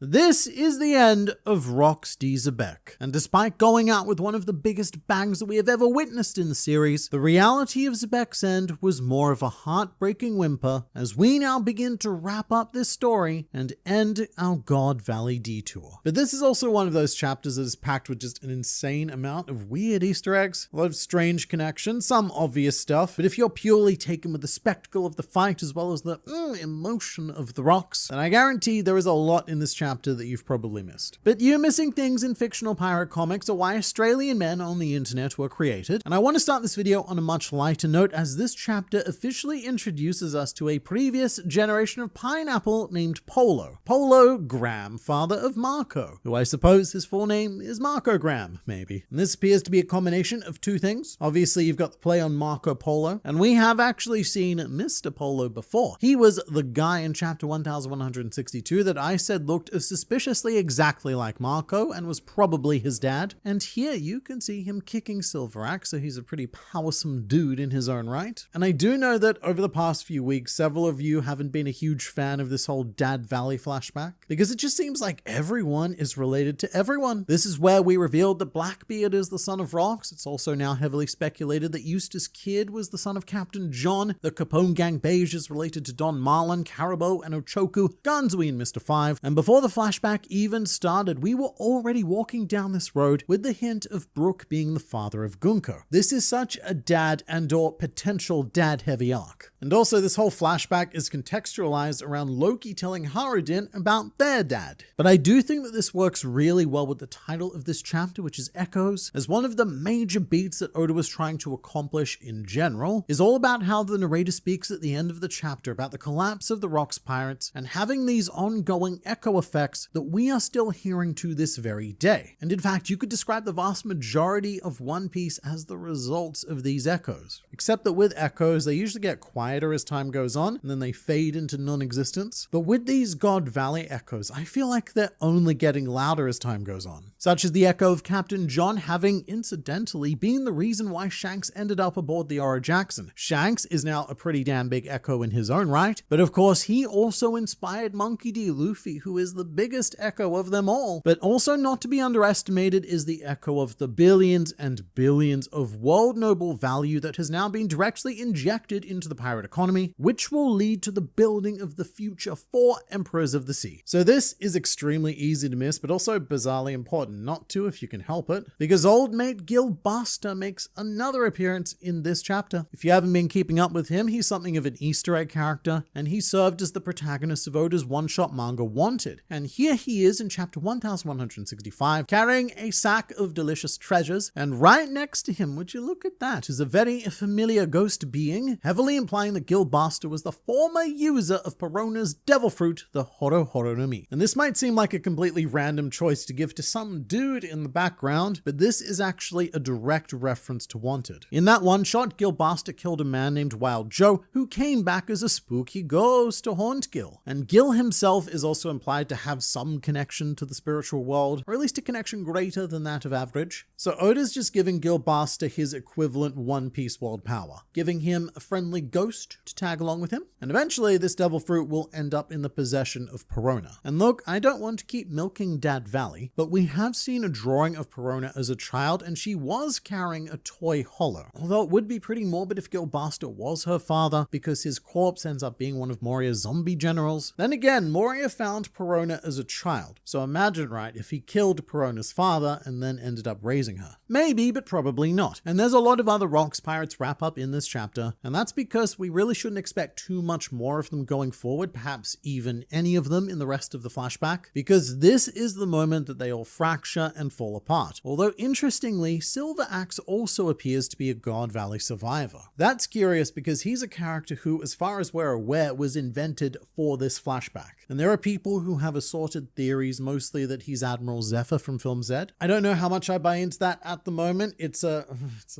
This is the end of Rocks D. Xebec, and despite going out with one of the biggest bangs that we have ever witnessed in the series, the reality of Xebec's end was more of a heartbreaking whimper as we now begin to wrap up this story and end our God Valley detour. But this is also one of those chapters that is packed with just an insane amount of weird Easter eggs, a lot of strange connections, some obvious stuff, but if you're purely taken with the spectacle of the fight as well as the emotion of the rocks, then I guarantee there is a lot in this chapter that you've probably missed. But you missing things in fictional pirate comics are why Australian men on the internet were created, and I want to start this video on a much lighter note as this chapter officially introduces us to a previous generation of pineapple named Polo. Polo Graham, father of Marco, who I suppose his full name is Marco Graham, maybe. And this appears to be a combination of two things. Obviously, you've got the play on Marco Polo, and we have actually seen Mr. Polo before. He was the guy in chapter 1162 that I said looked was suspiciously exactly like Marco and was probably his dad. And here you can see him kicking Silverax, so he's a pretty powersome dude in his own right. And I do know that over the past few weeks, several of you haven't been a huge fan of this whole Dad Valley flashback, because it just seems like everyone is related to everyone. This is where we revealed that Blackbeard is the son of Rox. It's also now heavily speculated that Eustace Kidd was the son of Captain John. The Capone Gang Beige is related to Don Marlon, Caribou, and Ochoku, Ganzui, and Mr. Five. And before the flashback even started, we were already walking down this road with the hint of Brook being the father of Gunko. This is such a dad and or potential dad heavy arc. And also this whole flashback is contextualized around Loki telling Harudin about their dad. But I do think that this works really well with the title of this chapter, which is Echoes, as one of the major beats that Oda was trying to accomplish in general is all about how the narrator speaks at the end of the chapter about the collapse of the Rocks Pirates and having these ongoing echo effects that we are still hearing to this very day. And in fact, you could describe the vast majority of One Piece as the results of these echoes. Except that with echoes, they usually get quieter as time goes on, and then they fade into non-existence. But with these God Valley echoes, I feel like they're only getting louder as time goes on. Such as the echo of Captain John having, incidentally, been the reason why Shanks ended up aboard the Ora Jackson. Shanks is now a pretty damn big echo in his own right, but of course he also inspired Monkey D. Luffy, who is the biggest echo of them all. But also not to be underestimated is the echo of the billions and billions of world noble value that has now been directly injected into the pirate economy, which will lead to the building of the future 4 Emperors of the Sea. So this is extremely easy to miss, but also bizarrely important not to if you can help it, because old mate Gil Buster makes another appearance in this chapter. If you haven't been keeping up with him, he's something of an Easter egg character, and he served as the protagonist of Oda's one-shot manga Wanted. And here he is in chapter 1165, carrying a sack of delicious treasures, and right next to him, would you look at that, is a very familiar ghost being, heavily implying that Gil Buster was the former user of Perona's devil fruit, the Horo Horo no Mi. And this might seem like a completely random choice to give to some dude in the background, but this is actually a direct reference to Wanted. In that one shot, Gil Buster killed a man named Wild Joe, who came back as a spooky ghost to haunt Gil. And Gil himself is also implied to have some connection to the spiritual world, or at least a connection greater than that of average. So Oda's just giving Gil Buster his equivalent One Piece world power, giving him a friendly ghost to tag along with him, and eventually this devil fruit will end up in the possession of Perona. And look, I don't want to keep milking Dad Valley, but we have seen a drawing of Perona as a child, and she was carrying a toy hollow. Although it would be pretty morbid if Gil Buster was her father, because his corpse ends up being one of Moria's zombie generals. Then again, Moria found Perona as a child, so imagine, right, if he killed Perona's father and then ended up raising her. Maybe, but probably not. And there's a lot of other Rocks Pirates wrap up in this chapter, and that's because we really shouldn't expect too much more of them going forward, perhaps even any of them in the rest of the flashback, because this is the moment that they all fracture and fall apart. Although interestingly, Silver Axe also appears to be a God Valley survivor. That's curious because he's a character who, as far as we're aware, was invented for this flashback. And there are people who have assorted theories, mostly that he's Admiral Zephyr from Film Z. I don't know how much I buy into that at the moment. It's a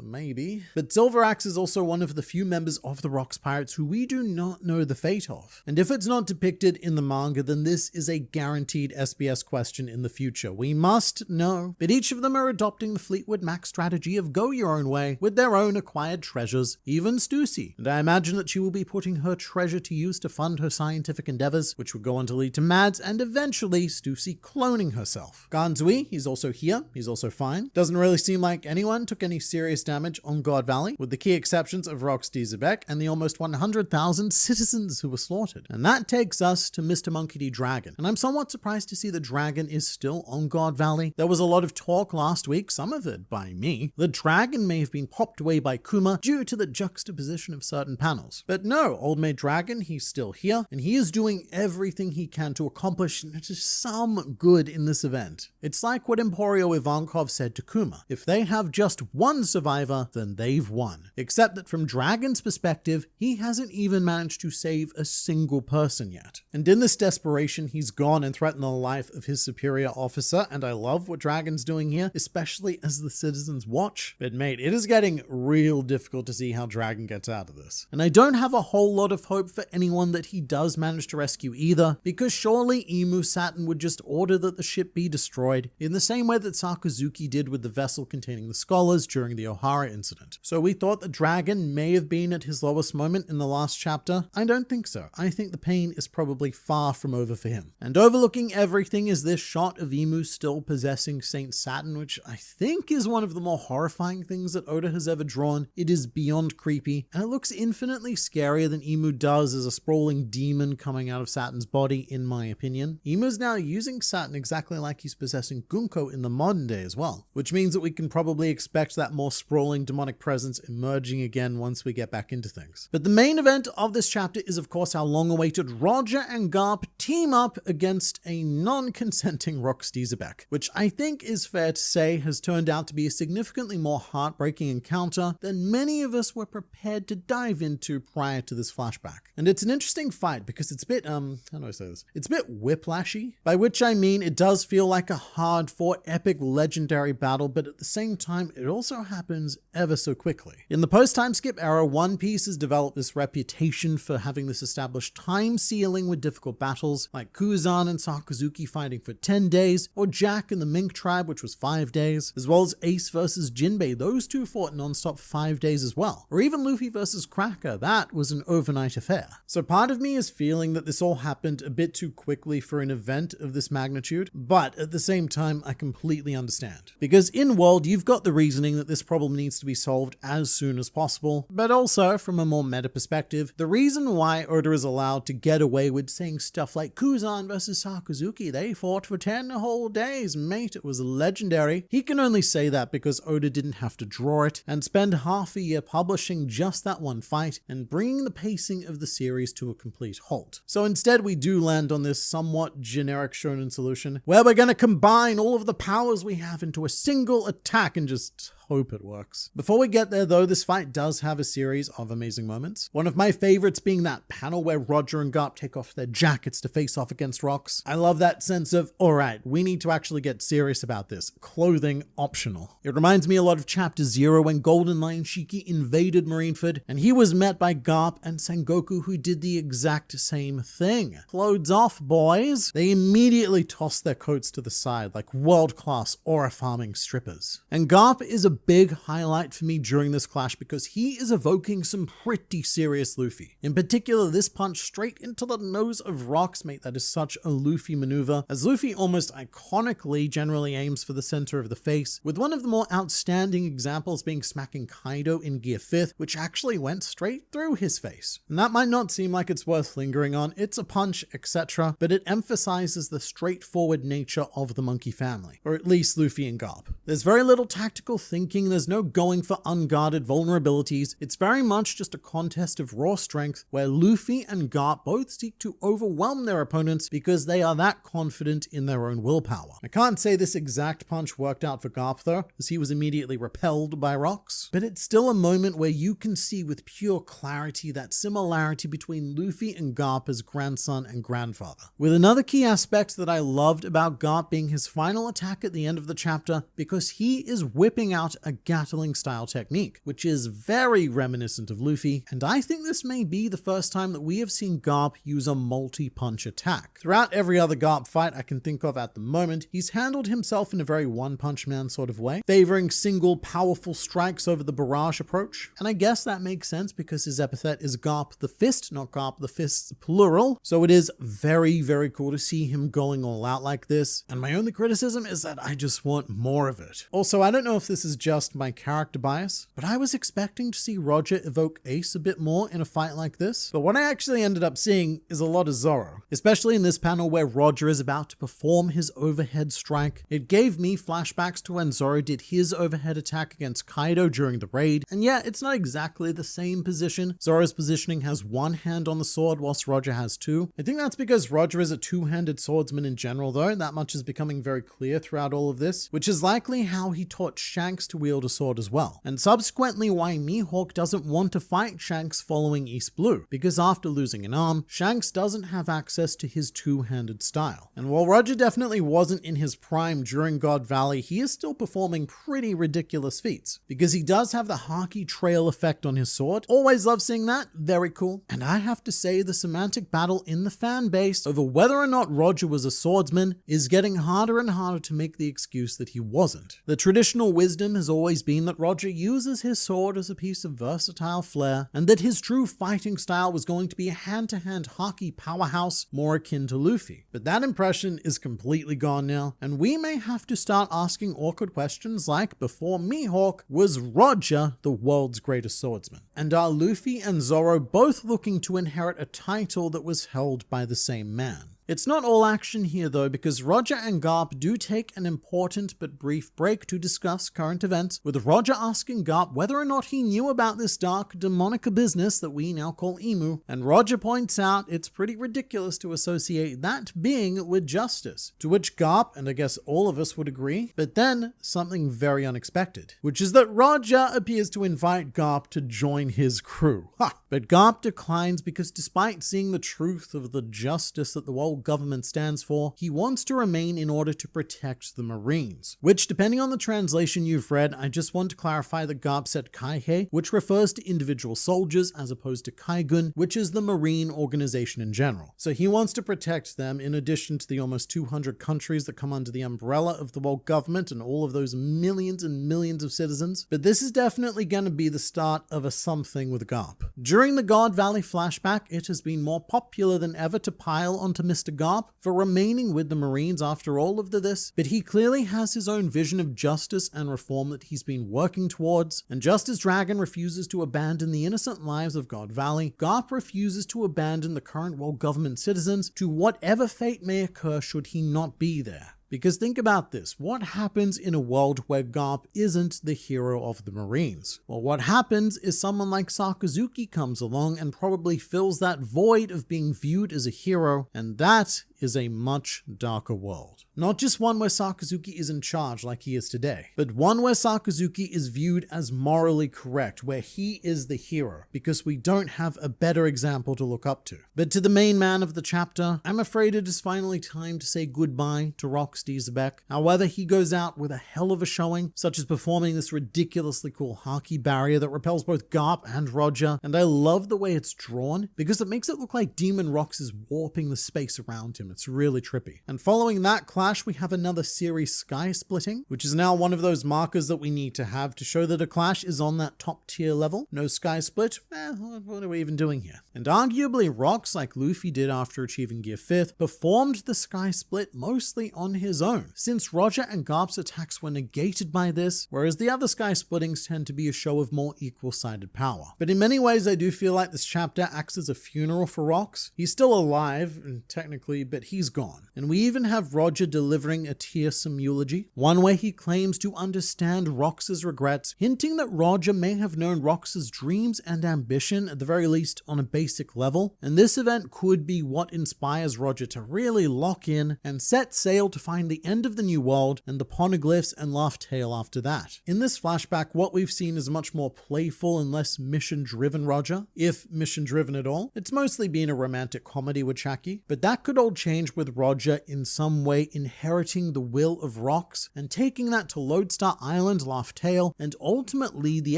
maybe. But Silver Axe is also one of the few members of the Rocks Pirates who we do not know the fate of. And if it's not depicted in the manga, then this is a guaranteed SBS question in the future. We must know. But each of them are adopting the Fleetwood Mac strategy of go your own way with their own acquired treasures, even Stussy. And I imagine that she will be putting her treasure to use to fund her scientific endeavors, which would go on to lead to Mads and eventually Stussy cloning herself. Ganzui, he's also here. He's also fine. Doesn't really seem like anyone took any serious damage on God Valley, with the key exceptions of Rox D. Xebec and the almost 100,000 citizens who were slaughtered. And that takes us to Mr. Monkey D. Dragon. And I'm somewhat surprised to see the dragon is still on God Valley. There was a lot of talk last week, some of it by me. The dragon may have been popped away by Kuma due to the juxtaposition of certain panels. But no, old mate Dragon, he's still here, and he is doing everything he can to accomplish just some good in this event. It's like what Emporio Ivankov said to Kuma. If they have just one survivor, then they've won. Except that from Dragon's perspective, he hasn't even managed to save a single person yet. And in this desperation, he's gone and threatened the life of his superior officer, and I love what Dragon's doing here, especially as the citizens watch. But mate, it is getting real difficult to see how Dragon gets out of this. And I don't have a whole lot of hope for anyone that he does manage to rescue either, because surely Imu Saturn would just order that the ship be destroyed in the same way that Sakazuki did with the vessel containing the scholars during the Ohara incident. So we thought that Dragon may have been at his lowest moment in the last chapter. I don't think so. I think the pain is probably far from over for him. And overlooking everything is this shot of Imu still possessing Saint Saturn, which I think is one of the more horrifying things that Oda has ever drawn. It is beyond creepy, and it looks infinitely scarier than Imu does as a sprawling demon coming out of Saturn's body, in my opinion. Imu's now using Saturn exactly like he's possessing Gunko in the modern day as well, which means that we can probably expect that more sprawling demonic presence emerging again once we get back into things. But the main event of this chapter is of course our long-awaited Roger and Garp team up against a non-consenting Rocksteady Xebec, which I think is fair to say has turned out to be a significantly more heartbreaking encounter than many of us were prepared to dive into prior to this flashback. And it's an interesting fight because it's a bit, how do I say this? It's a bit whiplashy, by which I mean it does feel like a hard-fought, epic, legendary battle, but at the same time, it also happens ever so quickly. In the post-time skip era, One Piece has developed this reputation for having this established time ceiling with difficult battles, like Kuzan and Sakazuki fighting for 10 days, or Jack and the Mink Tribe, which was 5 days, as well as Ace versus Jinbei. Those two fought non-stop for 5 days as well. Or even Luffy versus Cracker. That was an overnight affair. So part of me is feeling that this all happened a bit too quickly for an event of this magnitude, but at the same time, I completely understand. Because in world, you've got the reasoning that this problem needs to be solved as soon as possible, but also from a more meta perspective, the reason why Oda is allowed to get away with saying stuff like Kuzan versus Sakazuki, they fought for 10 whole days, mate, it was legendary. He can only say that because Oda didn't have to draw it and spend half a year publishing just that one fight and bringing the pacing of the series to a complete halt. So instead we do land on this somewhat generic shonen solution where we're going to combine all of the powers we have into a single attack and just hope it works. Before we get there though, this fight does have a series of amazing moments. One of my favorites being that panel where Roger and Garp take off their jackets to face off against rocks. I love that sense of, alright, we need to actually get serious about this. Clothing optional. It reminds me a lot of Chapter 0 when Golden Lion Shiki invaded Marineford and he was met by Garp and Sengoku who did the exact same thing. Clothes off, boys. They immediately tossed their coats to the side like world-class aura farming strippers. And Garp is a big highlight for me during this clash because he is evoking some pretty serious Luffy. In particular, this punch straight into the nose of rocks, mate, that is such a Luffy maneuver, as Luffy almost iconically generally aims for the center of the face, with one of the more outstanding examples being smacking Kaido in Gear 5th, which actually went straight through his face. And that might not seem like it's worth lingering on, it's a punch, etc., but it emphasizes the straightforward nature of the monkey family, or at least Luffy and Garp. There's very little tactical thinking, there's no going for unguarded vulnerabilities, it's very much just a contest of raw strength where Luffy and Garp both seek to overwhelm their opponents because they are that confident in their own willpower. I can't say this exact punch worked out for Garp though, as he was immediately repelled by rocks, but it's still a moment where you can see with pure clarity that similarity between Luffy and Garp as grandson and grandfather. With another key aspect that I loved about Garp being his final attack at the end of the chapter, because he is whipping out a Gatling style technique, which is very reminiscent of Luffy, and I think this may be the first time that we have seen Garp use a multi-punch attack. Throughout every other Garp fight I can think of at the moment, he's handled himself in a very One-Punch Man sort of way, favoring single powerful strikes over the barrage approach, and I guess that makes sense because his epithet is Garp the Fist, not Garp the Fists plural, so it is very, very cool to see him going all out like this, and my only criticism is that I just want more of it. Also, I don't know if this is just my character bias, but I was expecting to see Roger evoke Ace a bit more in a fight like this, but what I actually ended up seeing is a lot of Zoro, especially in this panel where Roger is about to perform his overhead strike. It gave me flashbacks to when Zoro did his overhead attack against Kaido during the raid, and yeah, it's not exactly the same position. Zoro's positioning has one hand on the sword whilst Roger has two. I think that's because Roger is a two-handed swordsman in general though, that much is becoming very clear throughout all of this, which is likely how he taught Shanks to wield a sword as well, and subsequently why Mihawk doesn't want to fight Shanks following East Blue, because after losing an arm, Shanks doesn't have access to his two-handed style. And while Roger definitely wasn't in his prime during God Valley, he is still performing pretty ridiculous feats, because he does have the Haki trail effect on his sword. Always love seeing that, very cool. And I have to say, the semantic battle in the fan base over whether or not Roger was a swordsman is getting harder and harder to make the excuse that he wasn't. The traditional wisdom has always been that Roger uses his sword as a piece of versatile flair, and that his true fighting style was going to be a hand-to-hand Haki powerhouse more akin to Luffy. But that impression is completely gone now, and we may have to start asking awkward questions like, before Mihawk, was Roger the world's greatest swordsman? And are Luffy and Zoro both looking to inherit a title that was held by the same man? It's not all action here though, because Roger and Garp do take an important but brief break to discuss current events, with Roger asking Garp whether or not he knew about this dark demonica business that we now call Emu, and Roger points out it's pretty ridiculous to associate that being with justice, to which Garp, and I guess all of us would agree, but then something very unexpected, which is that Roger appears to invite Garp to join his crew. But Garp declines because despite seeing the truth of the justice that the world government stands for, he wants to remain in order to protect the Marines, which, depending on the translation you've read, I just want to clarify that Garp said Kaihei, which refers to individual soldiers, as opposed to Kaigun, which is the Marine organization in general. So he wants to protect them in addition to the almost 200 countries that come under the umbrella of the world government and all of those millions and millions of citizens. But this is definitely going to be the start of a something with Garp. During the God Valley flashback, it has been more popular than ever to pile onto Mr. Garp for remaining with the Marines after all of this, but he clearly has his own vision of justice and reform that he's been working towards, and just as Dragon refuses to abandon the innocent lives of God Valley, Garp refuses to abandon the current world government citizens to whatever fate may occur should he not be there. Because think about this, what happens in a world where Garp isn't the hero of the Marines? Well, what happens is someone like Sakazuki comes along and probably fills that void of being viewed as a hero, and that is a much darker world. Not just one where Sakazuki is in charge like he is today, but one where Sakazuki is viewed as morally correct, where he is the hero, because we don't have a better example to look up to. But to the main man of the chapter, I'm afraid it is finally time to say goodbye to Rox Xebec. However, he goes out with a hell of a showing, such as performing this ridiculously cool Haki barrier that repels both Garp and Roger, and I love the way it's drawn, because it makes it look like Demon Rox is warping the space around him. It's really trippy. And following that clash, we have another series sky splitting, which is now one of those markers that we need to have to show that a clash is on that top tier level. No sky split? What are we even doing here? And arguably, Rox, like Luffy did after achieving Gear 5th, performed the sky split mostly on his own, since Roger and Garp's attacks were negated by this, whereas the other sky splittings tend to be a show of more equal-sided power. But in many ways, I do feel like this chapter acts as a funeral for Rox. He's still alive, technically, but he's gone. And we even have Roger delivering a tearsome eulogy, one where he claims to understand Rox's regrets, hinting that Roger may have known Rox's dreams and ambition, at the very least on a basic level, and this event could be what inspires Roger to really lock in and set sail to find the end of the New World and the Poneglyphs and Laugh Tale after that. In this flashback, what we've seen is a much more playful and less mission-driven Roger, if mission-driven at all. It's mostly been a romantic comedy with Shakky, but that could all change with Roger in some way inheriting the will of Rox and taking that to Lodestar Island, Laugh Tale, and ultimately the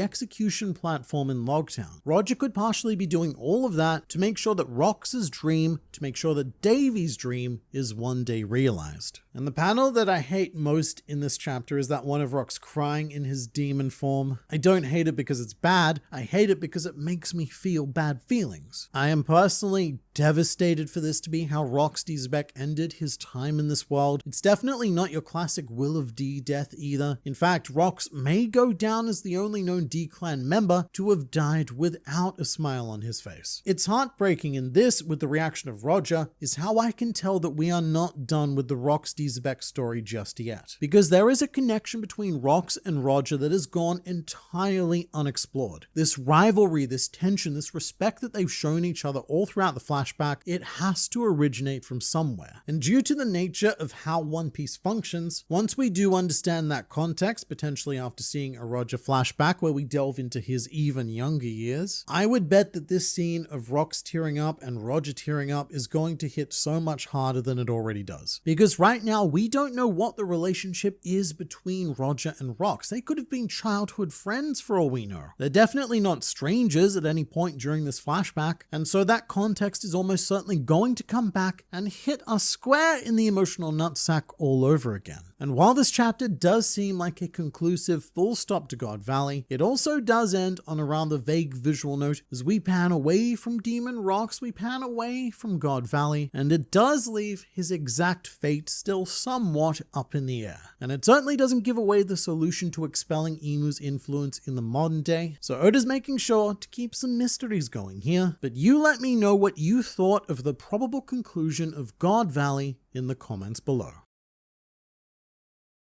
execution platform in Logtown. Roger could partially be doing all of that to make sure that Rox's dream, to make sure that Davy's dream is one day realized. And the panel that I hate most in this chapter is that one of Rox crying in his demon form. I don't hate it because it's bad, I hate it because it makes me feel bad feelings. I am personally devastated for this to be how Rox Xebec ended his time in this world. It's definitely not your classic Will of D death either. In fact, Rox may go down as the only known D Clan member to have died without a smile on his face. It's heartbreaking, and this, with the reaction of Roger, is how I can tell that we are not done with the Rox Xebec story just yet, because there is a connection between Rox and Roger that has gone entirely unexplored. This rivalry, this tension, this respect that they've shown each other all throughout the flashback, it has to originate from somewhere. And due to the nature of how One Piece functions, once we do understand that context, potentially after seeing a Roger flashback where we delve into his even younger years, I would bet that this scene of Rox tearing up and Roger tearing up is going to hit so much harder than it already does. Because right now, we don't know what the relationship is between Roger and Rox. They could have been childhood friends for all we know. They're definitely not strangers at any point during this flashback, and so that context is almost certainly going to come back and hit us square in the emotional nutsack all over again. And while this chapter does seem like a conclusive full stop to God Valley, it also does end on a rather vague visual note as we pan away from Demon Rocks, we pan away from God Valley, and it does leave his exact fate still somewhat up in the air. And it certainly doesn't give away the solution to expelling Imu's influence in the modern day, so Oda's making sure to keep some mysteries going here. But you let me know what you thought of the probable conclusion of God Valley in the comments below.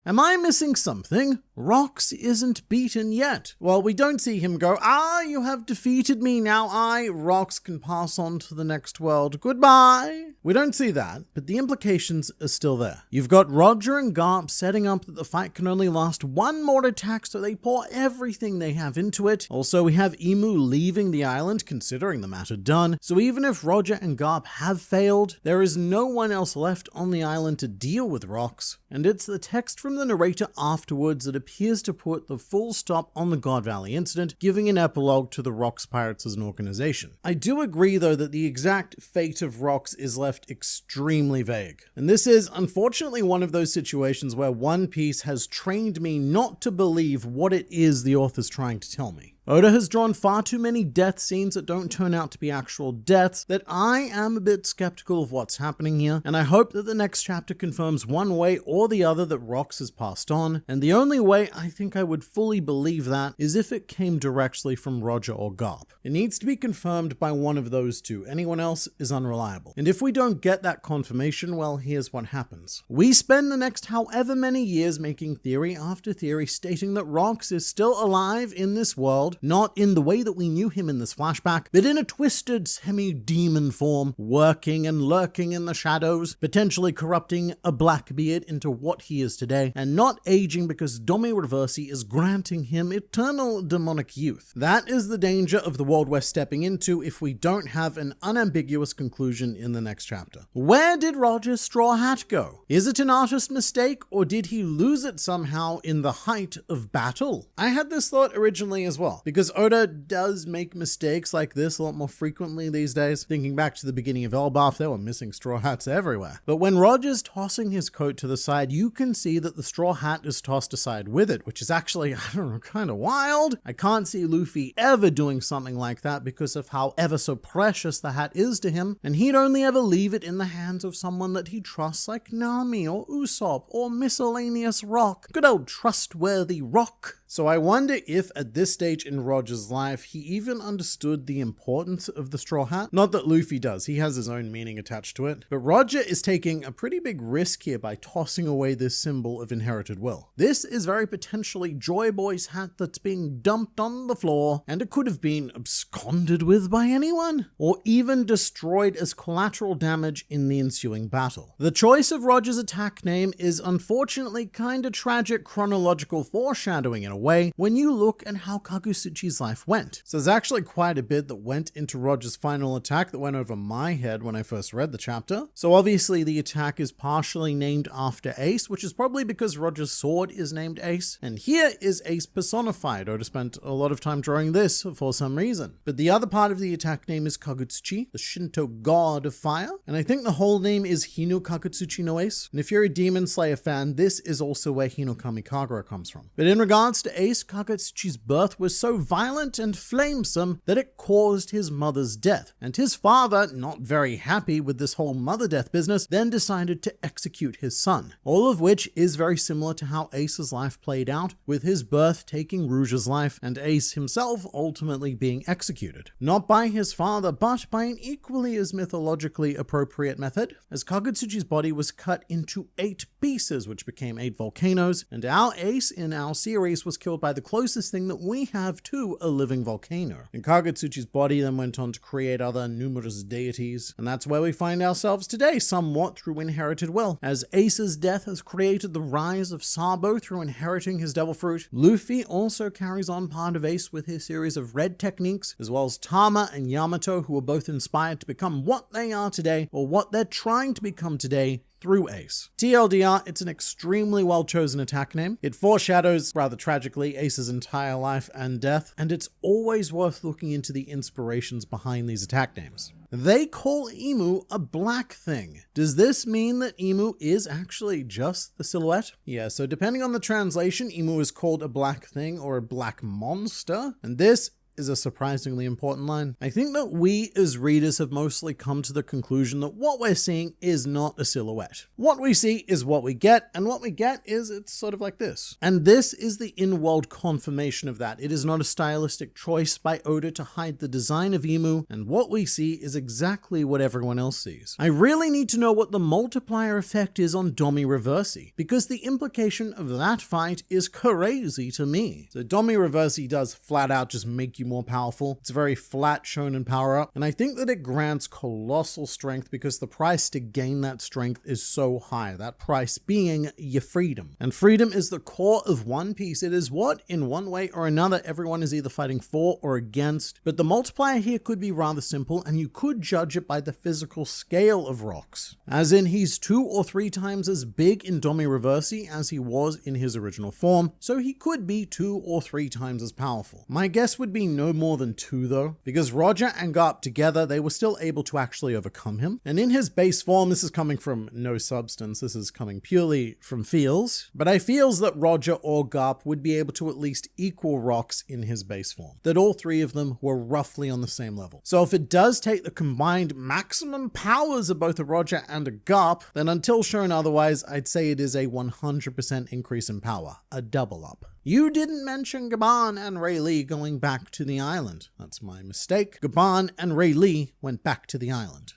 Am I missing something? Rox isn't beaten yet. Well, we don't see him go, you have defeated me, now Rox, can pass on to the next world. Goodbye. We don't see that, but the implications are still there. You've got Roger and Garp setting up that the fight can only last one more attack, so they pour everything they have into it. Also, we have Imu leaving the island, considering the matter done. So even if Roger and Garp have failed, there is no one else left on the island to deal with Rox. And it's the text from the narrator afterwards that appears to put the full stop on the God Valley incident, giving an epilogue to the Rox Pirates as an organization. I do agree though that the exact fate of Rox is left extremely vague. And this is unfortunately one of those situations where One Piece has trained me not to believe what it is the author's trying to tell me. Oda has drawn far too many death scenes that don't turn out to be actual deaths that I am a bit skeptical of what's happening here, and I hope that the next chapter confirms one way or the other that Rox has passed on, and the only way I think I would fully believe that is if it came directly from Roger or Garp. It needs to be confirmed by one of those two, anyone else is unreliable. And if we don't get that confirmation, well, here's what happens. We spend the next however many years making theory after theory stating that Rox is still alive in this world, not in the way that we knew him in this flashback, but in a twisted semi-demon form, working and lurking in the shadows, potentially corrupting a Blackbeard into what he is today, and not aging because Domy Reversy is granting him eternal demonic youth. That is the danger of the world we're stepping into if we don't have an unambiguous conclusion in the next chapter. Where did Roger's straw hat go? Is it an artist mistake, or did he lose it somehow in the height of battle? I had this thought originally as well, because Oda does make mistakes like this a lot more frequently these days. Thinking back to the beginning of Elbaf, there were missing straw hats everywhere. But when Roger's tossing his coat to the side, you can see that the straw hat is tossed aside with it, which is actually, I don't know, kind of wild. I can't see Luffy ever doing something like that because of how ever so precious the hat is to him, and he'd only ever leave it in the hands of someone that he trusts like Nami or Usopp or Miscellaneous Rock. Good old trustworthy Rock. So I wonder if at this stage in Roger's life, he even understood the importance of the straw hat. Not that Luffy does, he has his own meaning attached to it. But Roger is taking a pretty big risk here by tossing away this symbol of inherited will. This is very potentially Joy Boy's hat that's being dumped on the floor, and it could have been absconded with by anyone, or even destroyed as collateral damage in the ensuing battle. The choice of Roger's attack name is unfortunately kind of tragic chronological foreshadowing in a way when you look at how Kagutsuchi's life went. So there's actually quite a bit that went into Roger's final attack that went over my head when I first read the chapter. So obviously the attack is partially named after Ace, which is probably because Roger's sword is named Ace, and here is Ace personified. Oda spent a lot of time drawing this for some reason. But the other part of the attack name is Kagutsuchi, the Shinto god of fire, and I think the whole name is Hino Kagutsuchi no Ace. And if you're a Demon Slayer fan, this is also where Hino Kami Kagura comes from. But in regards to after Ace, Kagutsuchi's birth was so violent and flamesome that it caused his mother's death, and his father, not very happy with this whole mother death business, then decided to execute his son. All of which is very similar to how Ace's life played out, with his birth taking Rouge's life and Ace himself ultimately being executed. Not by his father, but by an equally as mythologically appropriate method, as Kagutsuchi's body was cut into 8 pieces, which became 8 volcanoes, and our Ace in our series was killed by the closest thing that we have to a living volcano. And Kagutsuchi's body then went on to create other numerous deities, and that's where we find ourselves today, somewhat through inherited will, as Ace's death has created the rise of Sabo through inheriting his devil fruit. Luffy also carries on part of Ace with his series of red techniques, as well as Tama and Yamato, who are both inspired to become what they are today, or what they're trying to become today, through Ace. TLDR, it's an extremely well-chosen attack name. It foreshadows, rather tragically, Ace's entire life and death, and it's always worth looking into the inspirations behind these attack names. They call Emu a black thing. Does this mean that Emu is actually just the silhouette? Yeah, so depending on the translation, Emu is called a black thing or a black monster, and this is a surprisingly important line. I think that we as readers have mostly come to the conclusion that what we're seeing is not a silhouette. What we see is what we get, and what we get is it's sort of like this. And this is the in-world confirmation of that. It is not a stylistic choice by Oda to hide the design of Emu, and what we see is exactly what everyone else sees. I really need to know what the multiplier effect is on Domy Reversy, because the implication of that fight is crazy to me. So Domy Reversy does flat out just make you more powerful. It's a very flat shonen power up, and I think that it grants colossal strength because the price to gain that strength is so high, that price being your freedom. And freedom is the core of One Piece. It is what, in one way or another, everyone is either fighting for or against, but the multiplier here could be rather simple, and you could judge it by the physical scale of rocks. As in, he's 2 or 3 times as big in Domy Reversy as he was in his original form, so he could be 2 or 3 times as powerful. My guess would be no more than 2 though, because Roger and Garp together, they were still able to actually overcome him. And in his base form, this is coming from no substance, this is coming purely from feels, but I feels that Roger or Garp would be able to at least equal rocks in his base form, that all 3 of them were roughly on the same level. So if it does take the combined maximum powers of both a Roger and a Garp, then until shown otherwise, I'd say it is a 100% increase in power, a double up. You didn't mention Garp and Rayleigh going back to the island. That's my mistake. Garp and Rayleigh went back to the island.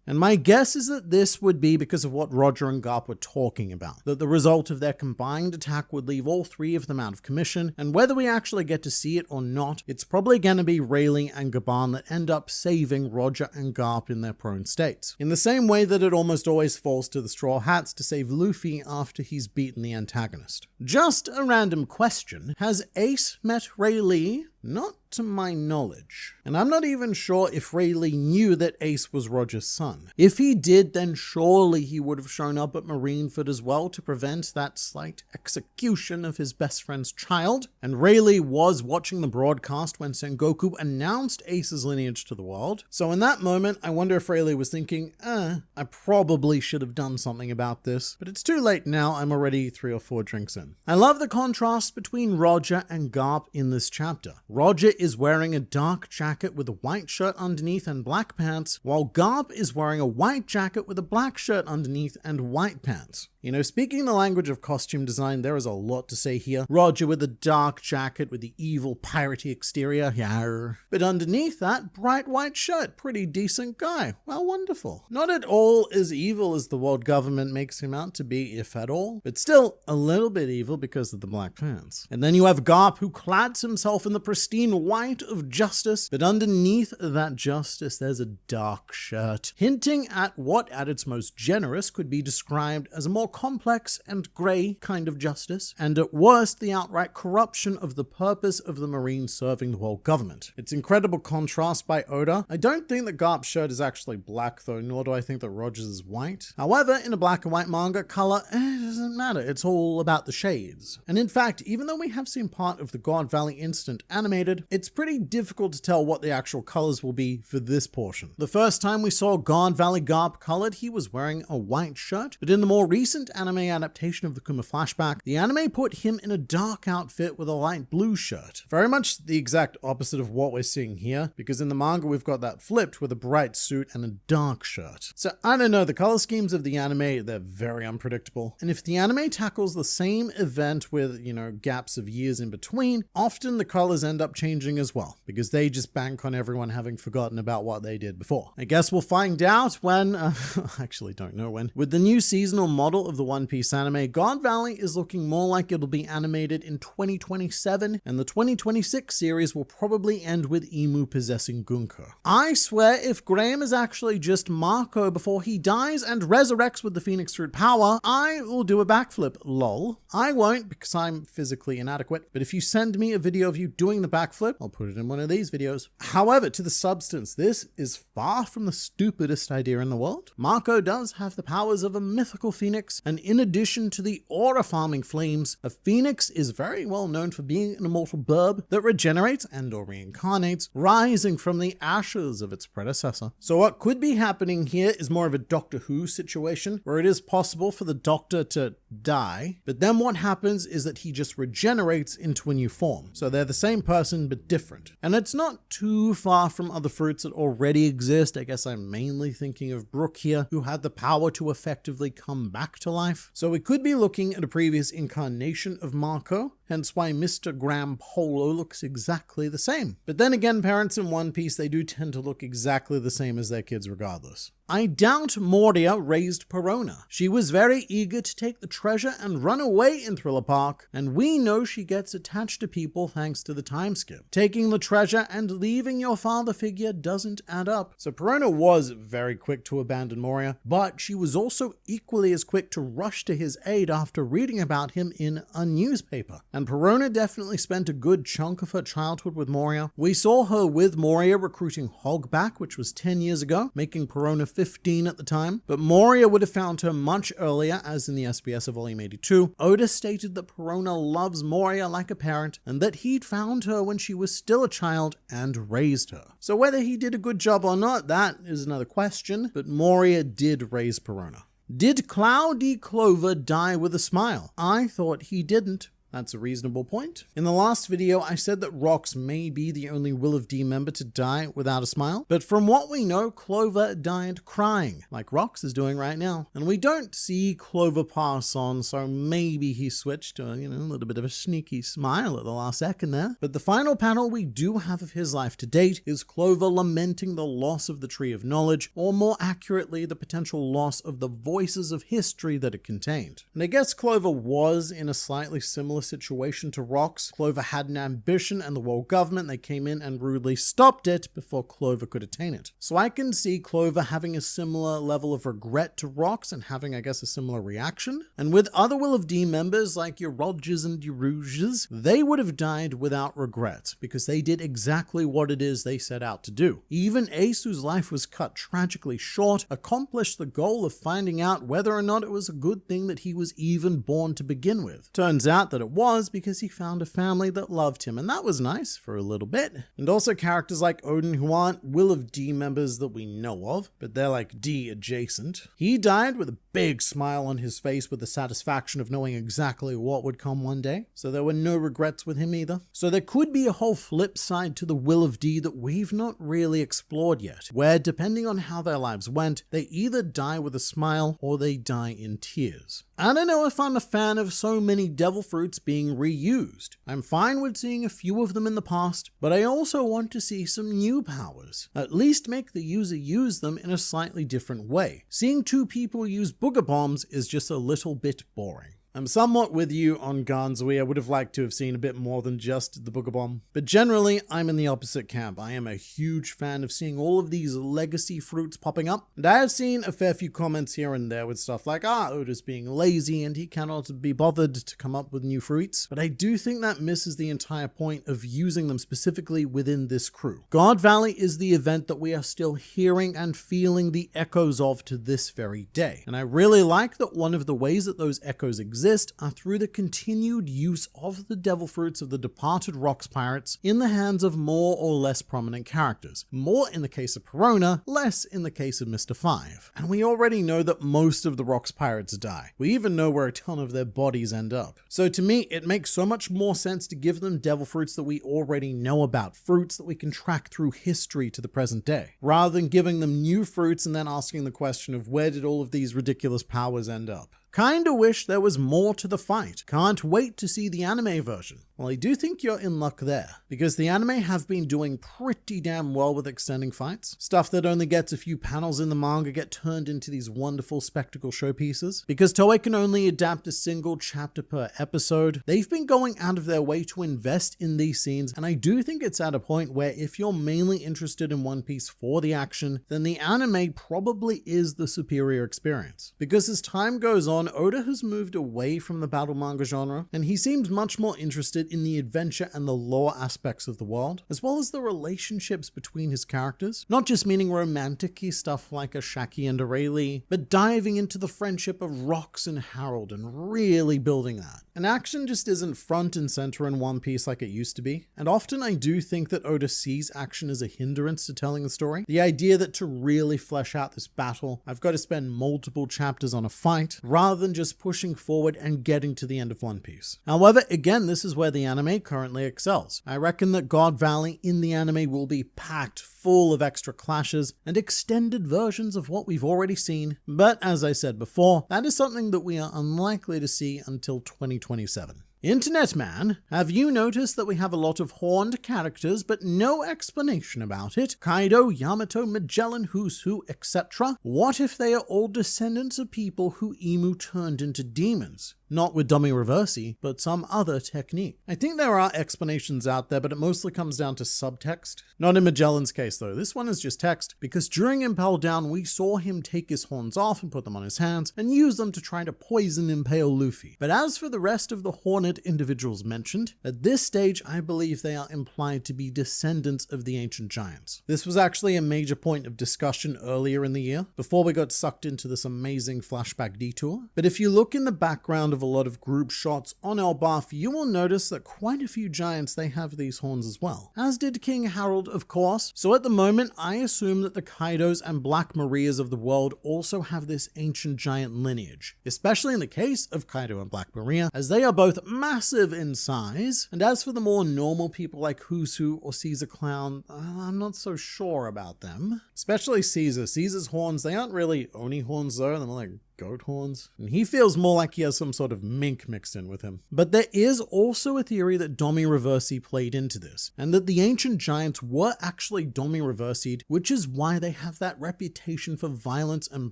And my guess is that this would be because of what Roger and Garp were talking about, that the result of their combined attack would leave all 3 of them out of commission, and whether we actually get to see it or not, it's probably going to be Rayleigh and Garp that end up saving Roger and Garp in their prone states. In the same way that it almost always falls to the Straw Hats to save Luffy after he's beaten the antagonist. Just a random question, has Ace met Rayleigh? Not to my knowledge. And I'm not even sure if Rayleigh knew that Ace was Roger's son. If he did, then surely he would have shown up at Marineford as well to prevent that slight execution of his best friend's child. And Rayleigh was watching the broadcast when Sengoku announced Ace's lineage to the world. So in that moment, I wonder if Rayleigh was thinking, I probably should have done something about this. But it's too late now, I'm already 3 or 4 drinks in. I love the contrast between Roger and Garp in this chapter. Roger is wearing a dark jacket with a white shirt underneath and black pants, while Garp is wearing a white jacket with a black shirt underneath and white pants. You know, speaking the language of costume design, there is a lot to say here. Roger with a dark jacket with the evil piratey exterior, yarr. But underneath that, bright white shirt, pretty decent guy. Well, wonderful. Not at all as evil as the world government makes him out to be, if at all, but still a little bit evil because of the black pants. And then you have Garp, who clads himself in the pristine white of justice, but underneath that justice there's a dark shirt, hinting at what at its most generous could be described as a more complex and grey kind of justice, and at worst the outright corruption of the purpose of the Marines serving the world government. It's incredible contrast by Oda. I don't think that Garp's shirt is actually black though, nor do I think that Roger's is white. However, in a black and white manga, color, it doesn't matter, it's all about the shades. And in fact, even though we have seen part of the God Valley incident animated, it's pretty difficult to tell what the actual colors will be for this portion. The first time we saw God Valley Garp colored, he was wearing a white shirt, but in the more recent recent anime adaptation of the Kuma flashback, the anime put him in a dark outfit with a light blue shirt. Very much the exact opposite of what we're seeing here, because in the manga we've got that flipped with a bright suit and a dark shirt. So I don't know, the color schemes of the anime, they're very unpredictable. And if the anime tackles the same event with, gaps of years in between, often the colors end up changing as well, because they just bank on everyone having forgotten about what they did before. I guess we'll find out when, I actually don't know when. With the new seasonal model of the One Piece anime, God Valley is looking more like it'll be animated in 2027, and the 2026 series will probably end with Emu possessing Gunko. I swear if Graham is actually just Marco before he dies and resurrects with the Phoenix Fruit power, I will do a backflip, lol. I won't because I'm physically inadequate, but if you send me a video of you doing the backflip, I'll put it in one of these videos. However, to the substance, this is far from the stupidest idea in the world. Marco does have the powers of a mythical phoenix, and in addition to the aura farming flames, a phoenix is very well known for being an immortal burb that regenerates and or reincarnates, rising from the ashes of its predecessor. So what could be happening here is more of a Doctor Who situation, where it is possible for the Doctor to die, but then what happens is that he just regenerates into a new form. So they're the same person but different. And it's not too far from other fruits that already exist. I guess I'm mainly thinking of Brook here, who had the power to effectively come back to life. So we could be looking at a previous incarnation of Marco, hence why Mr. Graham Polo looks exactly the same. But then again, parents in One Piece, they do tend to look exactly the same as their kids regardless. I doubt Moria raised Perona. She was very eager to take the treasure and run away in Thriller Park, and we know she gets attached to people thanks to the time skip. Taking the treasure and leaving your father figure doesn't add up. So Perona was very quick to abandon Moria, but she was also equally as quick to rush to his aid after reading about him in a newspaper. And Perona definitely spent a good chunk of her childhood with Moria. We saw her with Moria recruiting Hogback, which was 10 years ago, making Perona 15 at the time, but Moria would have found her much earlier, as in the SBS of Volume 82. Oda stated that Perona loves Moria like a parent, and that he'd found her when she was still a child and raised her. So whether he did a good job or not, that is another question, but Moria did raise Perona. Did Cloudy Clover die with a smile? I thought he didn't. That's a reasonable point. In the last video, I said that Rox may be the only Will of D member to die without a smile, but from what we know, Clover died crying, like Rox is doing right now. And we don't see Clover pass on, so maybe he switched to, a little bit of a sneaky smile at the last second there. But the final panel we do have of his life to date is Clover lamenting the loss of the Tree of Knowledge, or more accurately, the potential loss of the voices of history that it contained. And I guess Clover was in a slightly similar situation to Rox. Clover had an ambition and the world government, they came in and rudely stopped it before Clover could attain it. So I can see Clover having a similar level of regret to Rox and having, I guess, a similar reaction. And with other Will of D members like your Rogers and your Rouges, they would have died without regret because they did exactly what it is they set out to do. Even Ace, whose life was cut tragically short, accomplished the goal of finding out whether or not it was a good thing that he was even born to begin with. Turns out that it was, because he found a family that loved him, and that was nice for a little bit. And also characters like Odin, who aren't Will of D members that we know of, but they're like D adjacent. He died with a big smile on his face with the satisfaction of knowing exactly what would come one day, so there were no regrets with him either. So there could be a whole flip side to the Will of D that we've not really explored yet, where depending on how their lives went, they either die with a smile or they die in tears. I don't know if I'm a fan of so many devil fruits being reused. I'm fine with seeing a few of them in the past, but I also want to see some new powers. At least make the user use them in a slightly different way. Seeing two people use booger bombs is just a little bit boring. I'm somewhat with you on Gansui. I would have liked to have seen a bit more than just the Booger Bomb. But generally, I'm in the opposite camp. I am a huge fan of seeing all of these legacy fruits popping up. And I have seen a fair few comments here and there with stuff like, Oda's being lazy and he cannot be bothered to come up with new fruits. But I do think that misses the entire point of using them specifically within this crew. God Valley is the event that we are still hearing and feeling the echoes of to this very day. And I really like that one of the ways that those echoes exist exist are through the continued use of the devil fruits of the departed Rocks pirates in the hands of more or less prominent characters. More in the case of Perona, less in the case of Mr. Five. And we already know that most of the Rocks pirates die. We even know where a ton of their bodies end up. So to me, it makes so much more sense to give them devil fruits that we already know about, fruits that we can track through history to the present day, rather than giving them new fruits and then asking the question of where did all of these ridiculous powers end up. Kinda wish there was more to the fight. Can't wait to see the anime version. Well, I do think you're in luck there, because the anime have been doing pretty damn well with extending fights. Stuff that only gets a few panels in the manga get turned into these wonderful spectacle showpieces. Because Toei can only adapt a single chapter per episode, they've been going out of their way to invest in these scenes, and I do think it's at a point where if you're mainly interested in One Piece for the action, then the anime probably is the superior experience. Because as time goes on, Oda has moved away from the battle manga genre, and he seems much more interested in the adventure and the lore aspects of the world, as well as the relationships between his characters. Not just meaning romantic-y stuff like a Shakky and Rayleigh, but diving into the friendship of Rocks and Harold and really building that. And action just isn't front and center in One Piece like it used to be, and often I do think that Oda sees action as a hindrance to telling the story. The idea that to really flesh out this battle, I've got to spend multiple chapters on a fight, rather than just pushing forward and getting to the end of One Piece. However, again, this is where the anime currently excels. I reckon that God Valley in the anime will be packed full of extra clashes and extended versions of what we've already seen, but as I said before, that is something that we are unlikely to see until 2027. Internet man, have you noticed that we have a lot of horned characters but no explanation about it? Kaido, Yamato, Magellan, Who's Who, etc. What if they are all descendants of people who Imu turned into demons? Not with Domy Reversy, but some other technique. I think there are explanations out there, but it mostly comes down to subtext. Not in Magellan's case though, this one is just text, because during Impel Down we saw him take his horns off and put them on his hands, and use them to try to poison Impale Luffy. But as for the rest of the horned individuals mentioned, at this stage I believe they are implied to be descendants of the ancient giants. This was actually a major point of discussion earlier in the year, before we got sucked into this amazing flashback detour. But if you look in the background of a lot of group shots on Elbaf, you will notice that quite a few giants, they have these horns as well. As did King Harold, of course. So at the moment, I assume that the Kaidos and Black Marias of the world also have this ancient giant lineage, especially in the case of Kaido and Black Maria, as they are both massive in size. And as for the more normal people like Who's Who or Caesar Clown, I'm not so sure about them. Especially Caesar. Caesar's horns, they aren't really Oni horns though, they're more like goat horns. And he feels more like he has some sort of mink mixed in with him. But there is also a theory that Domy Reversy played into this, and that the ancient giants were actually Domy Reversied, which is why they have that reputation for violence and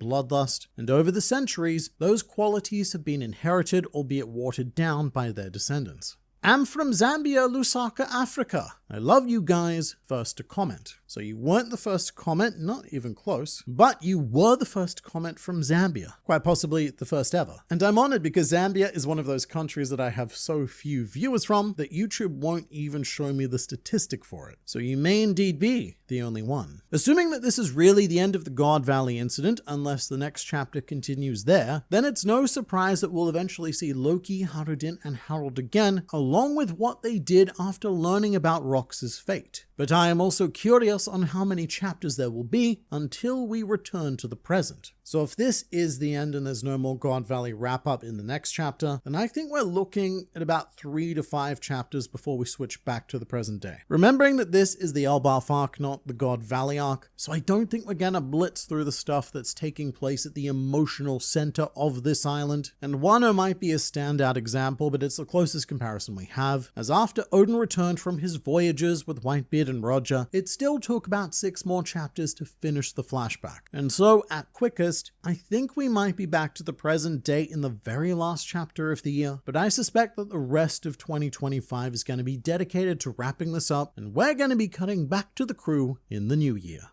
bloodlust. And over the centuries, those qualities have been inherited, albeit watered down, by their descendants. I'm from Zambia, Lusaka, Africa. I love you guys. First to comment. So you weren't the first to comment, not even close, but you were the first to comment from Zambia. Quite possibly the first ever. And I'm honored because Zambia is one of those countries that I have so few viewers from that YouTube won't even show me the statistic for it. So you may indeed be the only one. Assuming that this is really the end of the God Valley incident, unless the next chapter continues there, then it's no surprise that we'll eventually see Loki, Harudin, and Harold again, along with what they did after learning about Rox's fate. But I am also curious on how many chapters there will be until we return to the present. So if this is the end and there's no more God Valley wrap up in the next chapter, then I think we're looking at about 3 to 5 chapters before we switch back to the present day. Remembering that this is the Elbaf arc, not the God Valley arc, so I don't think we're gonna blitz through the stuff that's taking place at the emotional center of this island. And Wano might be a standout example, but it's the closest comparison we have, as after Odin returned from his voyages with Whitebeard and Roger, it still took about 6 more chapters to finish the flashback. And so, at quickest, I think we might be back to the present day in the very last chapter of the year, but I suspect that the rest of 2025 is going to be dedicated to wrapping this up, and we're going to be cutting back to the crew in the new year.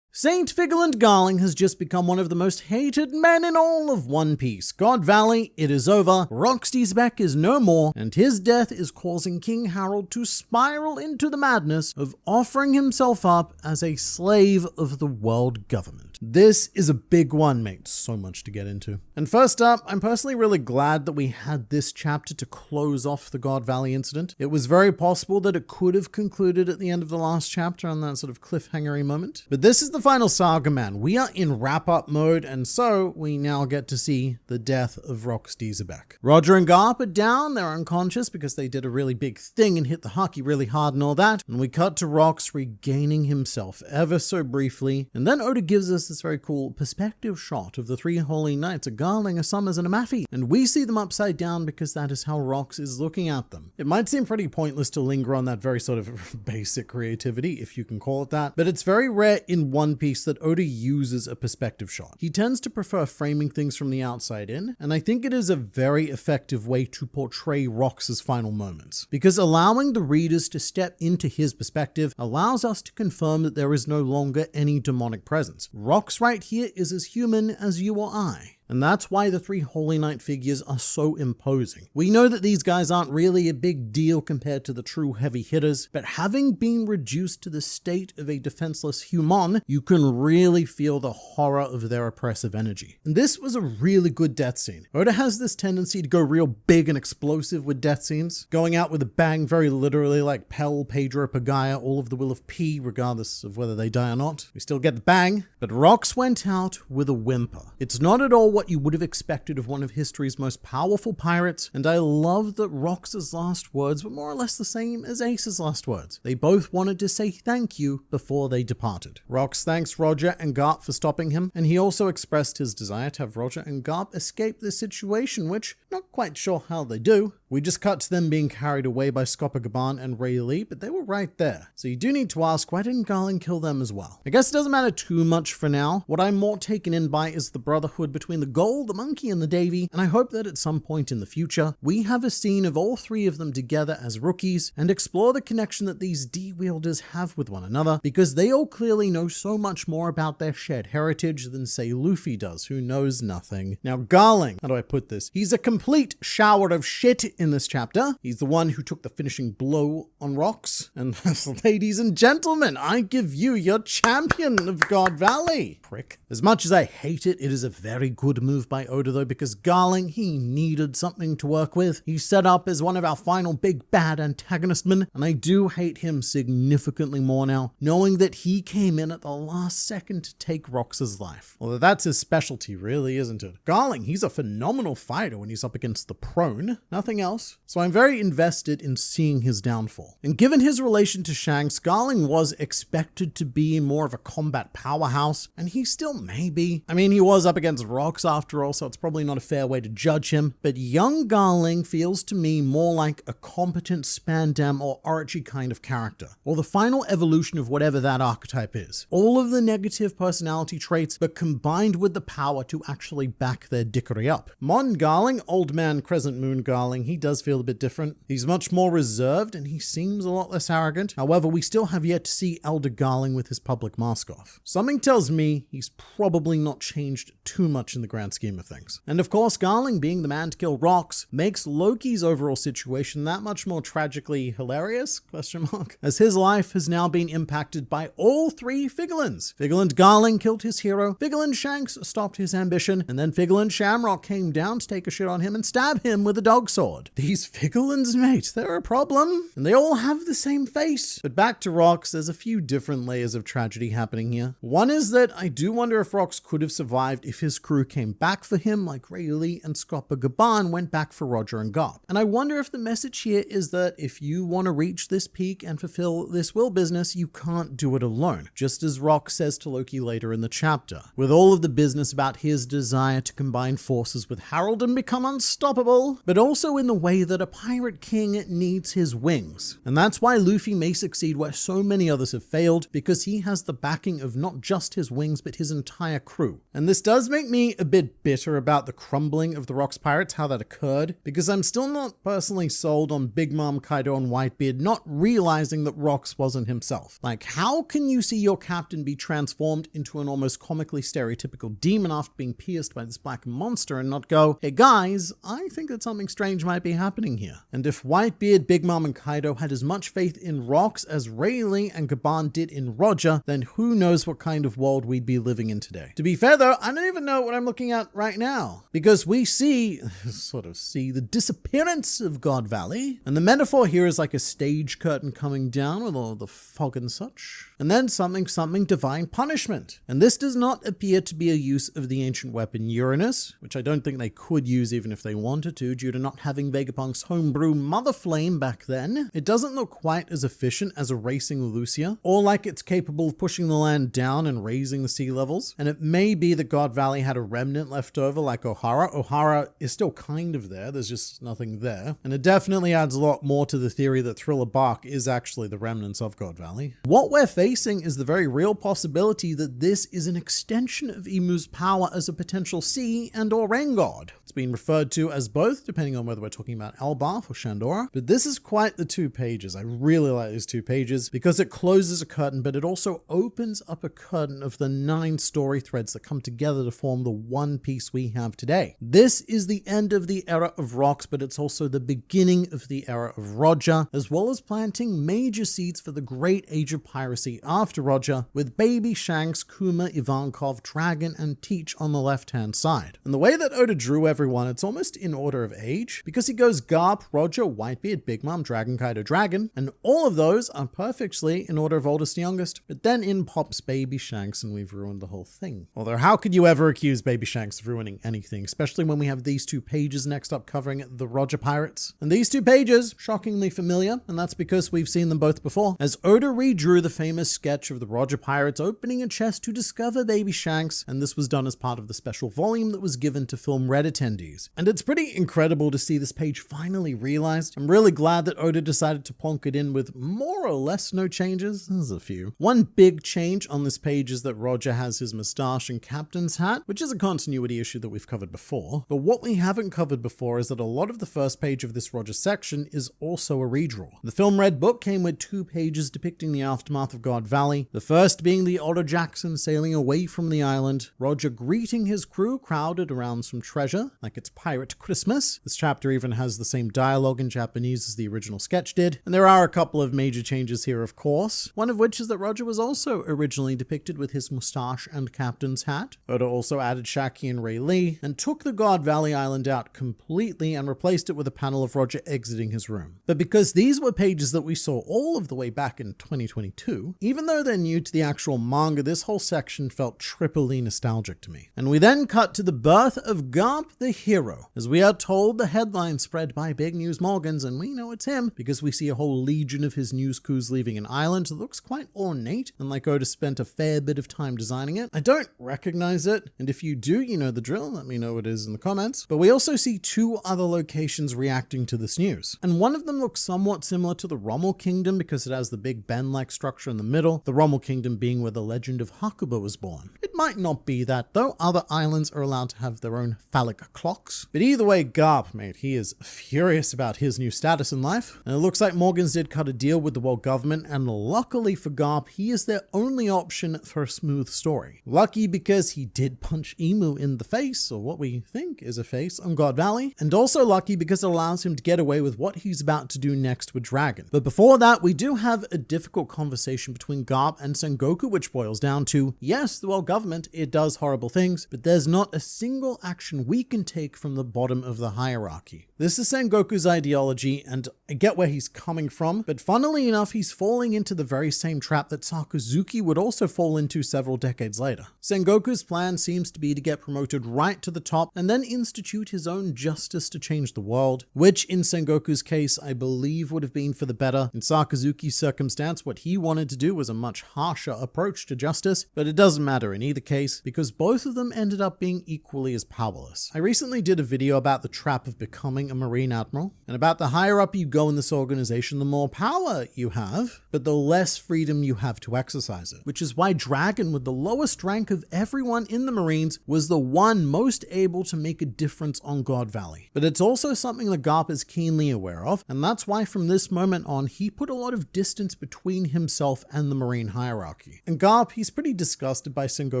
Saint Figarland Garling has just become one of the most hated men in all of One Piece. God Valley, it is over, Xebec is no more, and his death is causing King Harold to spiral into the madness of offering himself up as a slave of the world government. This is a big one, mate. So much to get into. And first up, I'm personally really glad that we had this chapter to close off the God Valley incident. It was very possible that it could have concluded at the end of the last chapter on that sort of cliffhangery moment. But this is the final saga, man. We are in wrap-up mode, and so we now get to see the death of Rox Xebec. Roger and Garp are down. They're unconscious because they did a really big thing and hit the hockey really hard and all that. And we cut to Rox regaining himself ever so briefly. And then Oda gives us this very cool perspective shot of the three holy knights, a Garling, a Summers, and a Maffy. And we see them upside down because that is how Rox is looking at them. It might seem pretty pointless to linger on that very sort of basic creativity, if you can call it that, but it's very rare in One Piece that Oda uses a perspective shot. He tends to prefer framing things from the outside in, and I think it is a very effective way to portray Rox's final moments, because allowing the readers to step into his perspective allows us to confirm that there is no longer any demonic presence. Rox right here is as human as you or I. And that's why the three Holy Knight figures are so imposing. We know that these guys aren't really a big deal compared to the true heavy hitters, but having been reduced to the state of a defenseless human, you can really feel the horror of their oppressive energy. And this was a really good death scene. Oda has this tendency to go real big and explosive with death scenes, going out with a bang, very literally like Pell, Pedro, Pagaya, all of the will of P, regardless of whether they die or not. We still get the bang, but Rox went out with a whimper. It's not at all what you would have expected of one of history's most powerful pirates, and I love that Rox's last words were more or less the same as Ace's last words. They both wanted to say thank you before they departed. Rox thanks Roger and Garp for stopping him, and he also expressed his desire to have Roger and Garp escape this situation, which not quite sure how they do. We just cut to them being carried away by Scopogaban and Rayleigh, but they were right there. So you do need to ask, why didn't Garland kill them as well? I guess it doesn't matter too much for now. What I'm more taken in by is the brotherhood between the Gold, the Monkey, and the Davy, and I hope that at some point in the future, we have a scene of all three of them together as rookies and explore the connection that these D-wielders have with one another, because they all clearly know so much more about their shared heritage than, say, Luffy does, who knows nothing. Now, Garling, how do I put this? He's a complete shower of shit in this chapter. He's the one who took the finishing blow on Rox. And ladies and gentlemen, I give you your champion of God Valley. Prick. As much as I hate it, it is a very good move by Oda though, because Garling, he needed something to work with. He's set up as one of our final big bad antagonistmen, and I do hate him significantly more now, knowing that he came in at the last second to take Rox's life. Although that's his specialty, really, isn't it? Garling, he's a phenomenal fighter when he's up against the prone. Nothing else. So I'm very invested in seeing his downfall. And given his relation to Shanks, Garling was expected to be more of a combat powerhouse, and he still may be. I mean, he was up against Rox after all, so it's probably not a fair way to judge him, but young Garling feels to me more like a competent Spandam or Orochi kind of character, or the final evolution of whatever that archetype is. All of the negative personality traits, but combined with the power to actually back their dickery up. Modern Garling, old man Crescent Moon Garling, he does feel a bit different. He's much more reserved and he seems a lot less arrogant. However, we still have yet to see Elder Garling with his public mask off. Something tells me he's probably not changed too much in the grand scheme of things. And of course, Garling being the man to kill Rox makes Loki's overall situation that much more tragically hilarious, question mark, as his life has now been impacted by all three Figarlands. Figarland Garling killed his hero, Figarland Shanks stopped his ambition, and then Figarland Shamrock came down to take a shit on him and stab him with a dog sword. These Figarlands, mate, they're a problem, and they all have the same face. But back to Rox, there's a few different layers of tragedy happening here. One is that I do wonder if Rox could have survived if his crew came back for him like Rayleigh and Scopogaban went back for Roger and Garp. And I wonder if the message here is that if you want to reach this peak and fulfill this will business, you can't do it alone, just as Rox says to Loki later in the chapter, with all of the business about his desire to combine forces with Harold and become unstoppable, but also in the way that a pirate king needs his wings. And that's why Luffy may succeed where so many others have failed, because he has the backing of not just his wings, but his entire crew. And this does make me a bit bitter about the crumbling of the Rocks Pirates, how that occurred, because I'm still not personally sold on Big Mom, Kaido, and Whitebeard not realizing that Rocks wasn't himself. Like, how can you see your captain be transformed into an almost comically stereotypical demon after being pierced by this black monster and not go, hey guys, I think that something strange might be happening here. And if Whitebeard, Big Mom, and Kaido had as much faith in rocks as Rayleigh and Gaban did in Roger, then who knows what kind of world we'd be living in today. To be fair though, I don't even know what I'm looking at right now, because we see the disappearance of God Valley, and the metaphor here is like a stage curtain coming down with all the fog and such, and then something divine punishment. And this does not appear to be a use of the ancient weapon Uranus, which I don't think they could use even if they wanted to, due to not having Vegapunk's homebrew Mother Flame back then. It doesn't look quite as efficient as a racing Lulusia, or like it's capable of pushing the land down and raising the sea levels. And it may be that God Valley had a remnant left over like Ohara. Ohara is still kind of there, there's just nothing there. And it definitely adds a lot more to the theory that Thriller Bark is actually the remnants of God Valley. What we're facing is the very real possibility that this is an extension of Imu's power as a potential sea and or rain god. It's been referred to as both, depending on whether we're talking about Elbaf or Shandora. But this is quite the 2 pages. I really like these 2 pages because it closes a curtain, but it also opens up a curtain of the 9 story threads that come together to form the one piece we have today. This is the end of the era of rocks, but it's also the beginning of the era of Roger, as well as planting major seeds for the great age of piracy after Roger, with Baby Shanks, Kuma, Ivankov, Dragon, and Teach on the left-hand side. And the way that Oda drew everyone, it's almost in order of age, because he goes Garp, Roger, Whitebeard, Big Mom, Dragon, Kaido, Dragon, and all of those are perfectly in order of oldest to youngest. But then in pops Baby Shanks, and we've ruined the whole thing. Although how could you ever accuse Baby Shanks of ruining anything, especially when we have these 2 pages next up covering the Roger Pirates? And these 2 pages, shockingly familiar, and that's because we've seen them both before, as Oda redrew the famous sketch of the Roger Pirates opening a chest to discover Baby Shanks, and this was done as part of the special volume that was given to film Red attendees. And it's pretty incredible to see this page finally realized. I'm really glad that Oda decided to plonk it in with more or less no changes. There's a few. One big change on this page is that Roger has his mustache and captain's hat, which is a continuity issue that we've covered before. But what we haven't covered before is that a lot of the first page of this Roger section is also a redraw. The film Red book came with 2 pages depicting the aftermath of God Valley, the first being the Otter Jackson sailing away from the island, Roger greeting his crew crowded around some treasure, like it's Pirate Christmas. This chapter even has the same dialogue in Japanese as the original sketch did, and there are a couple of major changes here, of course, one of which is that Roger was also originally depicted with his mustache and captain's hat. Oda also added Shakky and Rayleigh, and took the God Valley Island out completely and replaced it with a panel of Roger exiting his room. But because these were pages that we saw all of the way back in 2022, even though they're new to the actual manga, this whole section felt triply nostalgic to me. And we then cut to the birth of Garp the hero, as we are told the headline spread by Big News Morgans, and we know it's him because we see a whole legion of his news crews leaving an island that looks quite ornate, and like Oda spent a fair bit of time designing it. I don't recognize it, and if you do, you know the drill, let me know what it is in the comments. But we also see 2 other locations reacting to this news, and one of them looks somewhat similar to the Rommel Kingdom because it has the big Ben-like structure in the middle, the Rommel Kingdom being where the legend of Hakuba was born. It might not be that though, other islands are allowed to have their own phallic clocks. But either way, Garp, mate, he is furious about his new status in life, and it looks like Morgans did cut a deal with the world government, and luckily for Garp, he is their only option for a smooth story. Lucky because he did punch Imu in the face, or what we think is a face, on God Valley, and also lucky because it allows him to get away with what he's about to do next with Dragon. But before that, we do have a difficult conversation between Garp and Sengoku, which boils down to, yes, the world government, it does horrible things, but there's not a single action we can take from the bottom of the hierarchy. This is Sengoku's ideology, and I get where he's coming from, but funnily enough, he's falling into the very same trap that Sakazuki would also fall into several decades later. Sengoku's plan seems to be to get promoted right to the top and then institute his own justice to change the world, which in Sengoku's case, I believe would have been for the better. In Sakazuki's circumstance, what he wanted to do was a much harsher approach to justice, but it doesn't matter in either case because both of them ended up being equally as powerless. I recently did a video about the trap of becoming a Marine Admiral, and about the higher up you go in this organization, the more power you have, but the less freedom you have to exercise it, which is why Dragon, with the lowest rank of everyone in the Marines, was the one most able to make a difference on God Valley. But it's also something that Garp is keenly aware of, and that's why from this moment on, he put a lot of distance between himself and the Marine hierarchy. And Garp, he's pretty disgusted by Sengoku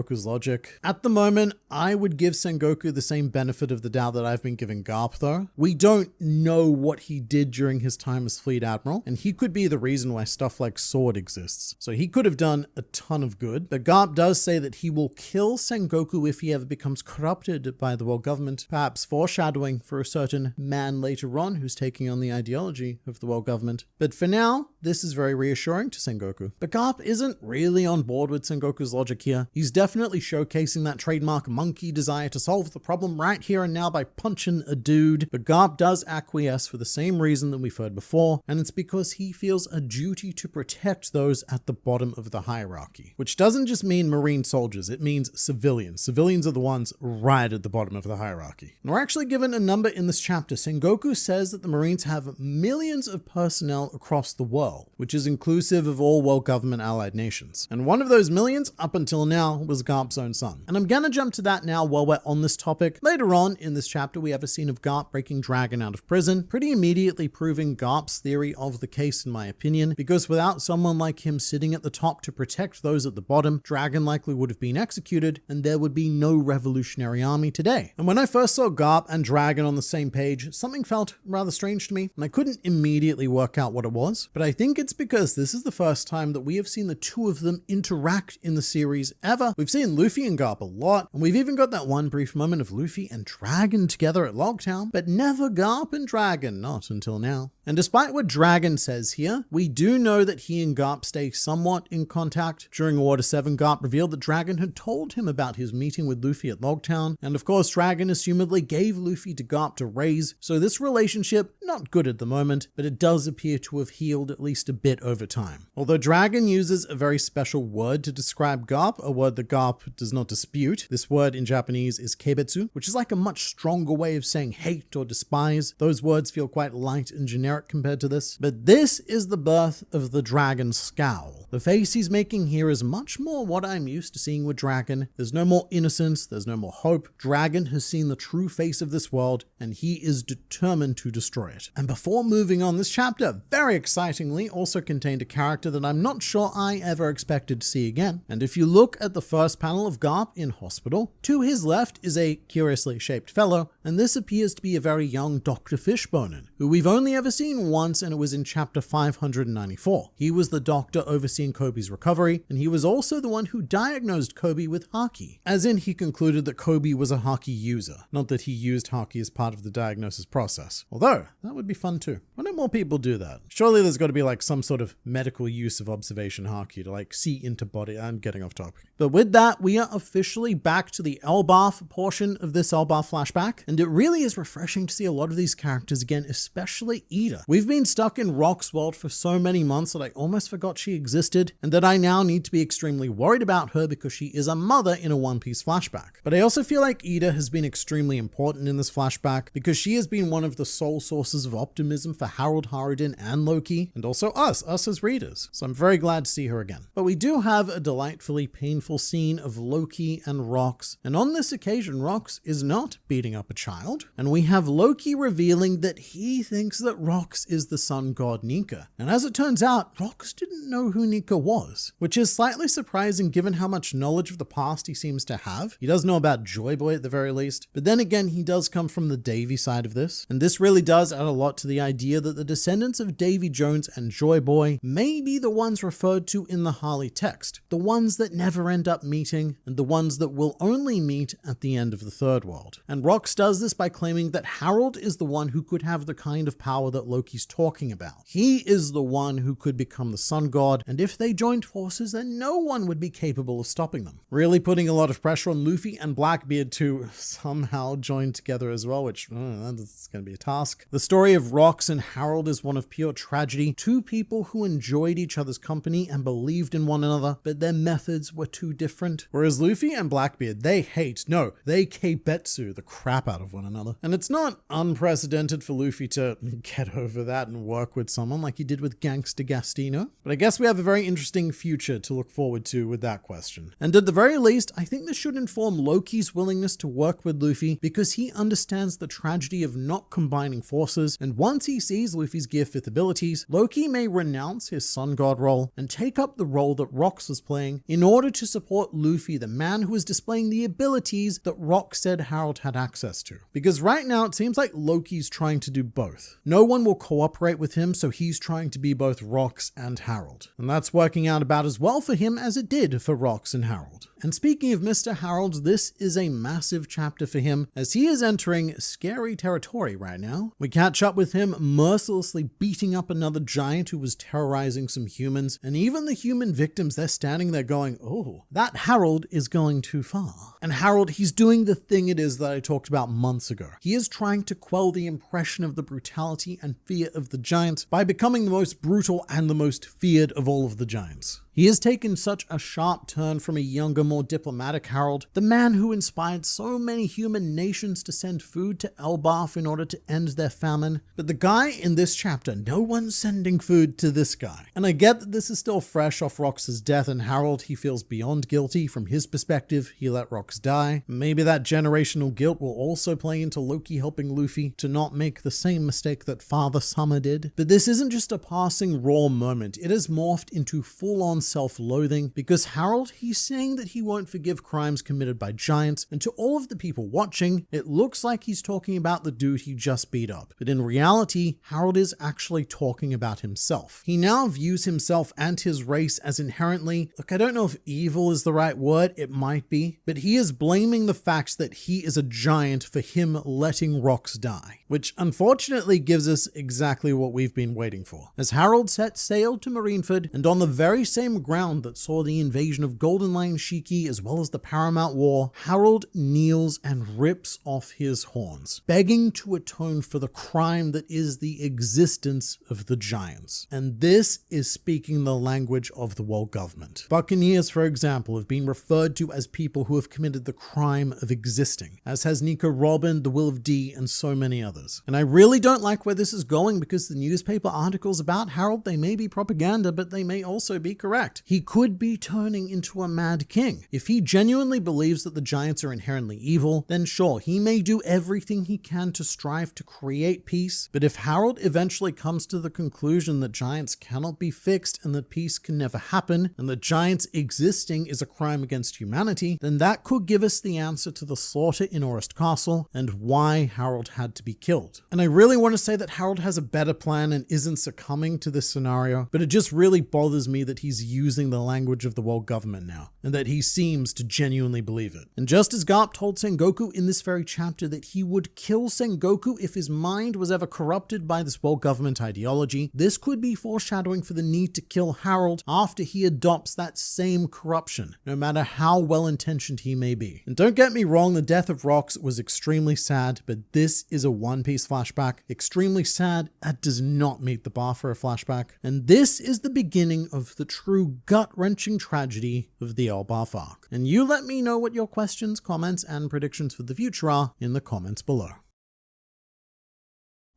Sengoku's logic. At the moment, I would give Sengoku the same benefit of the doubt that I've been giving Garp though. We don't know what he did during his time as Fleet Admiral, and he could be the reason why stuff like Sword exists. So he could have done a ton of good, but Garp does say that he will kill Sengoku if he ever becomes corrupted by the world government, perhaps foreshadowing for a certain man later on who's taking on the ideology of the world government. But for now, this is very reassuring to Sengoku. But Garp isn't really on board with Sengoku's logic here. He's definitely showcasing that trademark monkey desire to solve the problem right here and now by punching a dude. But Garp does acquiesce for the same reason that we've heard before, and it's because he feels a duty to protect those at the bottom of the hierarchy. Which doesn't just mean Marine soldiers, it means civilians. Civilians are the ones right at the bottom of the hierarchy. And we're actually given a number in this chapter. Sengoku says that the Marines have millions of personnel across the world, which is inclusive of all world government allied nations. And one of those millions, up until now, was Garp's own son. And I'm gonna jump to that now while we're on this topic. Later on in this chapter, we have a scene of Garp breaking Dragon out of prison, pretty immediately proving Garp's theory of the case in my opinion, because without someone like him sitting at the top to protect those at the bottom, Dragon likely would have been executed and there would be no revolutionary army today. And when I first saw Garp and Dragon on the same page, something felt rather strange to me, and I couldn't immediately work out what it was, but I think it's because this is the first time that we have seen the two of them interact in the series ever. We've seen Luffy and Garp a lot, and we've even got that one brief moment of Luffy and Dragon together at Logtown, but never Garp and Dragon, not until now. And despite what Dragon says here, we do know that he and Garp stay somewhat in contact. During Water 7, Garp revealed that Dragon had told him about his meeting with Luffy at Logtown, and of course Dragon assumedly gave Luffy to Garp to raise, so this relationship, not good at the moment, but it does appear to have healed at least a bit over time. Although Dragon uses a very special word to describe Garp, a word that Garp does not dispute. This word in Japanese is keibetsu, which is like a much stronger way of saying hate or despise. Those words feel quite light and generic compared to this. But this is the birth of the Dragon scowl. The face he's making here is much more what I'm used to seeing with Dragon. There's no more innocence, there's no more hope. Dragon has seen the true face of this world, and he is determined to destroy it. And before moving on, this chapter, very excitingly, also contained a character that I'm not sure I ever expected to see again. And if you look at the first panel of Garp in hospital, to his left is a curiously shaped fellow, and this appears to be a very young Dr. Fishbonen, who we've only ever seen once, and it was in chapter 594. He was the doctor overseeing Kobe's recovery, and he was also the one who diagnosed Kobe with Haki, as in he concluded that Kobe was a Haki user, not that he used Haki as part of the diagnosis process. Although, that would be fun too. Why don't more people do that? Surely there's got to be like some sort of medical use of observation Haki to like see into body. I'm getting off topic. But with that, we are officially back to the Elbaf portion of this Elbaf flashback, and it really is refreshing to see a lot of these characters again, especially Ida. We've been stuck in Rock's world for so many months that I almost forgot she existed, and that I now need to be extremely worried about her because she is a mother in a One Piece flashback. But I also feel like Ida has been extremely important in this flashback because she has been one of the sole sources of optimism for Harold Harridan and Loki, and also us as readers. So I'm very glad to see her again. But we do have a delightfully painful scene of Loki and Rox, and on this occasion Rox is not beating up a child, and we have Loki revealing that he thinks that Rox is the sun god Nika. And as it turns out, Rox didn't know who Nika was, which is slightly surprising given how much knowledge of the past he seems to have. He does know about Joy Boy at the very least, but then again he does come from the Davy side of this, and this really does add a lot to the idea that the descendants of Davy Jones and Joy Boy may be the ones referred to in the Harley text, the ones that never end up meeting, and the ones that will only meet at the end of the Third World. And Rox does this by claiming that Harold is the one who could have the kind of power that Loki's talking about. He is the one who could become the sun god, and if they joined forces, then no one would be capable of stopping them. Really putting a lot of pressure on Luffy and Blackbeard to somehow join together as well, which that's going to be a task. The story of Rox and Harold is one of pure tragedy. Two people who enjoyed each other's company and believed in one another, but their methods were too different. Whereas Luffy and Blackbeard, they keibetsu the crap out of one another. And it's not unprecedented for Luffy to get over that and work with someone like he did with Gangsta Gastino. But I guess we have a very interesting future to look forward to with that question. And at the very least, I think this should inform Loki's willingness to work with Luffy because he understands the tragedy of not combining forces, and once he sees Luffy's Gear 5th abilities, Loki may renounce his sun god role and take up the role that Rox was playing in order to support about Luffy, the man who is displaying the abilities that Rock said Harold had access to. Because right now it seems like Loki's trying to do both. No one will cooperate with him, so he's trying to be both Rox and Harold. And that's working out about as well for him as it did for Rox and Harold. And speaking of Mr. Harold, this is a massive chapter for him as he is entering scary territory right now. We catch up with him mercilessly beating up another giant who was terrorizing some humans, and even the human victims, they're standing there going, oh, that Harold is going too far. And Harold, he's doing the thing it is that I talked about months ago. He is trying to quell the impression of the brutality and fear of the giants by becoming the most brutal and the most feared of all of the giants. He has taken such a sharp turn from a younger, more diplomatic Harold, the man who inspired so many human nations to send food to Elbaf in order to end their famine. But the guy in this chapter, no one's sending food to this guy. And I get that this is still fresh off Rox's death, and Harold, he feels beyond guilty. From his perspective, he let Rox die. Maybe that generational guilt will also play into Loki helping Luffy to not make the same mistake that Father Summer did. But this isn't just a passing raw moment. It has morphed into full-on self-loathing, because Harold, he's saying that he won't forgive crimes committed by giants, and to all of the people watching, it looks like he's talking about the dude he just beat up. But in reality, Harold is actually talking about himself. He now views himself and his race as inherently, look, I don't know if evil is the right word, it might be, but he is blaming the fact that he is a giant for him letting Rox die, which unfortunately gives us exactly what we've been waiting for. As Harold sets sail to Marineford, and on the very same ground that saw the invasion of Golden Lion Shiki as well as the Paramount War, Harold kneels and rips off his horns, begging to atone for the crime that is the existence of the giants. And this is speaking the language of the world government. Buccaneers, for example, have been referred to as people who have committed the crime of existing, as has Nico Robin, the Will of D, and so many others. And I really don't like where this is going, because the newspaper articles about Harold, they may be propaganda, but they may also be correct. He could be turning into a mad king. If he genuinely believes that the giants are inherently evil, then sure, he may do everything he can to strive to create peace. But if Harold eventually comes to the conclusion that giants cannot be fixed and that peace can never happen, and that giants existing is a crime against humanity, then that could give us the answer to the slaughter in Orist Castle and why Harold had to be killed. And I really want to say that Harold has a better plan and isn't succumbing to this scenario, but it just really bothers me that he's using the language of the world government now, and that he seems to genuinely believe it. And just as Garp told Sengoku in this very chapter that he would kill Sengoku if his mind was ever corrupted by this world government ideology, this could be foreshadowing for the need to kill Harold after he adopts that same corruption, no matter how well-intentioned he may be. And don't get me wrong, the death of Rox was extremely sad, but this is a One Piece flashback. Extremely sad, that does not meet the bar for a flashback. And this is the beginning of the true gut-wrenching tragedy of the Elbaf arc. And you let me know what your questions, comments, and predictions for the future are in the comments below.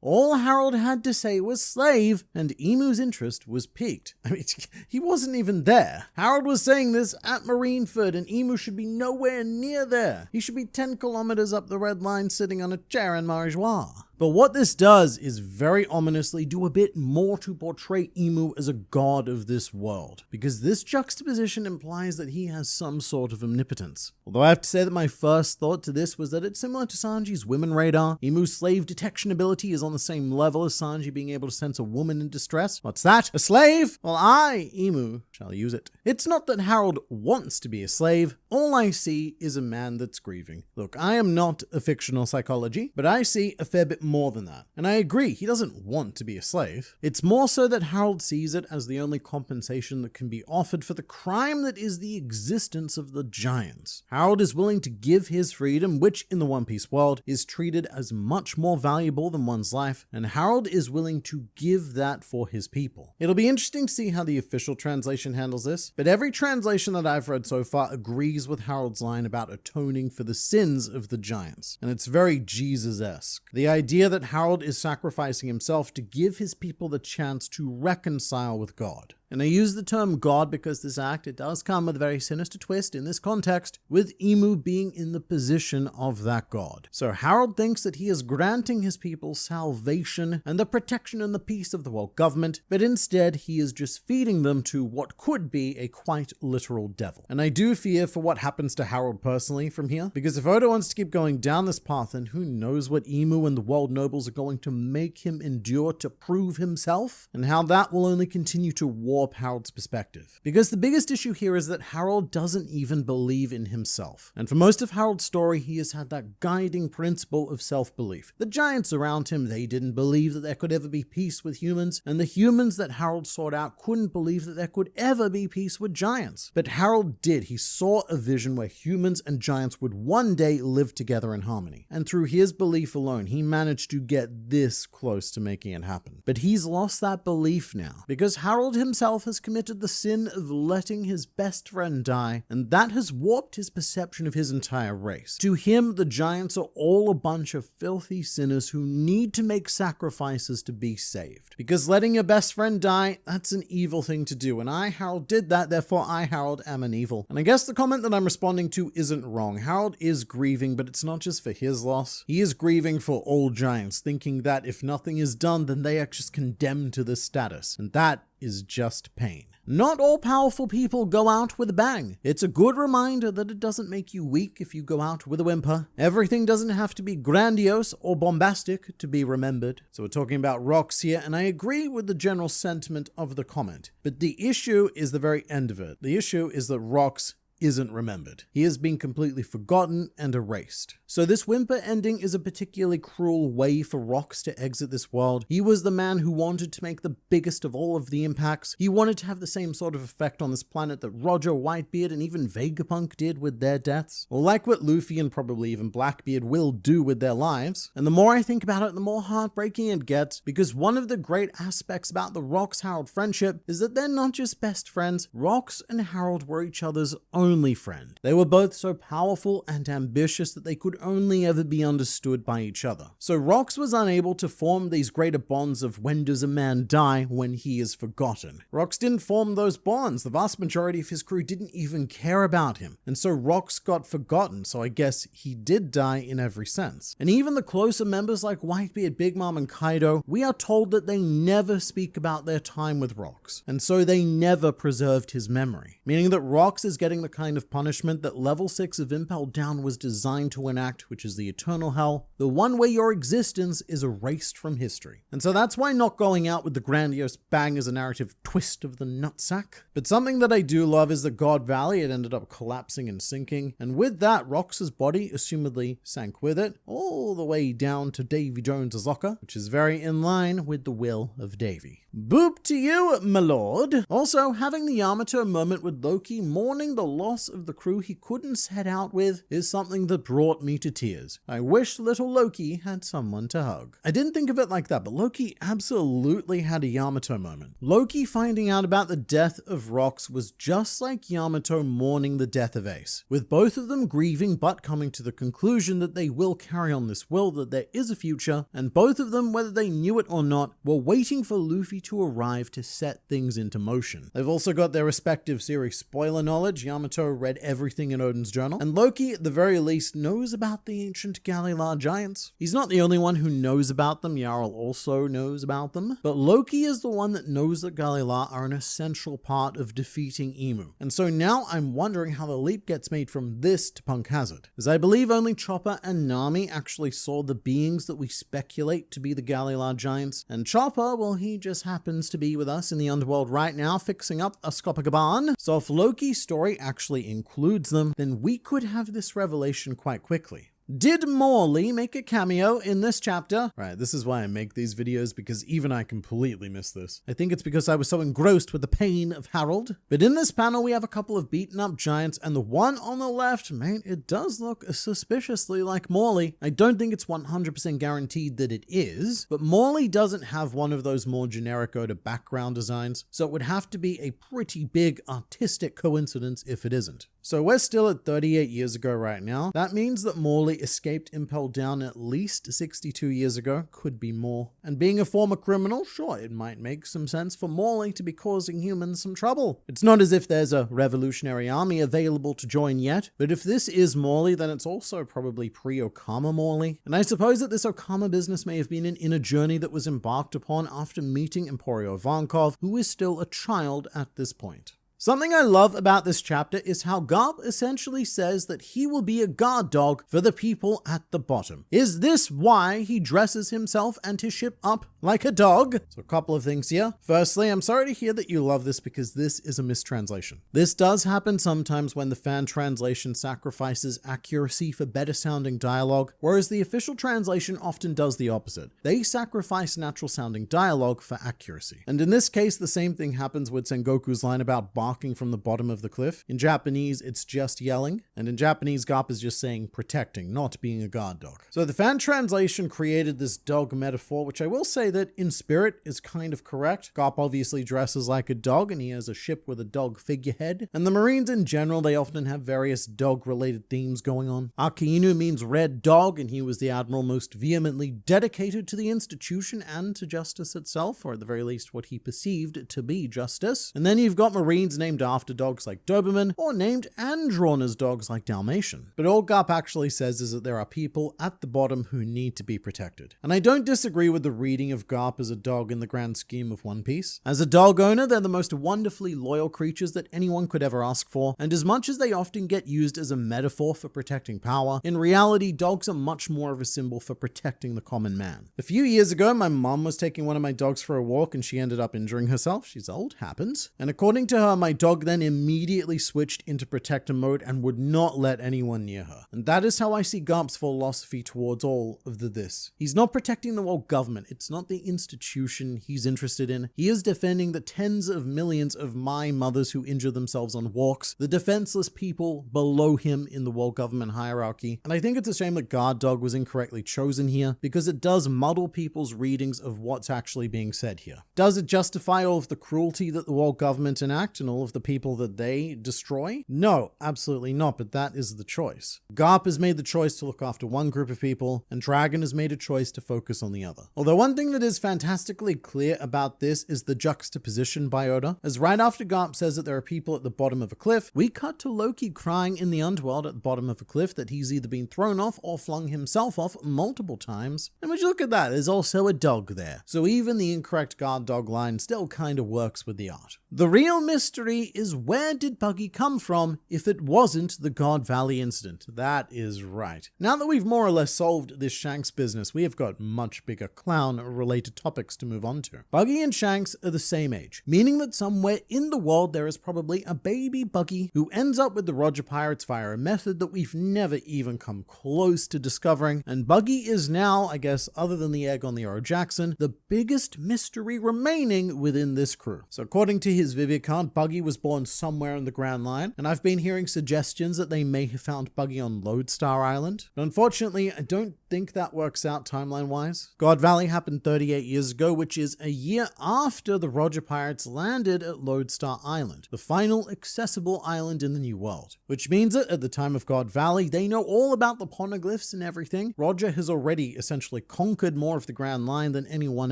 All Harold had to say was slave, and Emu's interest was piqued. I mean, he wasn't even there. Harold was saying this at Marineford, and Emu should be nowhere near there. He should be 10 kilometers up the red line sitting on a chair in Marijois. But what this does is very ominously do a bit more to portray Emu as a god of this world, because this juxtaposition implies that he has some sort of omnipotence. Although I have to say that my first thought to this was that it's similar to Sanji's women radar. Emu's slave detection ability is on the same level as Sanji being able to sense a woman in distress. What's that? A slave? Well, I, Emu, shall use it. It's not that Harold wants to be a slave. All I see is a man that's grieving. Look, I am not a fictional psychology, but I see a fair bit more than that. And I agree, he doesn't want to be a slave. It's more so that Harold sees it as the only compensation that can be offered for the crime that is the existence of the giants. Harold is willing to give his freedom, which in the One Piece world is treated as much more valuable than one's life, and Harold is willing to give that for his people. It'll be interesting to see how the official translation handles this, but every translation that I've read so far agrees with Harold's line about atoning for the sins of the giants, and it's very Jesus-esque. The idea that Harold is sacrificing himself to give his people the chance to reconcile with God. And I use the term God because this act, it does come with a very sinister twist in this context, with Imu being in the position of that god. So Harold thinks that he is granting his people salvation and the protection and the peace of the world government, but instead he is just feeding them to what could be a quite literal devil. And I do fear for what happens to Harold personally from here, because if Oda wants to keep going down this path, then who knows what Imu and the world nobles are going to make him endure to prove himself, and how that will only continue to warp Harold's perspective. Because the biggest issue here is that Harold doesn't even believe in himself. And for most of Harold's story, he has had that guiding principle of self-belief. The giants around him, they didn't believe that there could ever be peace with humans, and the humans that Harold sought out couldn't believe that there could ever be peace with giants. But Harold did. He saw a vision where humans and giants would one day live together in harmony. And through his belief alone, he managed to get this close to making it happen. But he's lost that belief now, because Harold himself has committed the sin of letting his best friend die, and that has warped his perception of his entire race. To him, the giants are all a bunch of filthy sinners who need to make sacrifices to be saved. Because letting your best friend die, that's an evil thing to do, and I, Harold, did that, therefore I, Harold, am an evil. And I guess the comment that I'm responding to isn't wrong. Harold is grieving, but it's not just for his loss. He is grieving for all giants, thinking that if nothing is done, then they are just condemned to this status. And that is just pain. Not all powerful people go out with a bang. It's a good reminder that it doesn't make you weak if you go out with a whimper. Everything doesn't have to be grandiose or bombastic to be remembered. So we're talking about rocks here, and I agree with the general sentiment of the comment. But the issue is the very end of it. The issue is that rocks isn't remembered. He has been completely forgotten and erased. So this whimper ending is a particularly cruel way for Rocks to exit this world. He was the man who wanted to make the biggest of all of the impacts. He wanted to have the same sort of effect on this planet that Roger, Whitebeard, and even Vegapunk did with their deaths. Or like what Luffy and probably even Blackbeard will do with their lives. And the more I think about it, the more heartbreaking it gets, because one of the great aspects about the Rocks-Harold friendship is that they're not just best friends. Rocks and Harold were each other's only friend. They were both so powerful and ambitious that they could only ever be understood by each other. So Rocks was unable to form these greater bonds of when does a man die when he is forgotten. Rocks didn't form those bonds. The vast majority of his crew didn't even care about him. And so Rocks got forgotten, so I guess he did die in every sense. And even the closer members like Whitebeard, Big Mom, and Kaido, we are told that they never speak about their time with Rocks. And so they never preserved his memory. Meaning that Rocks is getting the kind of punishment that level 6 of Impel Down was designed to enact, which is the eternal hell, the one where your existence is erased from history. And so that's why not going out with the grandiose bang is a narrative twist of the nutsack. But something that I do love is that God Valley, it ended up collapsing and sinking, and with that, Rocks' body assumedly sank with it, all the way down to Davy Jones' locker, which is very in line with the will of Davy. Boop to you, my lord. Also, having the Yamato moment with Loki mourning the loss of the crew he couldn't set out with is something that brought me to tears. I wish little Loki had someone to hug. I didn't think of it like that, but Loki absolutely had a Yamato moment. Loki finding out about the death of Rocks was just like Yamato mourning the death of Ace, with both of them grieving but coming to the conclusion that they will carry on this will, that there is a future, and both of them, whether they knew it or not, were waiting for Luffy to arrive to set things into motion. They've also got their respective series spoiler knowledge. Yamato read everything in Odin's journal, and Loki at the very least knows about the ancient Gallilar giants. He's not the only one who knows about them. Jarl also knows about them, but Loki is the one that knows that Gallilar are an essential part of defeating Imu. And so now I'm wondering how the leap gets made from this to Punk Hazard, as I believe only Chopper and Nami actually saw the beings that we speculate to be the Gallilar giants, and Chopper, well, he just happens to be with us in the underworld right now fixing up a Scopogaban. So if Loki's story actually includes them, then we could have this revelation quite quickly. Did Morley make a cameo in this chapter? Right, this is why I make these videos, because even I completely miss this. I think it's because I was so engrossed with the pain of Harold. But in this panel, we have a couple of beaten up giants, and the one on the left, mate, it does look suspiciously like Morley. I don't think it's 100% guaranteed that it is, but Morley doesn't have one of those more generic Oda background designs, so it would have to be a pretty big artistic coincidence if it isn't. So we're still at 38 years ago right now. That means that Morley Rayleigh escaped Impel Down at least 62 years ago, could be more. And being a former criminal, sure, it might make some sense for Morley to be causing humans some trouble. It's not as if there's a revolutionary army available to join yet, but if this is Morley, then it's also probably pre-Okama Morley. And I suppose that this Okama business may have been an inner journey that was embarked upon after meeting Emporio Ivankov, who is still a child at this point. Something I love about this chapter is how Garp essentially says that he will be a guard dog for the people at the bottom. Is this why he dresses himself and his ship up like a dog? So a couple of things here. Firstly, I'm sorry to hear that you love this because this is a mistranslation. This does happen sometimes when the fan translation sacrifices accuracy for better sounding dialogue, whereas the official translation often does the opposite. They sacrifice natural sounding dialogue for accuracy. And in this case, the same thing happens with Sengoku's line about barking from the bottom of the cliff. In Japanese, it's just yelling, and in Japanese, Garp is just saying protecting, not being a guard dog. So the fan translation created this dog metaphor, which I will say that in spirit is kind of correct. Garp obviously dresses like a dog, and he has a ship with a dog figurehead. And the Marines in general, they often have various dog-related themes going on. Akainu means red dog, and he was the admiral most vehemently dedicated to the institution and to justice itself, or at the very least what he perceived to be justice. And then you've got Marines named after dogs like Doberman, or named and drawn as dogs like Dalmatian. But all Garp actually says is that there are people at the bottom who need to be protected. And I don't disagree with the reading of Garp as a dog in the grand scheme of One Piece. As a dog owner, they're the most wonderfully loyal creatures that anyone could ever ask for, and as much as they often get used as a metaphor for protecting power, in reality, dogs are much more of a symbol for protecting the common man. A few years ago, my mum was taking one of my dogs for a walk and she ended up injuring herself. She's old, happens. And according to her, my dog then immediately switched into protector mode and would not let anyone near her. And that is how I see Garp's philosophy towards all of this. He's not protecting the world government. It's not the institution he's interested in. He is defending the tens of millions of my mothers who injure themselves on walks, the defenseless people below him in the world government hierarchy. And I think it's a shame that guard dog was incorrectly chosen here because it does muddle people's readings of what's actually being said here. Does it justify all of the cruelty that the world government enact and all of the people that they destroy? No, absolutely not, but that is the choice. Garp has made the choice to look after one group of people, and Dragon has made a choice to focus on the other. Although one thing that is fantastically clear about this is the juxtaposition by Oda, as right after Garp says that there are people at the bottom of a cliff, we cut to Loki crying in the underworld at the bottom of a cliff that he's either been thrown off or flung himself off multiple times. And when you look at that, there's also a dog there. So even the incorrect guard dog line still kind of works with the art. The real mystery is where did Buggy come from if it wasn't the God Valley incident? That is right. Now that we've more or less solved this Shanks business, we have got much bigger clown-related topics to move on to. Buggy and Shanks are the same age, meaning that somewhere in the world there is probably a baby Buggy who ends up with the Roger Pirates via a method that we've never even come close to discovering, and Buggy is now, I guess, other than the egg on the Oro Jackson, the biggest mystery remaining within this crew. So according to his Vivia card, Buggy was born somewhere in the Grand Line, and I've been hearing suggestions that they may have found Buggy on Lodestar Island. But unfortunately, I don't think that works out timeline-wise. God Valley happened 38 years ago, which is a year after the Roger Pirates landed at Lodestar Island, the final accessible island in the New World. Which means that at the time of God Valley, they know all about the poneglyphs and everything. Roger has already essentially conquered more of the Grand Line than anyone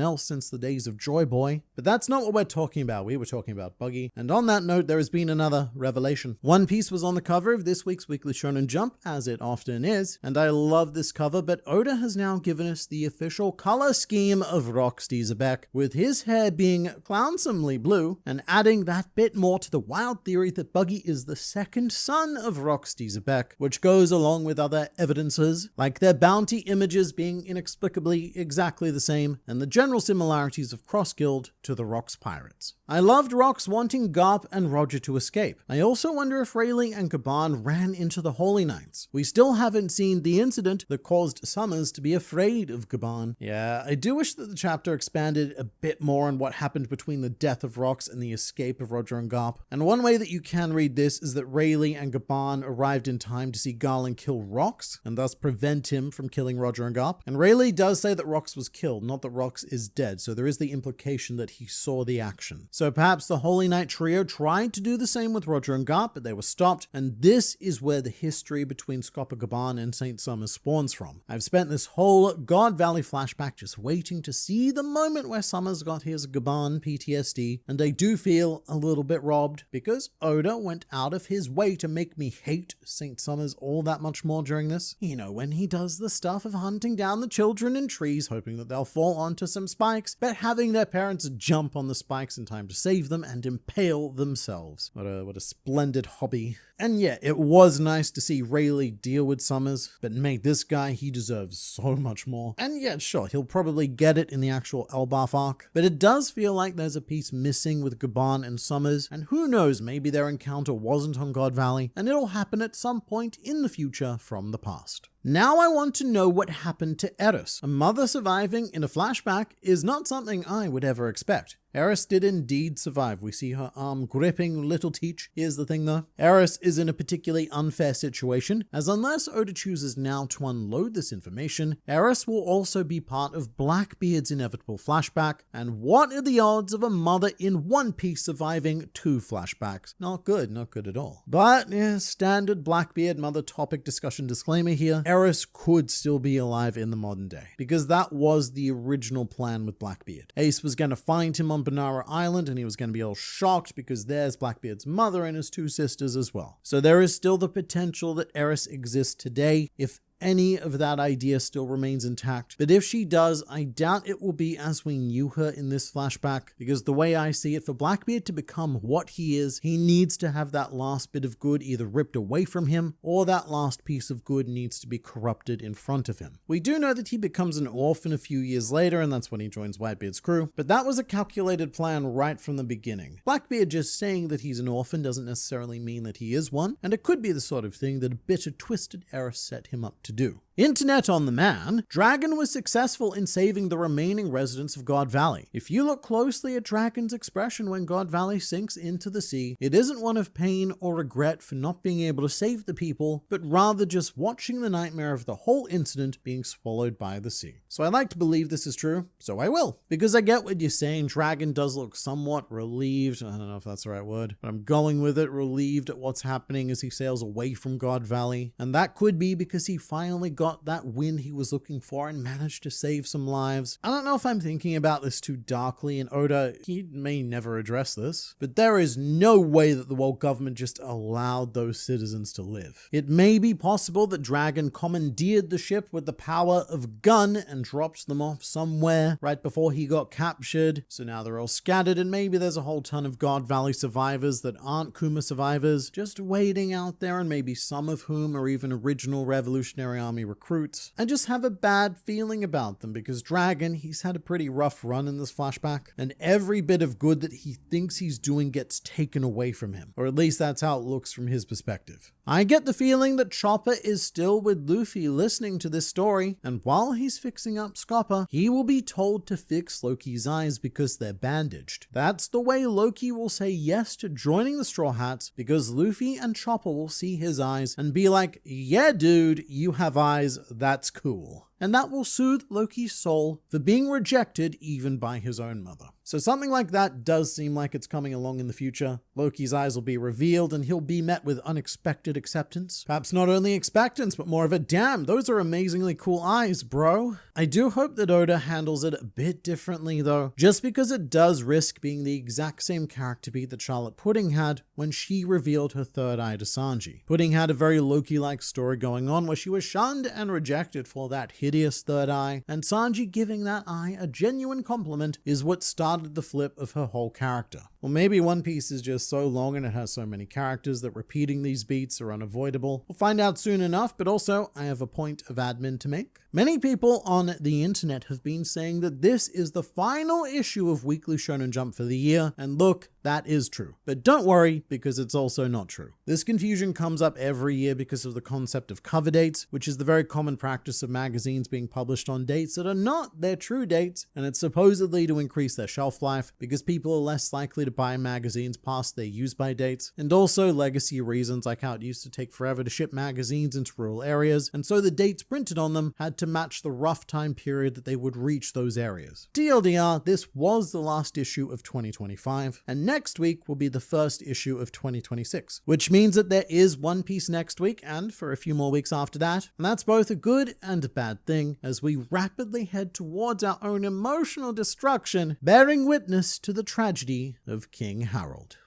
else since the days of Joy Boy. But that's not what we're talking about. We were talking about Buggy. And on that note, there has been another revelation. One Piece was on the cover of this week's Weekly Shonen Jump, as it often is, and I love this cover, but Oda has now given us the official color scheme of Rocksteady Xebec, with his hair being clownsomely blue, and adding that bit more to the wild theory that Buggy is the second son of Rocksteady Xebec, which goes along with other evidences, like their bounty images being inexplicably exactly the same, and the general similarities of Cross Guild to the Rocks Pirates. I loved Rocks wanting Garp and Roger to escape. I also wonder if Rayleigh and Gaban ran into the Holy Knights. We still haven't seen the incident that caused such Summers to be afraid of Gaban. Yeah, I do wish that the chapter expanded a bit more on what happened between the death of Rox and the escape of Roger and Garp. And one way that you can read this is that Rayleigh and Gaban arrived in time to see Garland kill Rox, and thus prevent him from killing Roger and Garp. And Rayleigh does say that Rox was killed, not that Rox is dead, so there is the implication that he saw the action. So perhaps the Holy Knight trio tried to do the same with Roger and Garp, but they were stopped, and this is where the history between Scopper Gaban and St. Summers spawns from. I've spent this whole God Valley flashback just waiting to see the moment where Summers got his Gaban PTSD, and I do feel a little bit robbed because Oda went out of his way to make me hate St. Summers all that much more during this. You know, when he does the stuff of hunting down the children in trees, hoping that they'll fall onto some spikes, but having their parents jump on the spikes in time to save them and impale themselves. What a splendid hobby. And yeah, it was nice to see Rayleigh deal with Summers, but mate, this guy, he deserves so much more. And yeah, sure, he'll probably get it in the actual Elbaf arc, but it does feel like there's a piece missing with Gaban and Summers, and who knows, maybe their encounter wasn't on God Valley, and it'll happen at some point in the future from the past. Now I want to know what happened to Eris. A mother surviving in a flashback is not something I would ever expect. Eris did indeed survive. We see her arm gripping Little Teach. Here's the thing though. Eris is in a particularly unfair situation, as unless Oda chooses now to unload this information, Eris will also be part of Blackbeard's inevitable flashback. And what are the odds of a mother in One Piece surviving 2 flashbacks? Not good at all. But yeah, standard Blackbeard mother topic discussion disclaimer here. Eris could still be alive in the modern day, because that was the original plan with Blackbeard. Ace was going to find him on Banara Island, and he was going to be all shocked because there's Blackbeard's mother and his 2 sisters as well. So there is still the potential that Eris exists today if any of that idea still remains intact. But if she does, I doubt it will be as we knew her in this flashback, because the way I see it, for Blackbeard to become what he is, he needs to have that last bit of good either ripped away from him, or that last piece of good needs to be corrupted in front of him. We do know that he becomes an orphan a few years later, and that's when he joins Whitebeard's crew, but that was a calculated plan right from the beginning. Blackbeard just saying that he's an orphan doesn't necessarily mean that he is one, and it could be the sort of thing that a bitter, twisted Eris set him up to do. Internet on the man, Dragon was successful in saving the remaining residents of God Valley. If you look closely at Dragon's expression when God Valley sinks into the sea, it isn't one of pain or regret for not being able to save the people, but rather just watching the nightmare of the whole incident being swallowed by the sea. So I like to believe this is true, so I will. Because I get what you're saying, Dragon does look somewhat relieved, I don't know if that's the right word, but I'm going with it, relieved at what's happening as he sails away from God Valley. And that could be because he finally got that win he was looking for and managed to save some lives. I don't know if I'm thinking about this too darkly, and Oda, he may never address this, but there is no way that the world government just allowed those citizens to live. It may be possible that Dragon commandeered the ship with the power of gun and dropped them off somewhere right before he got captured, so now they're all scattered, and maybe there's a whole ton of God Valley survivors that aren't Kuma survivors just waiting out there, and maybe some of whom are even original Revolutionary Army recruits. I just have a bad feeling about them because Dragon, he's had a pretty rough run in this flashback, and every bit of good that he thinks he's doing gets taken away from him, or at least that's how it looks from his perspective. I get the feeling that Chopper is still with Luffy listening to this story, and while he's fixing up Scopper, he will be told to fix Loki's eyes because they're bandaged. That's the way Loki will say yes to joining the Straw Hats, because Luffy and Chopper will see his eyes and be like, yeah dude, you have eyes, that's cool. And that will soothe Loki's soul for being rejected even by his own mother. So something like that does seem like it's coming along in the future. Loki's eyes will be revealed and he'll be met with unexpected acceptance. Perhaps not only acceptance, but more of a damn, those are amazingly cool eyes, bro. I do hope that Oda handles it a bit differently though, just because it does risk being the exact same character beat that Charlotte Pudding had when she revealed her third eye to Sanji. Pudding had a very Loki-like story going on where she was shunned and rejected for that hideous third eye, and Sanji giving that eye a genuine compliment is what started the flip of her whole character. Or maybe One Piece is just so long and it has so many characters that repeating these beats are unavoidable. We'll find out soon enough, but also I have a point of admin to make. Many people on the internet have been saying that this is the final issue of Weekly Shonen Jump for the year, and look, that is true. But don't worry, because it's also not true. This confusion comes up every year because of the concept of cover dates, which is the very common practice of magazines being published on dates that are not their true dates, and it's supposedly to increase their shelf life because people are less likely to buy magazines past their use-by dates, and also legacy reasons like how it used to take forever to ship magazines into rural areas, and so the dates printed on them had to match the rough time period that they would reach those areas. TLDR, this was the last issue of 2025, and next week will be the first issue of 2026, which means that there is One Piece next week and for a few more weeks after that, and that's both a good and a bad thing as we rapidly head towards our own emotional destruction, bearing witness to the tragedy of King Harold.